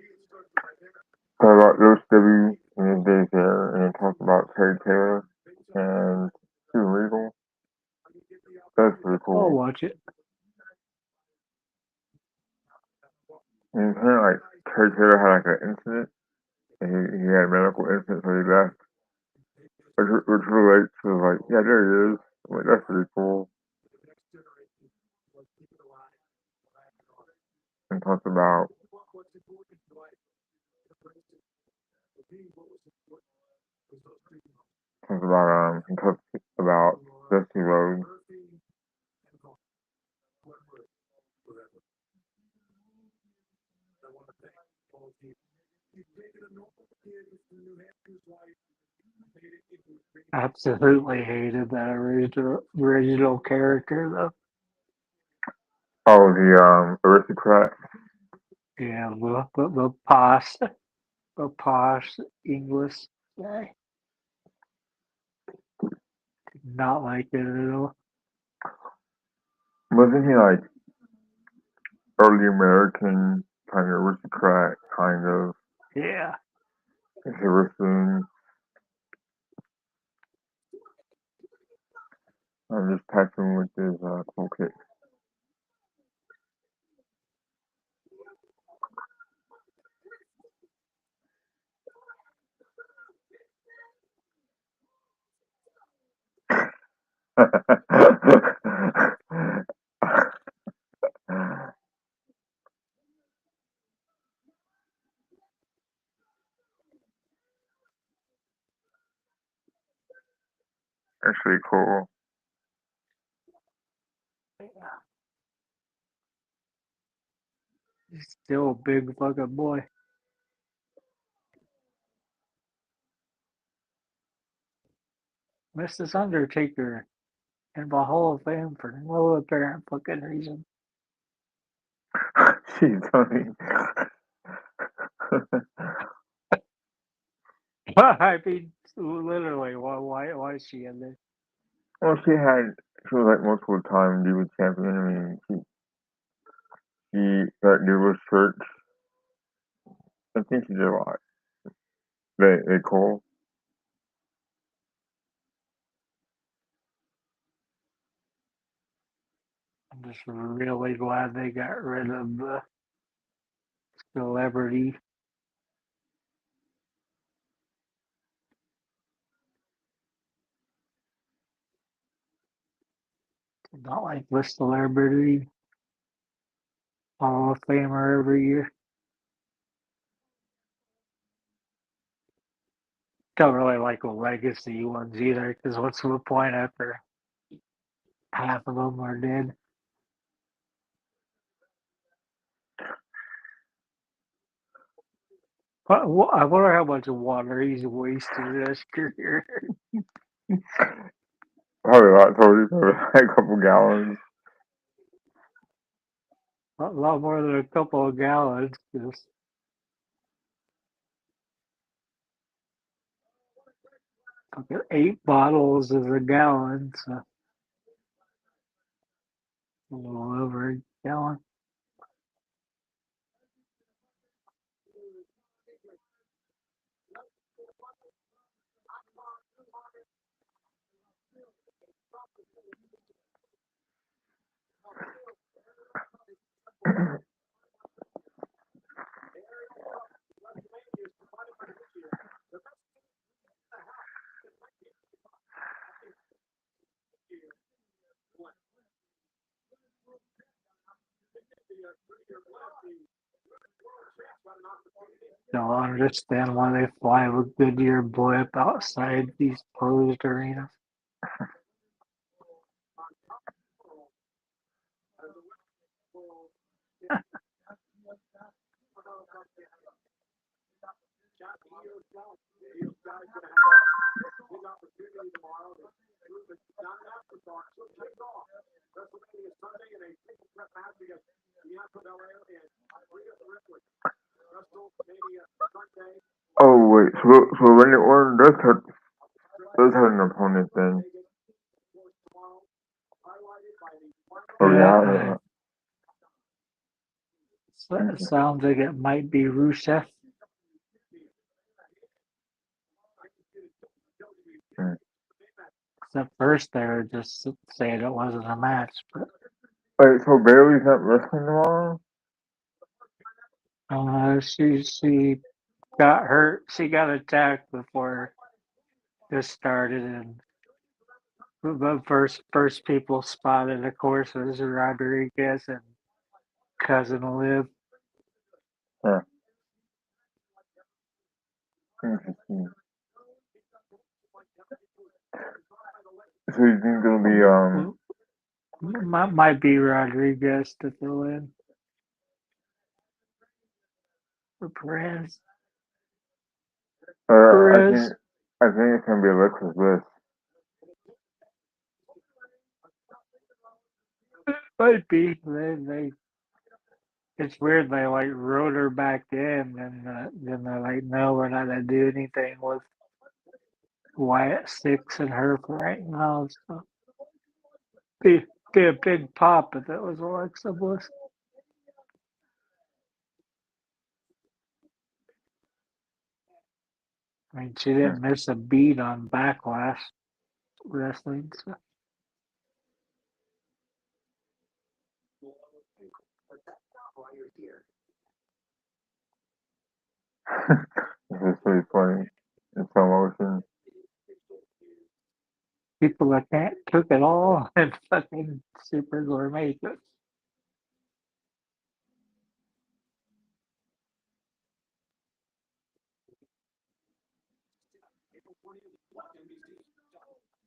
talked about OCW in his days there, and then talked about Terry Taylor and Stu Regal. That's pretty I'll cool. watch it. And kind of like Terry Taylor had like an incident, and he had a medical incident, so he left. Which relates to like, yeah, there he is. I'm like, that's pretty cool. And talked about he talked about Dusty Road. Absolutely hated that original character though. Oh, the aristocrat. Yeah, the posh English guy. Did not like it at all. Wasn't he like early American kind of aristocrat, kind of Yeah. Harrison? I'm just typing with his cool kick. That's pretty cool. He's still a big fucking boy. Mrs. Undertaker in the Hall of Fame for no apparent fucking reason. She's funny. I mean, literally, why is she in there? Well, she was like multiple time Diva champion. I mean, she got Diva's church. I think she did a lot. They cool. I'm just really glad they got rid of the celebrity. Not like the celebrity Hall of Famer every year. Don't really like the legacy ones either, because what's the point after half of them are dead? I wonder how much water he's wasted this career. Probably a lot. Probably like a couple gallons. A lot more than a couple of gallons. Just fucking 8 bottles is a gallon, so a little over a gallon. Don't understand why they fly with Goodyear blip outside these closed arenas. Oh wait, so Randy Orton does have an opponent then. Oh yeah. So it sounds like it might be Rusev. At first, they were just saying it wasn't a match, but Wait, so Bailey's not wrestling tomorrow? she got hurt. She got attacked before this started, and the first people spotted, of course, was Rodriguez and Cousin Liv. Huh. Interesting. So you think it'll be Might be Rodriguez to fill in for Perez. I think it's gonna be Alexis Bliss. Might be. They it's weird. They like wrote her back in, and then they're like, no, we're not gonna do anything with Wyatt Six and her for right now. So be a big pop if it was Alexa Bliss. I mean, she didn't miss a beat on Backlash wrestling. So. This is pretty funny. In slow motion. People that can't cook at all and fucking super gourmet cooks.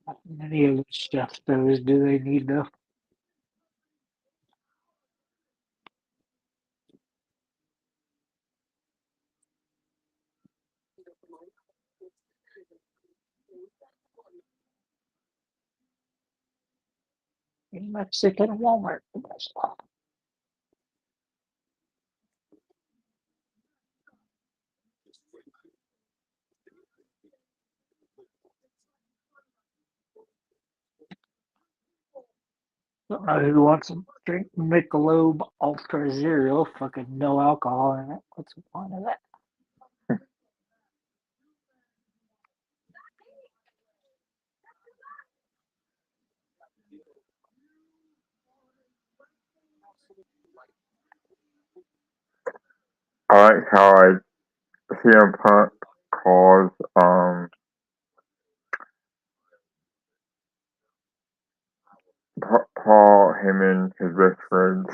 How many of the chefs those do they need though? In Mexican Walmart. The best stuff. Don't know who wants to drink Michelob Ultra Zero, fucking no alcohol in it. What's the point of that? I like how CM Punk calls Paul Heyman his best friends.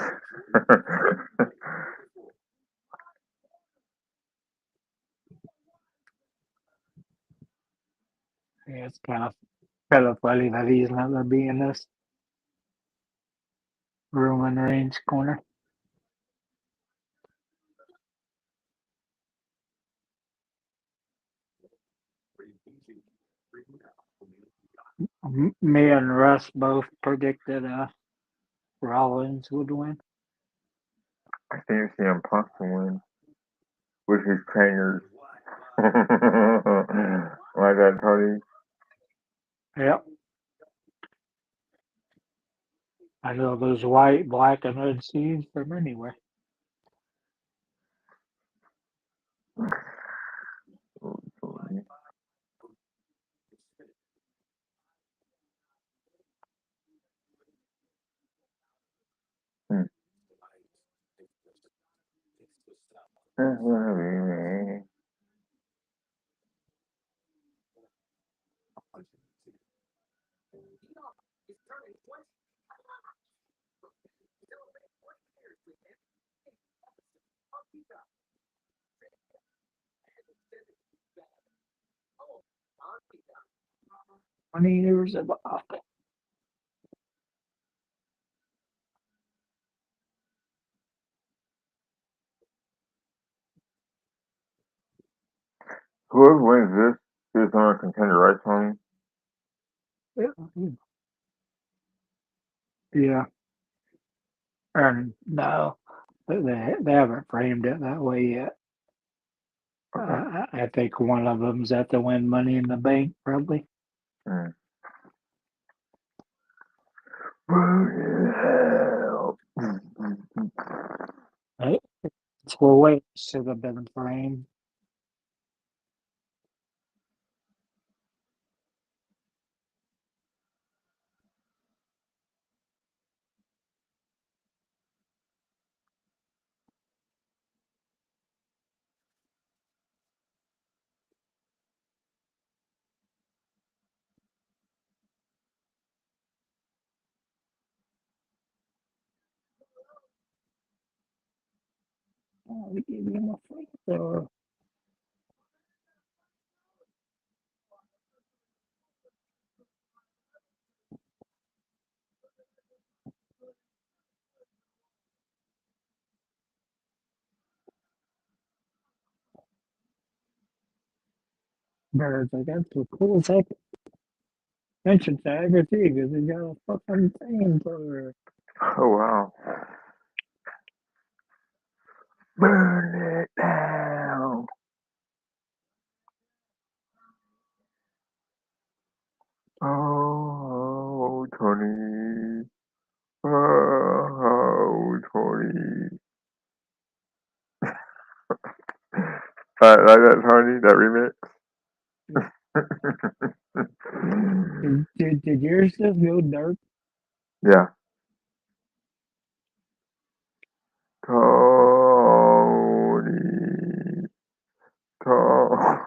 Yeah, it's kind of funny that he's not gonna be in this Roman Reigns corner. Me and Russ both predicted Rollins would win. I think CM Punk will win with his trainers. Like that, Tony. Yep. I know those white, black, and red seeds from anywhere. Twenty years of office. Whoever wins this is on a contender, right, Tony? Yeah. And no, they haven't framed it that way yet. Okay. I think one of them's at the win Money in the Bank, probably. Right? It's the way it should have been framed. Oh, we gave him a free throw. Birds, like, that's the coolest entrance I ever see because he got a fucking thing for Oh, wow. Burn it down. Oh, Tony. Oh, Tony. Like that, Tony? That remix? Did yours just go dark? Yeah. Tony. Tony.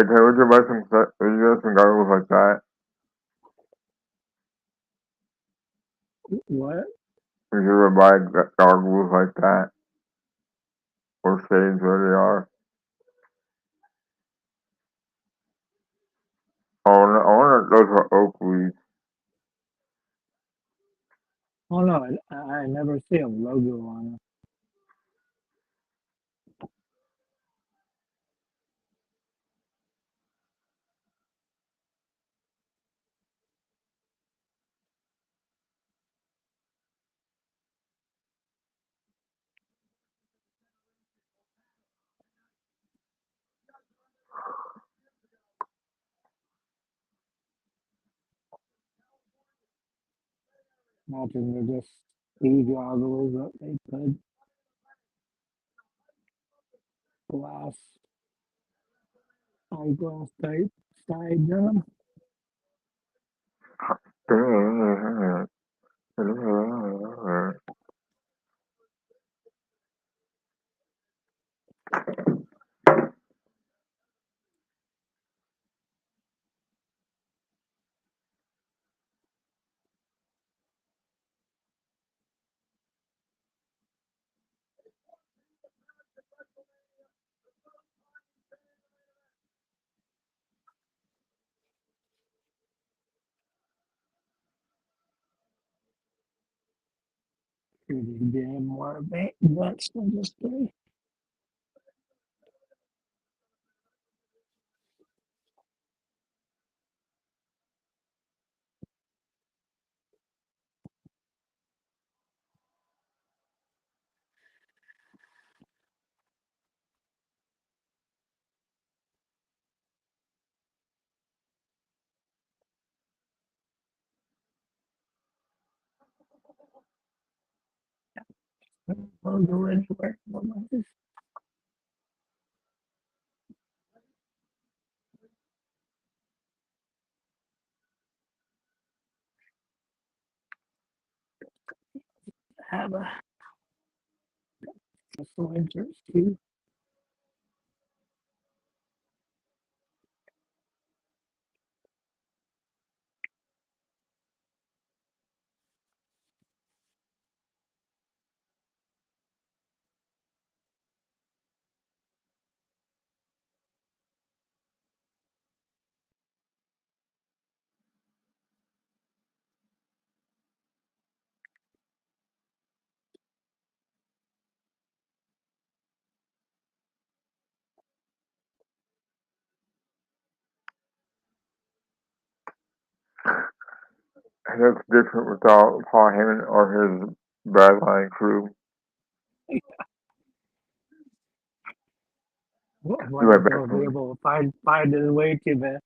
Hey, Tay, would you buy some goggles like that? What? Would you ever buy goggles like that? Or shades, where they are? Oh, no, I wonder if those are Oakley's. Oh no, I never see a logo on it. Imagine they're just Steve goggles that they put glass, eyeglass type sides on them. Pretty damn more advanced than just three. Logo anywhere. Just have a couple inches too. He looks different without Paul Heyman or his Badline crew. What Be right wonder if back, he'll be man. able to find his way to the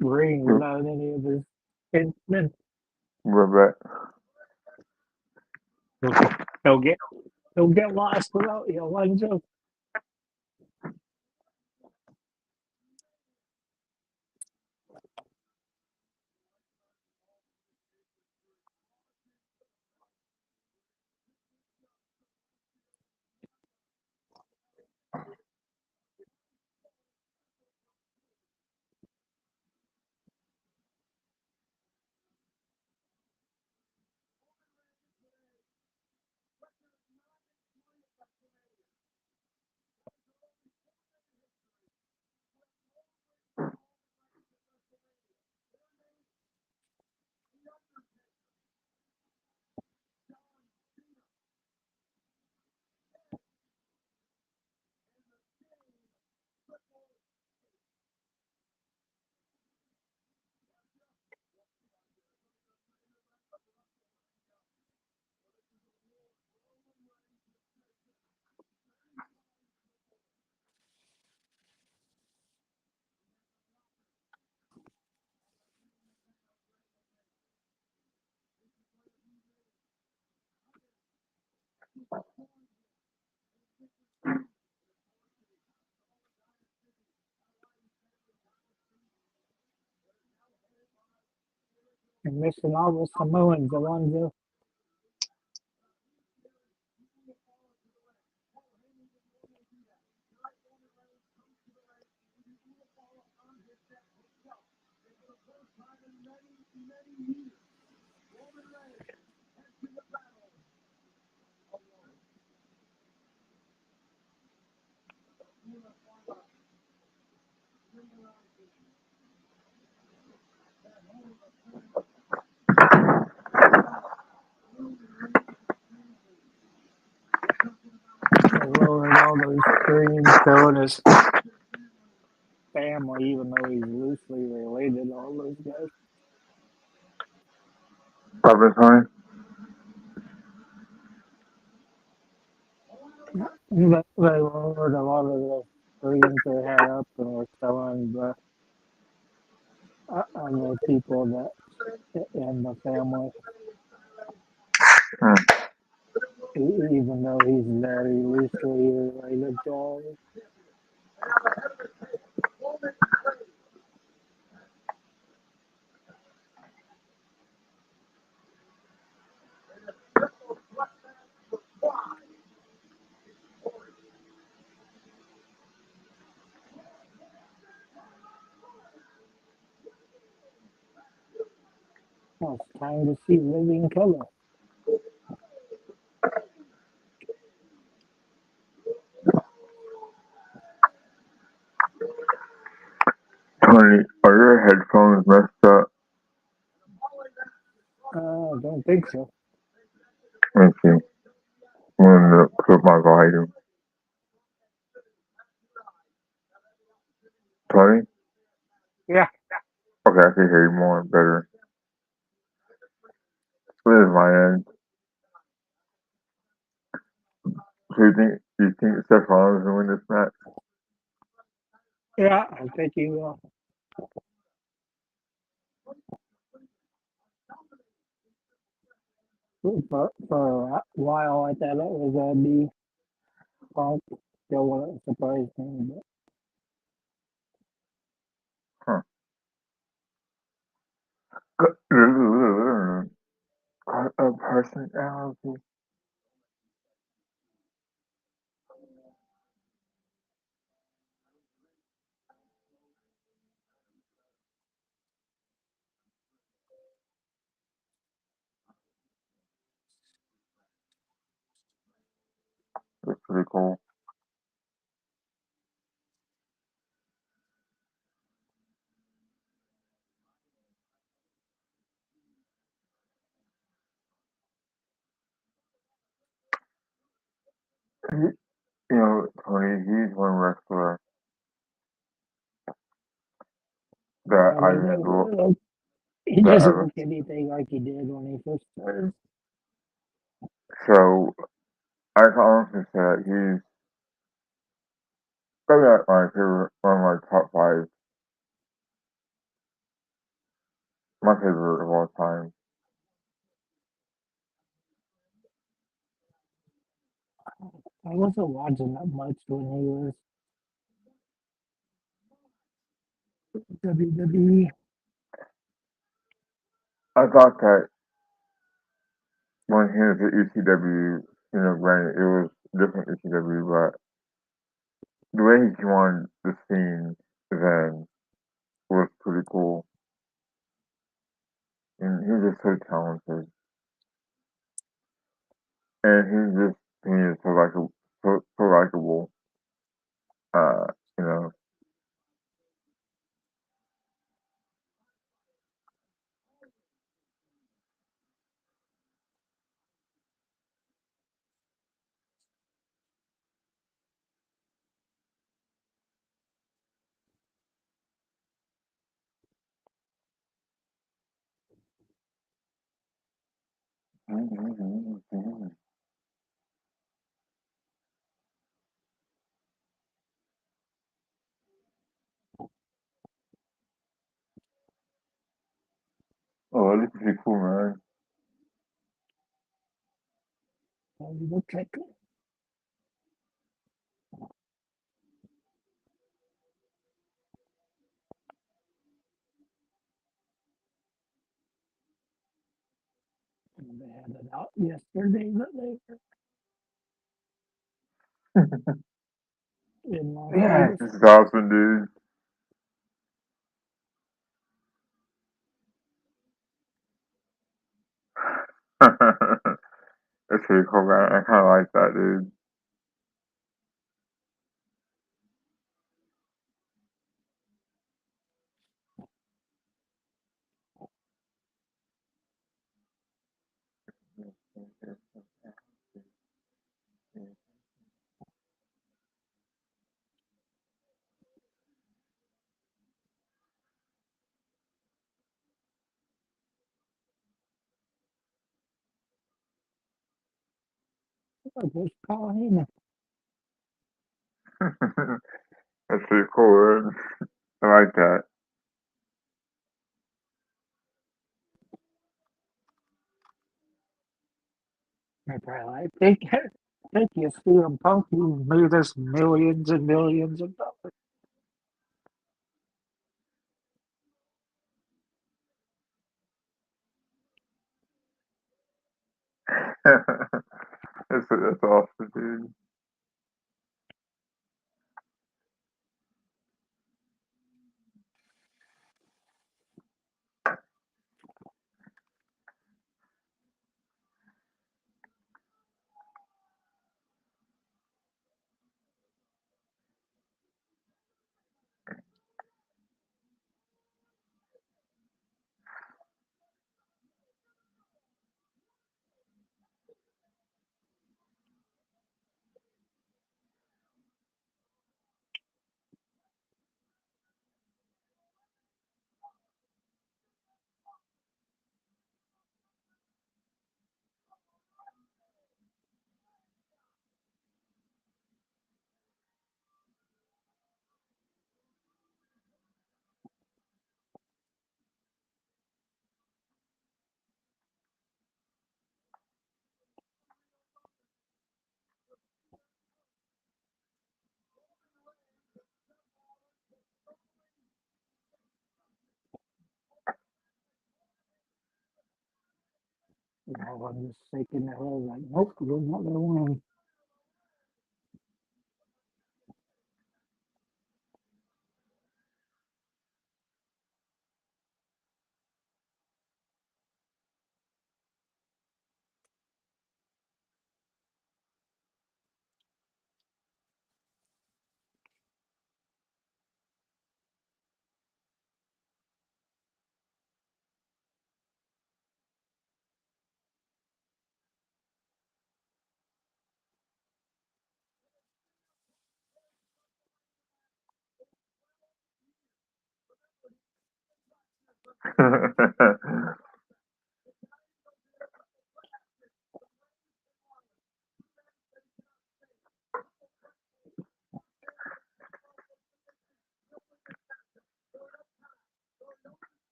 ring without any of his henchmen. Be right back. He'll get lost without you, Alonzo. And missing all the Samoans, Alonzo. They lowered all those screens showing his family, even though he's loosely related to all those guys. Papa Tony? They lowered a lot of the screens they had up and were showing the other people that in the family, Hmm. even though he's very loosely related to all of them. Well, it's time to see Living Color. Tony, are your headphones messed up? I don't think so. Let me see. I'm gonna put my volume. Tony? Yeah. Okay, I can hear you more better. This is my end. So you think Seth Rollins will win this match? Yeah, I think he will. For a while, I thought it was going to be Punk. Still wouldn't surprise me, but Huh. A personality. That's pretty cool. You know, Tony, he's one wrestler that I I mean, he that doesn't ever. look anything like he did when he first started. So I can honestly say that he's probably like my favorite, one of my top five, my favorite of all time. I wasn't watching that much when he was WWE. I thought that when he was at ECW, you know, granted it was different ECW, but the way he came on the scene then was pretty cool. And he was just so talented. And he is so likable, so likable. Uh, you know. Oh, this is pretty cool, man. He looked like they had it out yesterday that they were in Las Yeah, Vegas. this is awesome, dude. That's pretty cool, man. I kind of like that, dude. Oh, there's Paulina. That's pretty cool, man. I like that. I think you CM Punk, you made us millions and millions of dollars. That's awesome, dude. I'm just shaking their head like, nope, you're not gonna win.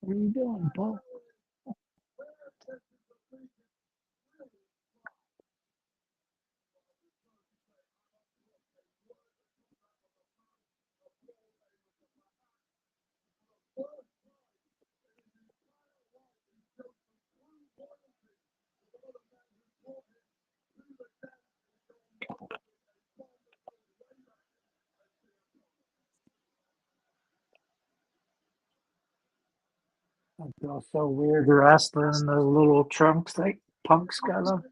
What are you doing, Paul? I feel so weird wrestling in those little trunks like Punk's got on.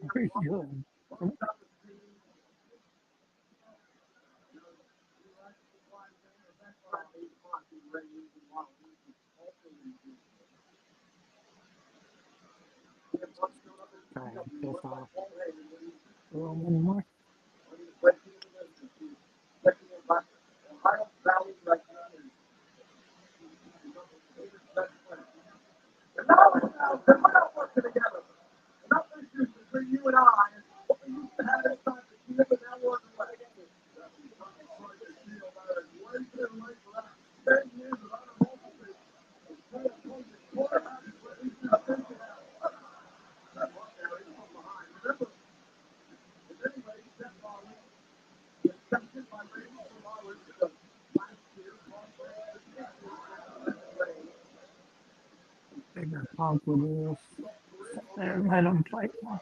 Very good. Try and piss off Roman more. Between you and I, what we used to have this time to keep it that was way. Bigger punk with this. Sit there and let him fight more.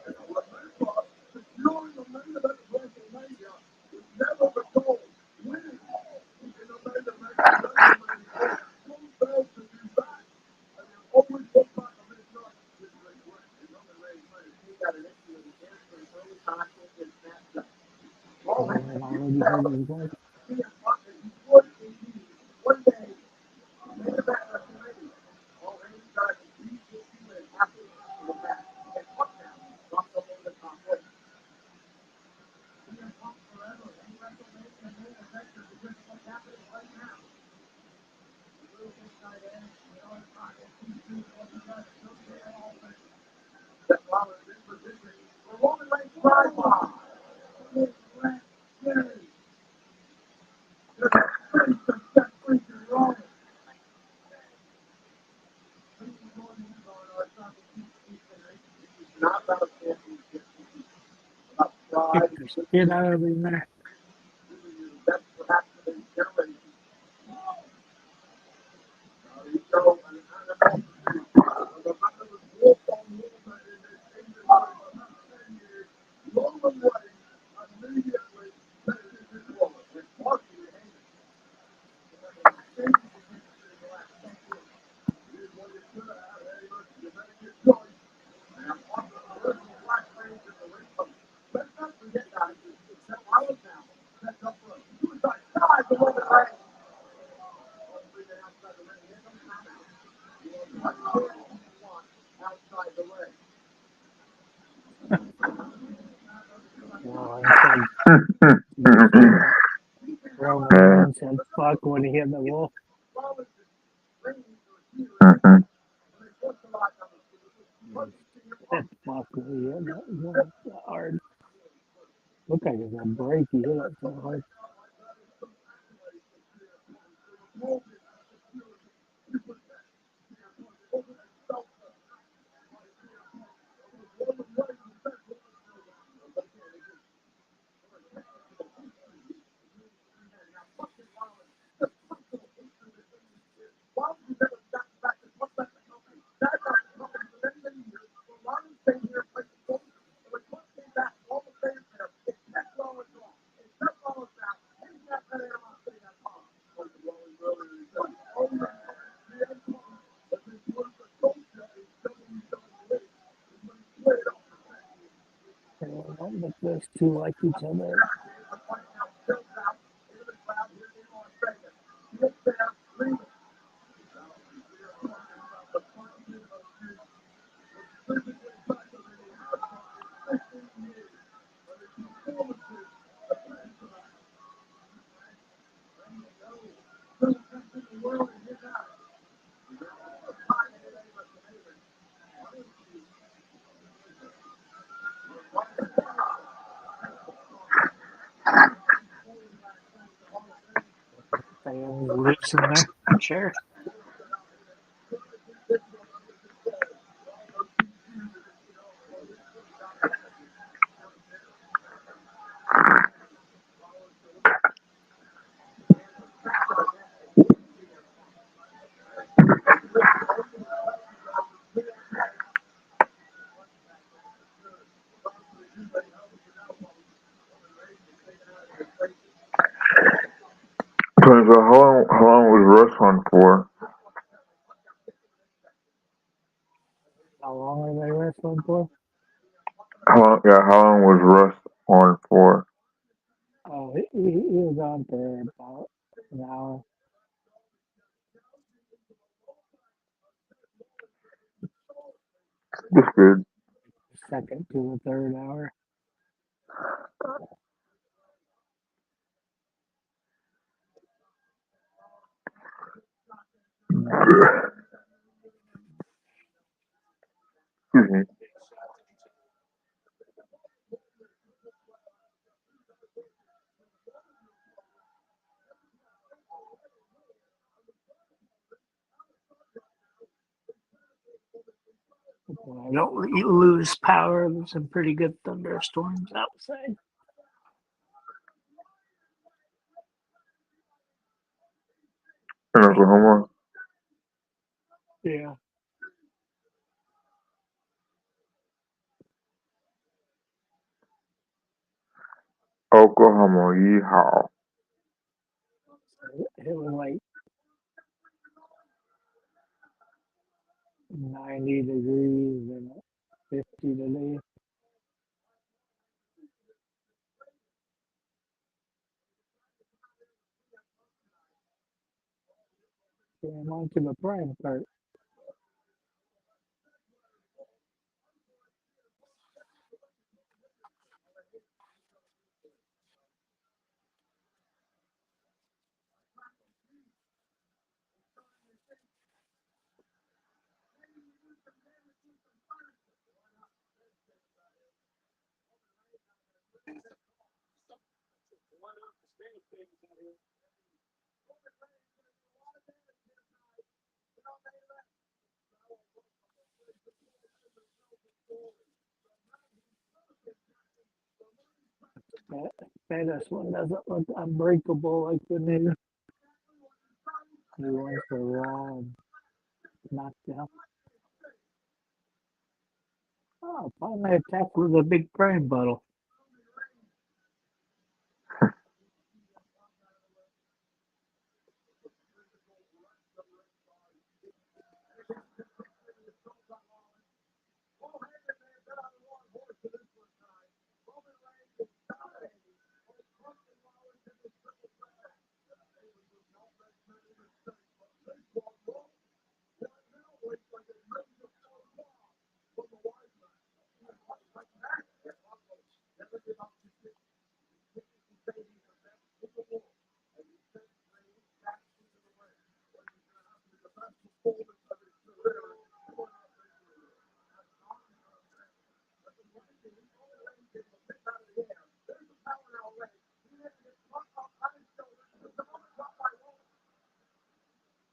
Roman already hurt his leg. Kick the shit out of him there. Well, I said, Roman Reigns said, fuck when he hit the wall. Said, fuck when he hit that wall so hard. Looked like it was a break. He hit it so hard. But those two like each other. Fans loose in their chair. So how long was the restaurant for? How long are they wrestling for? How long? Yeah, how long was Russ on for? Oh, he was on for about an hour, Just good. second to the third hour. Excuse me. I don't lose power. There's some pretty good thunderstorms outside. In Oklahoma. Yeah. Oklahoma, yeehaw. It was like 90 degrees and 50 today. Came on to the prime part. This one doesn't look unbreakable like the new ones for Raw and SmackDown. Oh, finally attacked with a big prime bottle.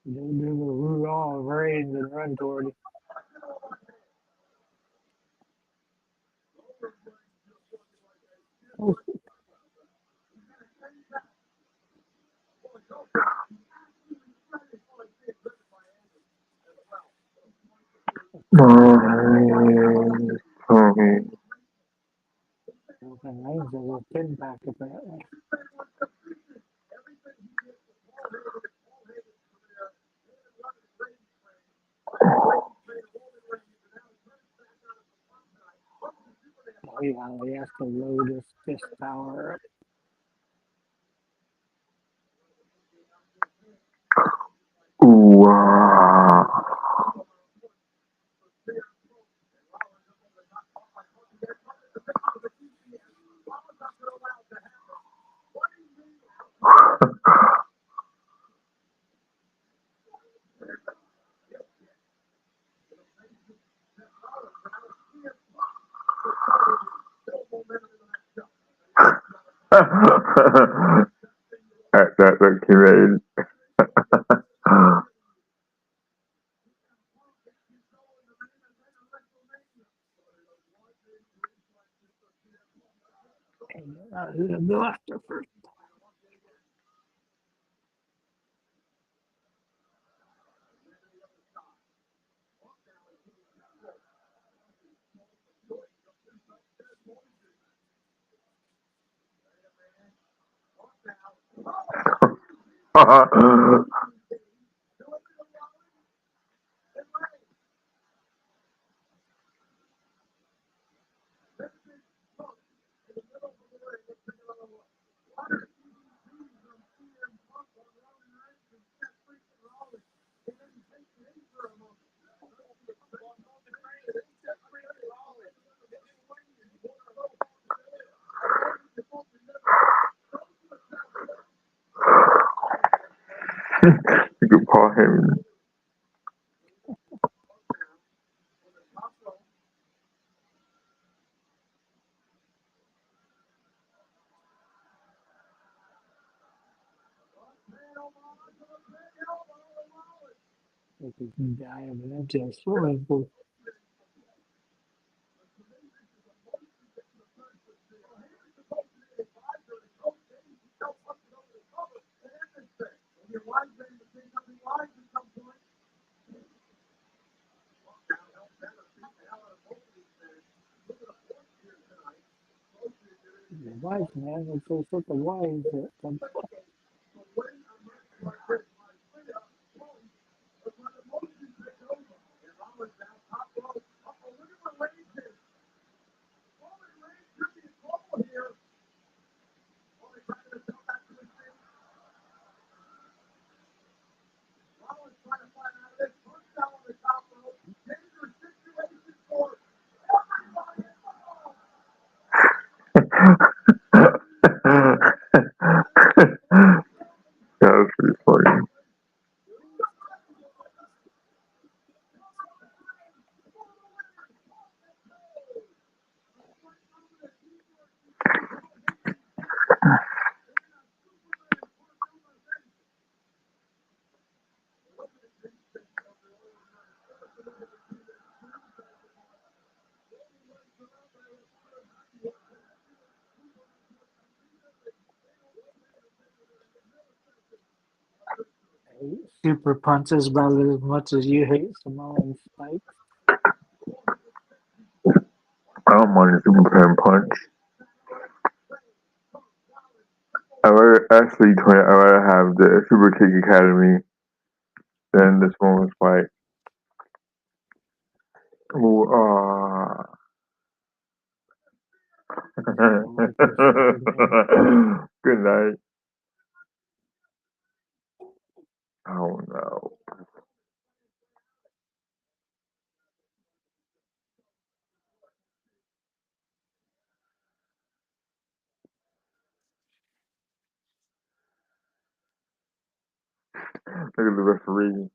They do the Raw of Reigns and run toward it. Oh, Tony. and Reigns has a pin back apparently. Oh yeah, he has to load his fist power up. Ooh, that look he made. And who to go after first? You could call him. Like you can die of an just swimming pool. Your wife, man, it's so such a wife at some point. That was pretty funny. I hate super punches about as much as you hate Samoan spikes. I don't mind the Superman punch. I'd rather have the Super Kick Academy than this woman's fight. Ooh, Like a Superman. Good night. Oh no. Look at the referee.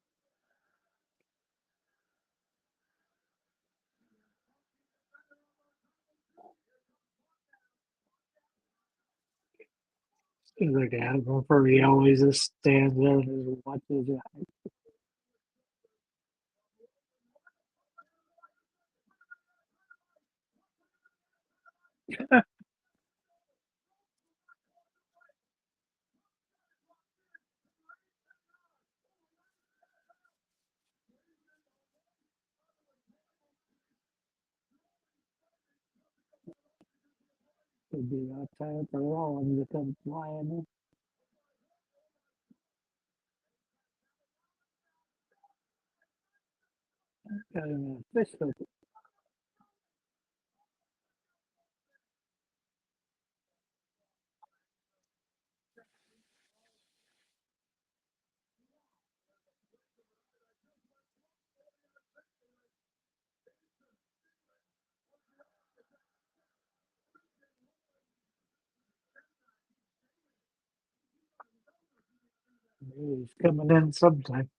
Seems like a album for he always just stands there and just watches it. It'd be all time for Rollins to come flying in. Got him in a fist hook. He's coming in sometime.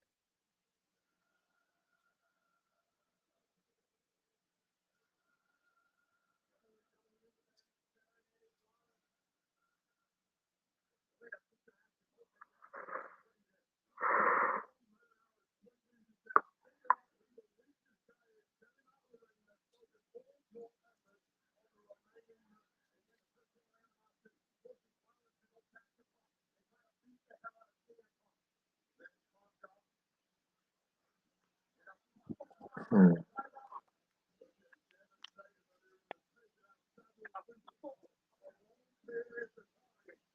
Hmm.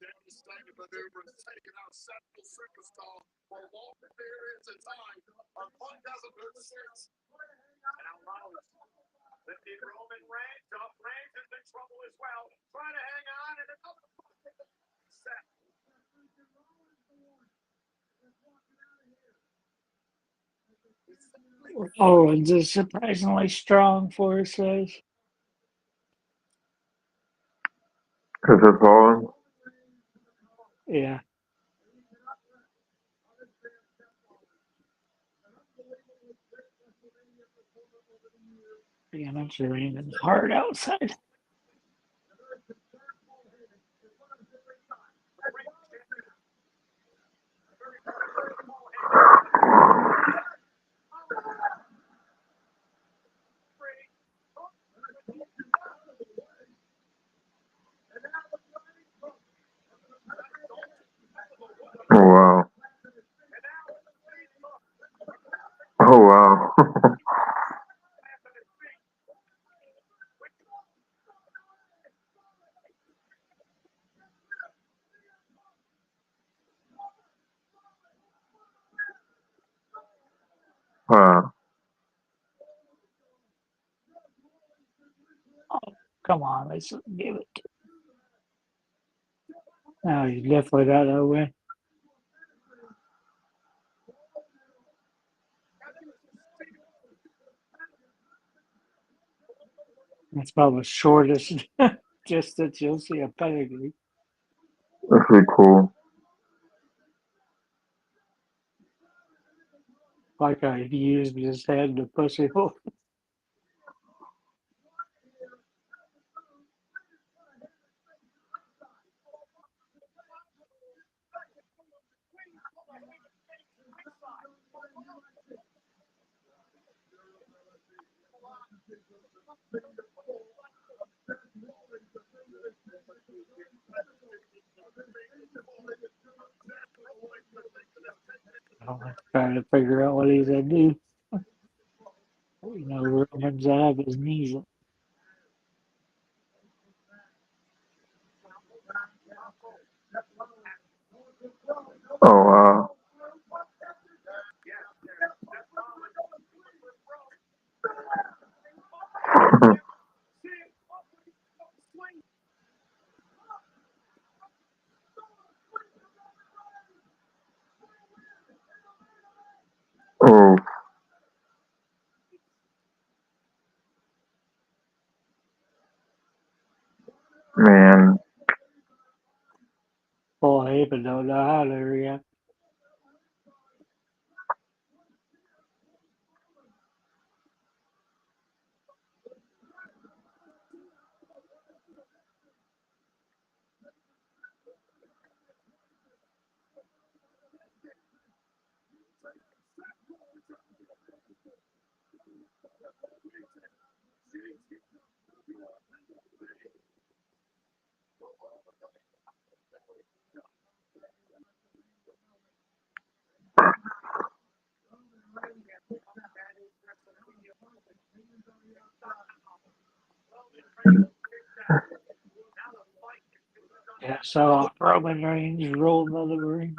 Devastating maneuver taking out Central Superstar for a long periods of time. One doesn't hurt six. And now Rollins. Lifting Roman Reigns up. Reigns is in trouble as well. Trying to hang on and another set. Oh, and just surprisingly strong for his size. Because they're falling. Yeah. Damn, it's raining hard outside. Oh wow. Oh wow. Wow. Oh, come on, let's give it. Now he's definitely got that way. That's probably the shortest distance you'll see a pedigree. That's pretty cool. Like how he used his head to push it over. I'm trying to figure out what he's gonna do. You know, Roman's have his knees up. Oh wow. Oh man. Boy, I even don't know how to react. Yeah, so Roman Reigns rolled another ring.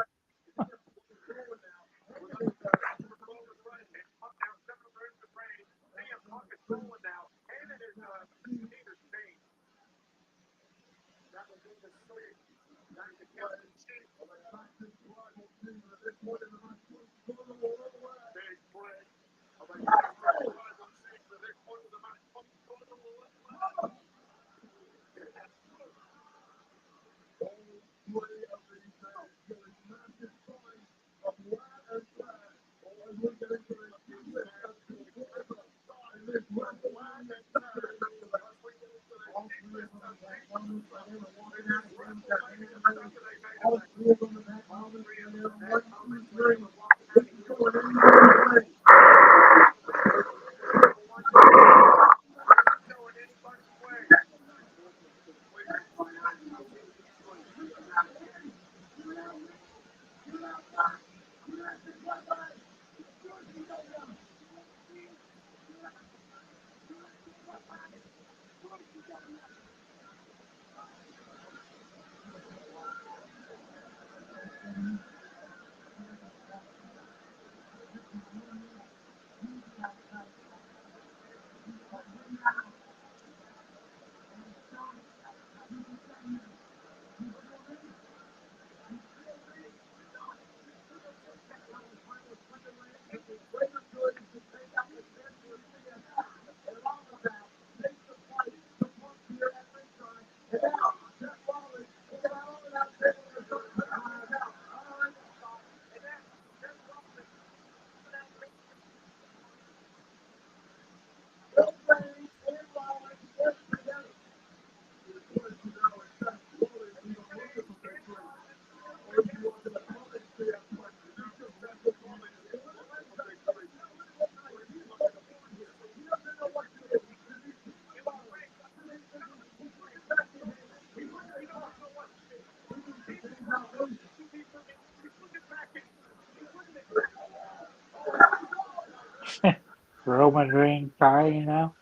Roman Reigns crying now?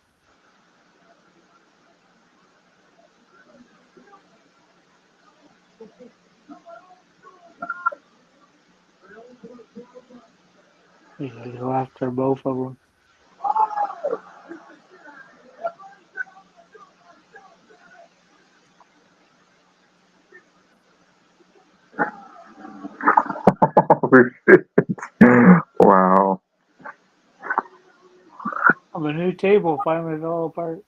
He's gonna go after both of them. Holy shit. Wow. Oh, the new table finally fell apart.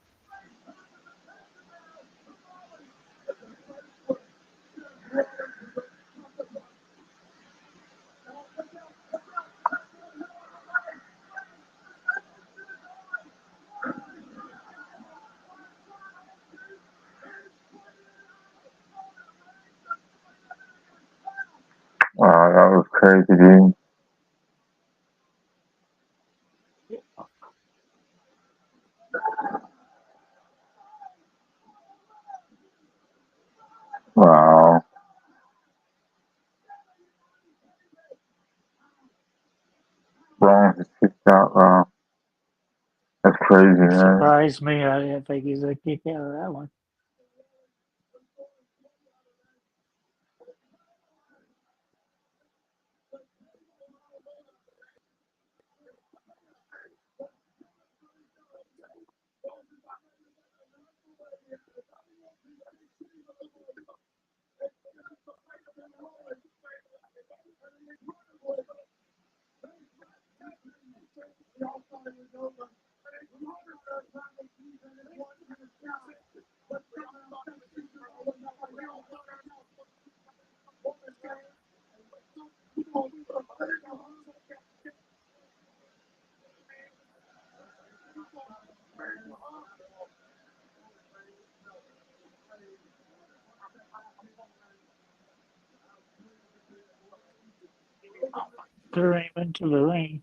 Wow, that was crazy, dude. Wow. Rollins just kicked out. Wow. That's crazy, man. Surprised me. I didn't think he's gonna kick out of that one. Threw him into the ring.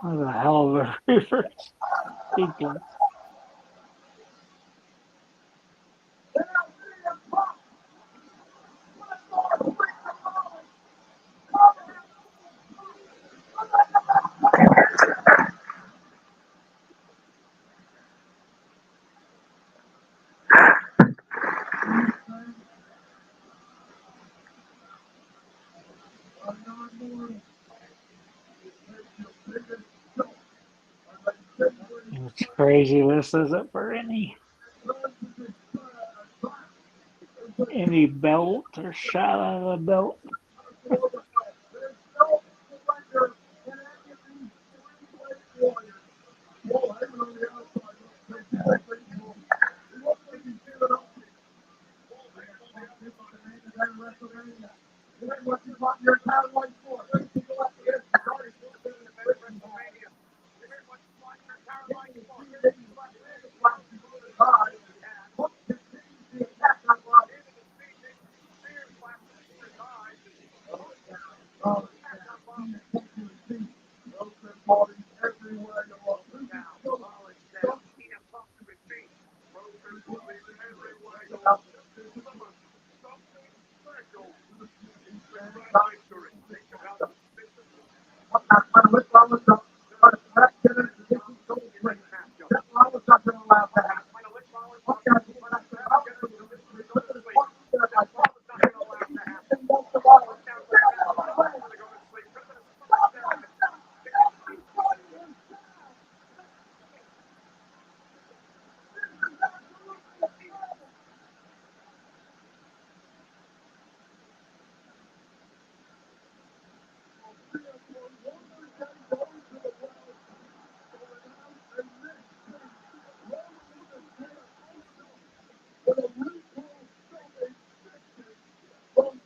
That was a hell of a reverse sequence. crazy list is it for any belt or shot out of the belt?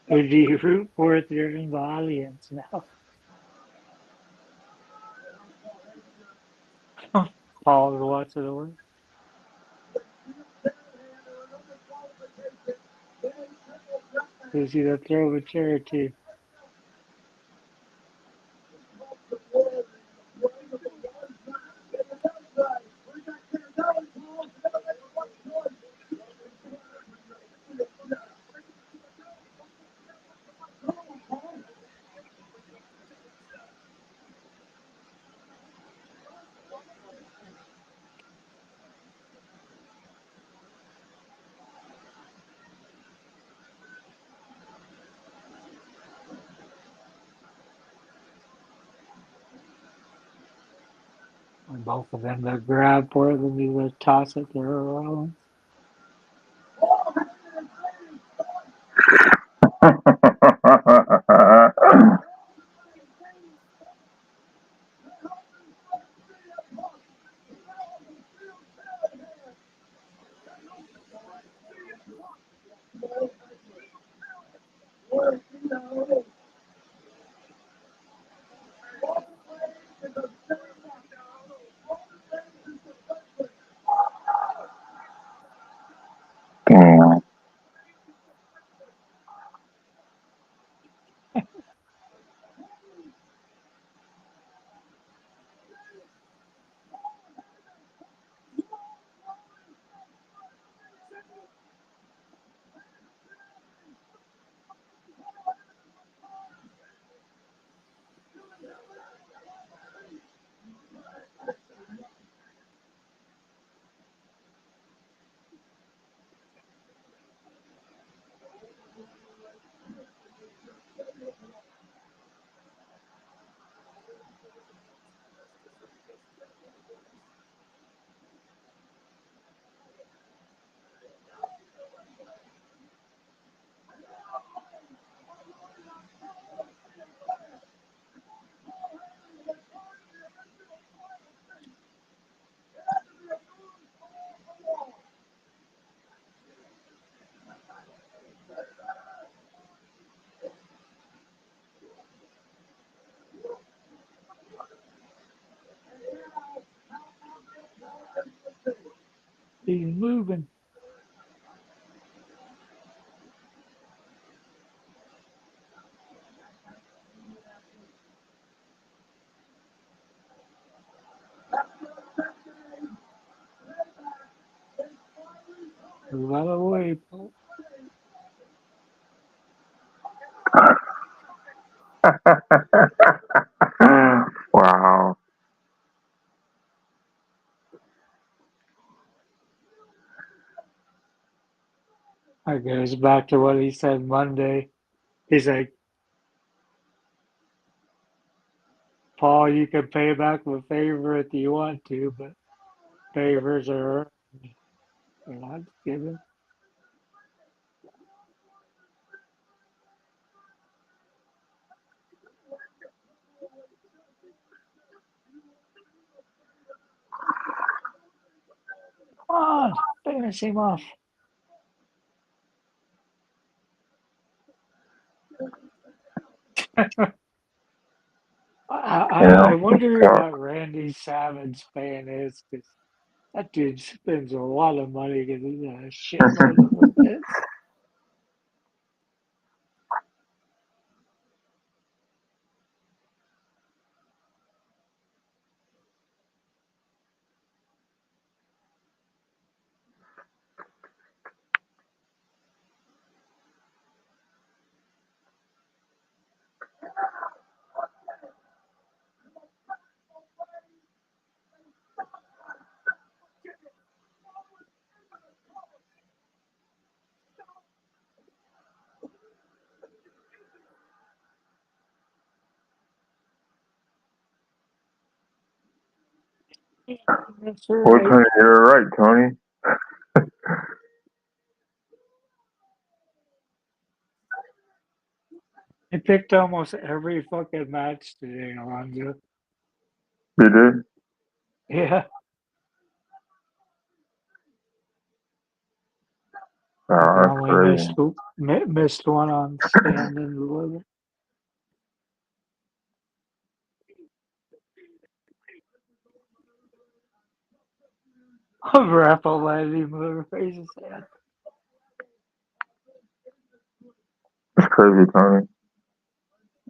Who do you root for if you're in the audience now? Paul's watching the work. Who's he to throw a chair to? And both of them to grab for it and he's to toss it to Rollins. He's moving. Move out of the way, Paul. Wow. I goes back to what he said Monday. He's like, Paul, you can pay back with favor if you want to, but favors are not given. Come on, finish him off. I wonder what Randy Savage fan is, because that dude spends a lot of money because he's a shitload of events. That's Well, right. Tony, you're right, Tony. I picked almost every fucking match today, Alonzo. You did? Yeah. Oh, I that's only crazy. missed one on Stand and Deliver. Rapper Lady Motor Faces head. That's crazy, Tony.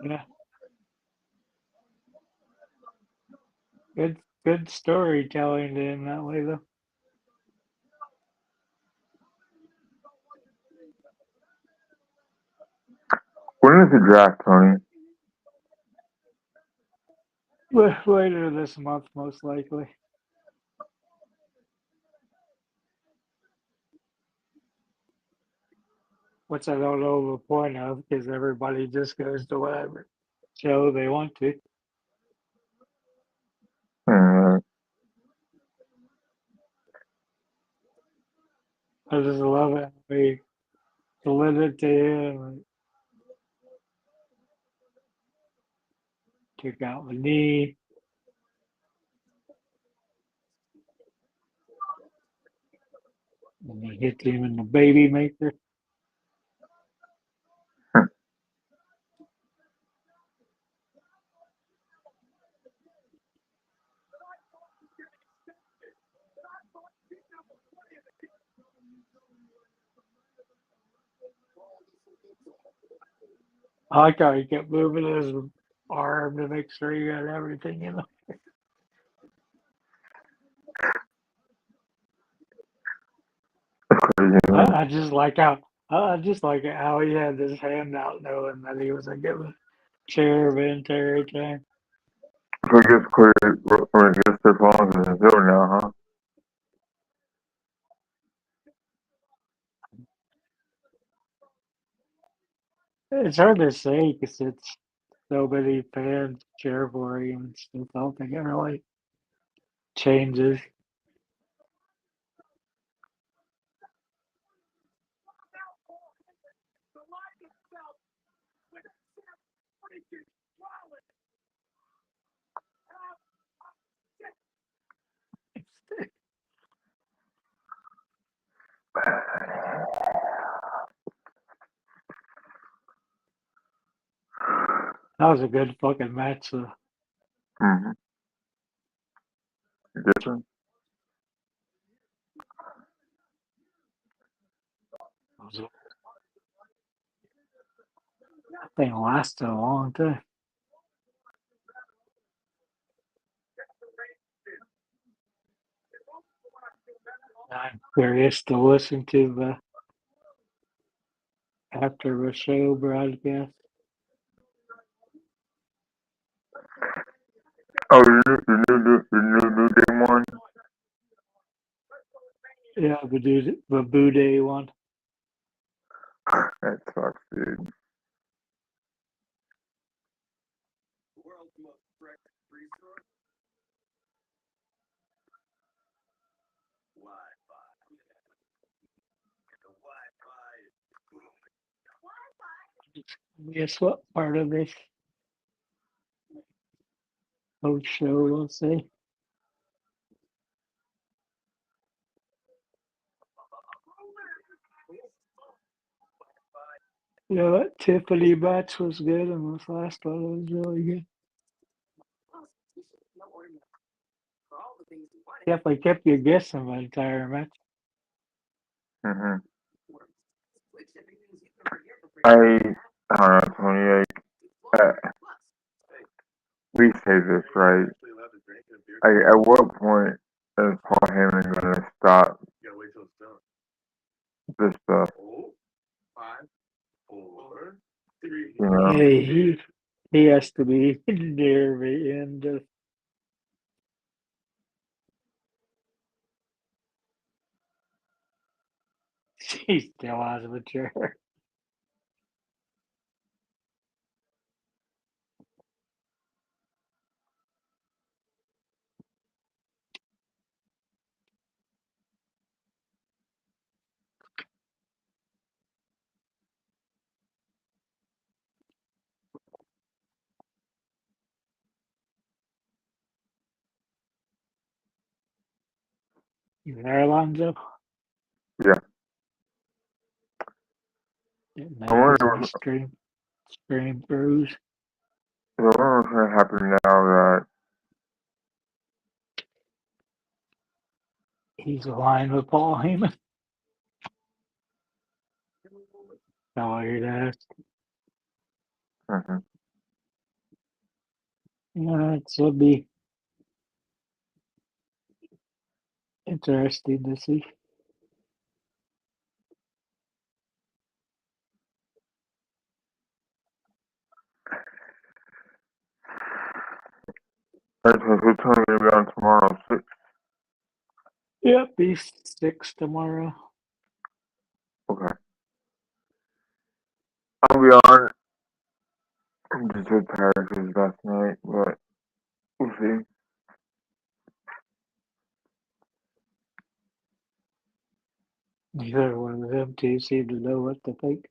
Yeah. Good storytelling in that way though. When is the draft, Tony? Later this month, most likely. Which I don't know the point of, because everybody just goes to whatever show they want to. I just love it. We delivered it to him and took out the knee. And he hit him in the baby maker. I like how he kept moving his arm to make sure he got everything in there. Crazy, man. I just like how he had his hand out knowing that he was gonna give a chair event every time. So it gets clear when it gets to Rollins and Hill now, huh? It's hard to say because it's so many fans cheer for him and stuff. I don't think it really changes. That was a good fucking match, though. Mm-hmm. Different. That thing lasted a long time. I'm curious to listen to the after the show broadcast. Oh, the new game one? Yeah, the Boo Day one. That sucks, dude. The world's most correct free throw. Guess what part of this post show we'll say? Yeah, that Tiffany match was good, and this last one was really good. Definitely kept you guessing the entire match. Mm-hmm. I don't know, Tony. We say this right. At what point is Paul Heyman gonna stop this stuff? You know? Hey, he has to be near the end of. She's still out of the chair. You there, Alonzo? Yeah. Getting I out wonder of the stream throughs. what's gonna happen now that He's aligned with Paul Heyman. Oh, you'd ask. mm-hmm. Yeah, it'll be interesting to see. Who's turning to be on tomorrow? 6? Yep, he's 6 tomorrow. Okay. I'll be on. I'm just so tired because last night, but we'll see. Neither one of them two seem to know what to think.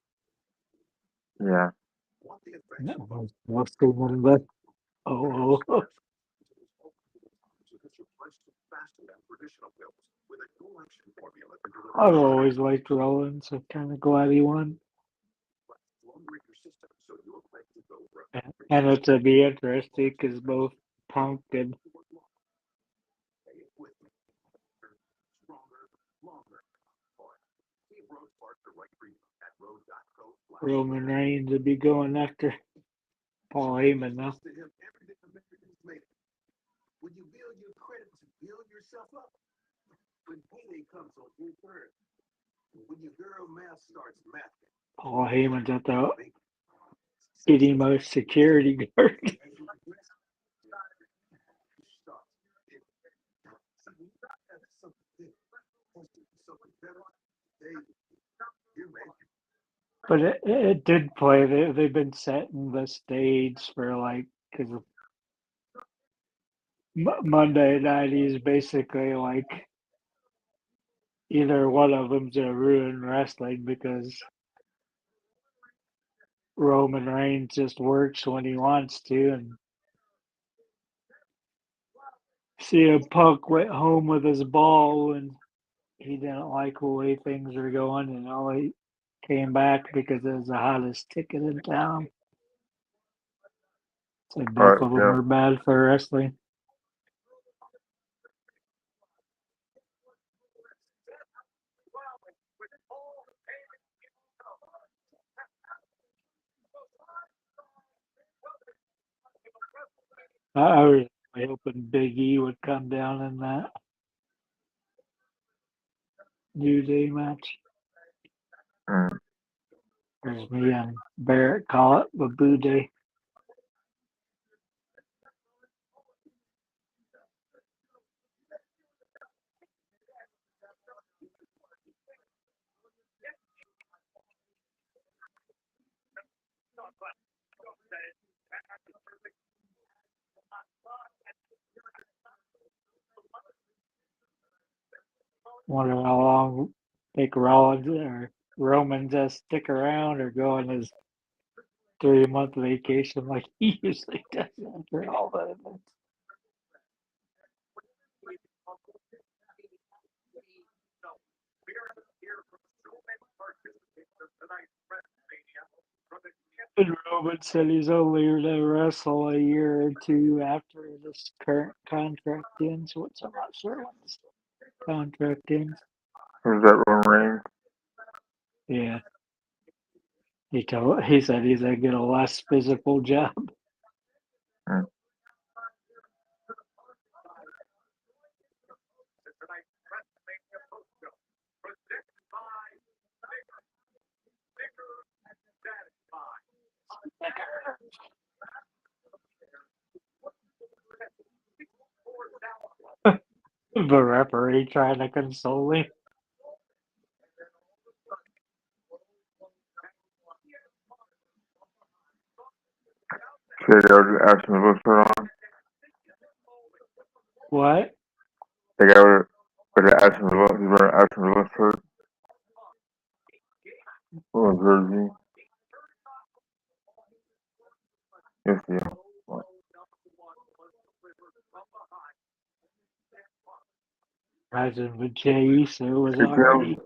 Yeah. Most of them left. Oh, I've always liked Rollins. I'm kind of glad he won. And it'll be interesting because both Punk and Roman Reigns will be going after Paul Heyman now. When you build your credit to build yourself up, when payday comes on June 3rd, when your girl math starts mathing. Paul Heyman's at the innermost security guard. But it did play. They've been setting the stage for like, because Monday night is basically like either one of them's a ruin wrestling because Roman Reigns just works when he wants to, and CM Punk went home with his ball and he didn't like the way things were going, and all he came back because it was the hottest ticket in town. So both of them Yeah. are bad for wrestling. I was hoping Big E would come down in that New Day match. Mm. As me and Barrett call it, the Boo Day. Wonder how long take Rollins or Roman just stick around or go on his 3-month vacation like he usually does after all the events. And Roman said he's only going to wrestle a year or two after this current contract ends, which I'm not sure when this contract ends. Who's that, Roman Reigns? Yeah. He said he's going to get a less physical job. Hmm. The referee trying to console him. Okay, they were asking the shirt on. What? The guy with the Aston Villa, he's wearing an Aston Villa shirt. Or jersey. Yes, yeah. Imagine if Jay Uso was Hey, already.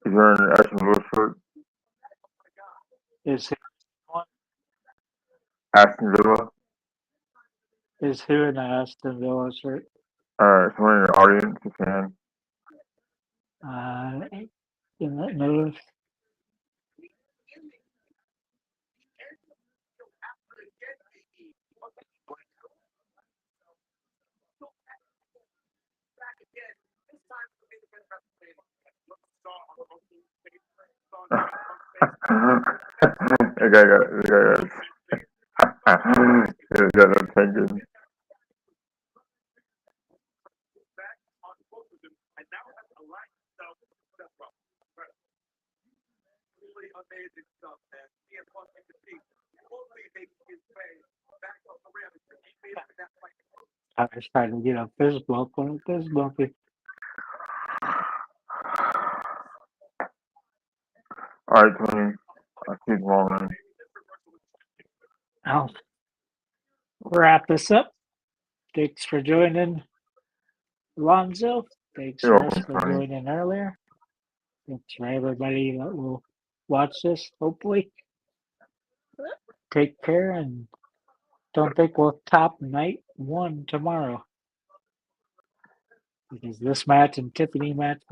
he's wearing an Aston Villa shirt. Is Aston Villa. who in the Aston Villa shirt? Someone in the audience, a fan. In that notice. The guy got no thinking. Amazing stuff, man. CM Punk and the team totally making his way back up the rim. He made it in that fight. I was trying to get a fist bump on a fist bump. Alright, Tony. I'll keep rolling. I'll wrap this up. Thanks for joining, Lonzo. Thanks You're Russ welcome, for Tony. joining earlier. Thanks for everybody that will watch this, hopefully. Take care, and don't think we'll top night 1 tomorrow. Because this match and Tiffany match